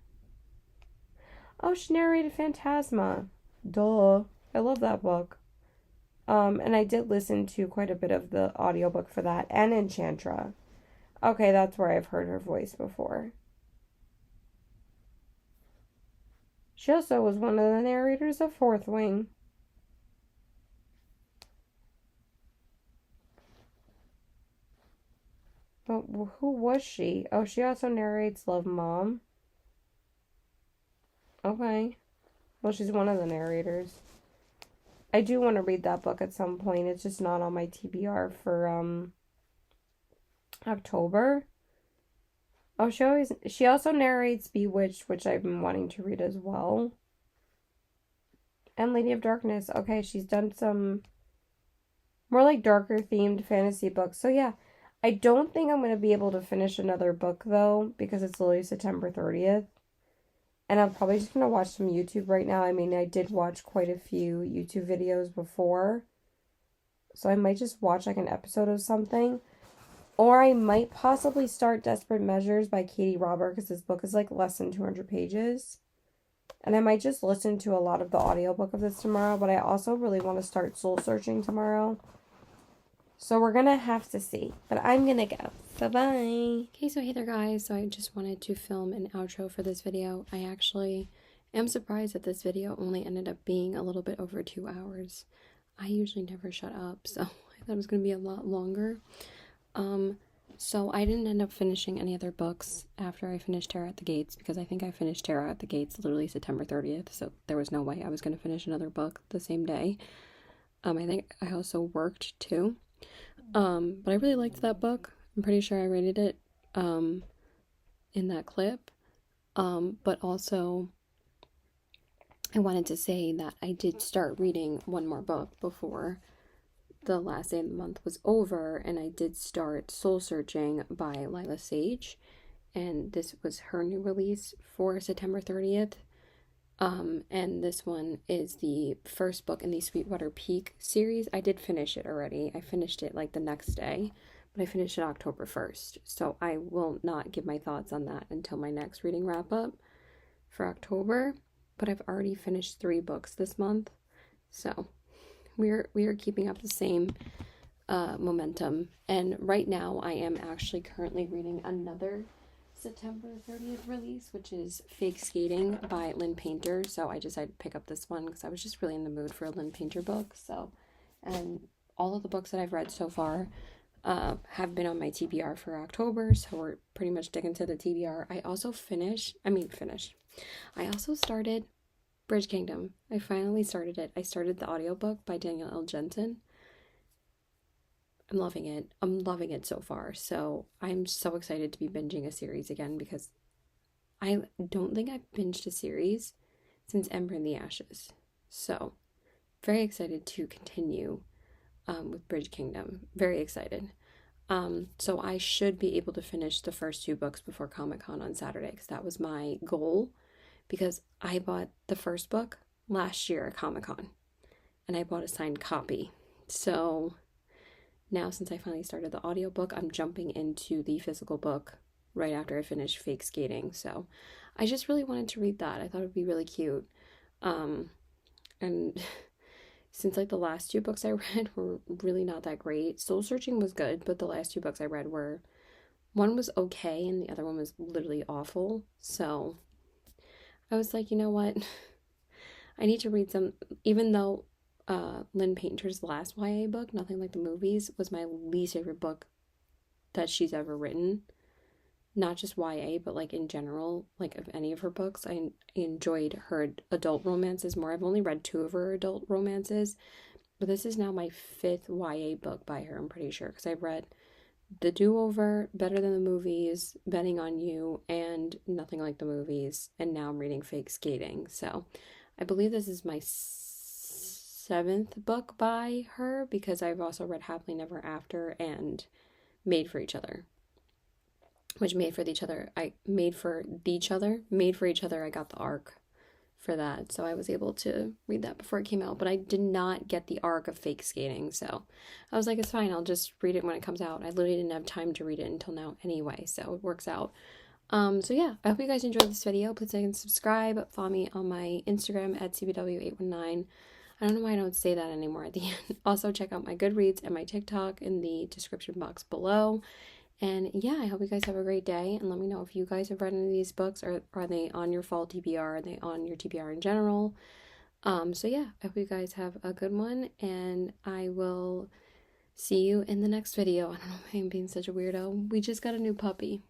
Oh, she narrated Phantasma. Duh, I love that book. And I did listen to quite a bit of the audiobook for that, and Enchantra. Okay, that's where I've heard her voice before. She also was one of the narrators of Fourth Wing. But who was she? Oh, she also narrates Love Mom. Okay. Well, she's one of the narrators. I do want to read that book at some point. It's just not on my TBR for October. Oh, she also narrates Bewitched, which I've been wanting to read as well. And Lady of Darkness. Okay, she's done some more like darker themed fantasy books. So yeah, I don't think I'm going to be able to finish another book though because it's literally September 30th. And I'm probably just going to watch some YouTube right now. I mean, I did watch quite a few YouTube videos before. So I might just watch like an episode of something. Or I might possibly start Desperate Measures by Katie Robert because this book is like less than 200 pages. And I might just listen to a lot of the audiobook of this tomorrow, but I also really want to start soul searching tomorrow. So we're going to have to see. But I'm going to go. Bye-bye. Okay, so hey there guys. So I just wanted to film an outro for this video. I actually am surprised that this video only ended up being a little bit over 2 hours. I usually never shut up, so I thought it was going to be a lot longer. So I didn't end up finishing any other books after I finished Terror at the Gates because I think I finished Terror at the Gates literally September 30th, so there was no way I was going to finish another book the same day. I think I also worked too. But I really liked that book. I'm pretty sure I rated it in that clip. But also I wanted to say that I did start reading one more book before the last day of the month was over, and I did start Soul Searching by Lila Sage, and this was her new release for September 30th. And this one is the first book in the Sweetwater Peak series. I did finish it already. I finished it like the next day, but I finished it October 1st. So I will not give my thoughts on that until my next reading wrap up for October. But I've already finished 3 books this month. So we are keeping up the same momentum. And right now I am actually currently reading another September 30th release, which is Fake Skating by Lynn Painter. So I decided to pick up this one because I was just really in the mood for a Lynn Painter book. So, and all of the books that I've read so far have been on my TBR for October, so we're pretty much sticking to the TBR. I also I also started Bridge Kingdom. I finally started it. I started the audiobook by Daniel L. Jensen. I'm loving it. I'm loving it so far. So I'm so excited to be binging a series again because I don't think I've binged a series since Ember in the Ashes. So very excited to continue with Bridge Kingdom. Very excited. So I should be able to finish the first 2 books before Comic-Con on Saturday because that was my goal, because I bought the first book last year at Comic-Con and I bought a signed copy. So now, since I finally started the audiobook, I'm jumping into the physical book right after I finish Fake Skating. So I just really wanted to read that. I thought it would be really cute. And since like the last 2 books I read were really not that great. Soul Searching was good, but the last 2 books I read were, one was okay and the other one was literally awful. So I was like, you know what? I need to read some, even though Lynn Painter's last YA book, Nothing Like the Movies, was my least favorite book that she's ever written. Not just YA, but like in general, like of any of her books. I enjoyed her adult romances more. I've only read 2 of her adult romances, but this is now my 5th YA book by her, I'm pretty sure, because I've read The Do-Over, Better Than the Movies, Betting on You, and Nothing Like the Movies, and now I'm reading Fake Skating. So I believe this is my 7th book by her, because I've also read Happily Never After and Made for Each Other. Which Made for Each Other, I got the arc for that, so I was able to read that before it came out, but I did not get the arc of Fake Skating, so I was like, it's fine, I'll just read it when it comes out. I literally didn't have time to read it until now anyway, so it works out. So yeah, I hope you guys enjoyed this video. Please like and subscribe. Follow me on my Instagram at CBW819. I don't know why I don't say that anymore at the end. Also, check out my Goodreads and my TikTok in the description box below. And yeah, I hope you guys have a great day, and let me know if you guys have read any of these books, or are they on your fall TBR? Are they on your TBR in general? So yeah, I hope you guys have a good one, and I will see you in the next video. I don't know why I'm being such a weirdo. We just got a new puppy.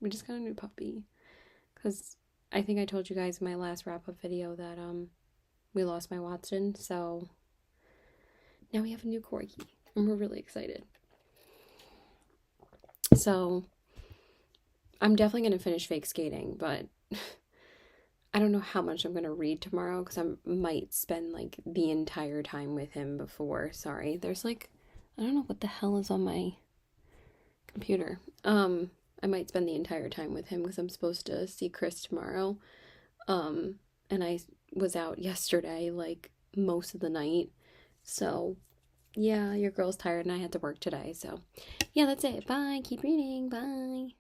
Because I think I told you guys in my last wrap-up video that we lost my Watson, so now we have a new corgi, and we're really excited. So I'm definitely going to finish Fake Skating, but I don't know how much I'm going to read tomorrow because I might spend like the entire time with him before. Sorry. There's like, I don't know what the hell is on my computer. I might spend the entire time with him because I'm supposed to see Chris tomorrow. And I was out yesterday, like most of the night. So yeah, your girl's tired and I had to work today. So yeah, that's it. Bye. Keep reading. Bye.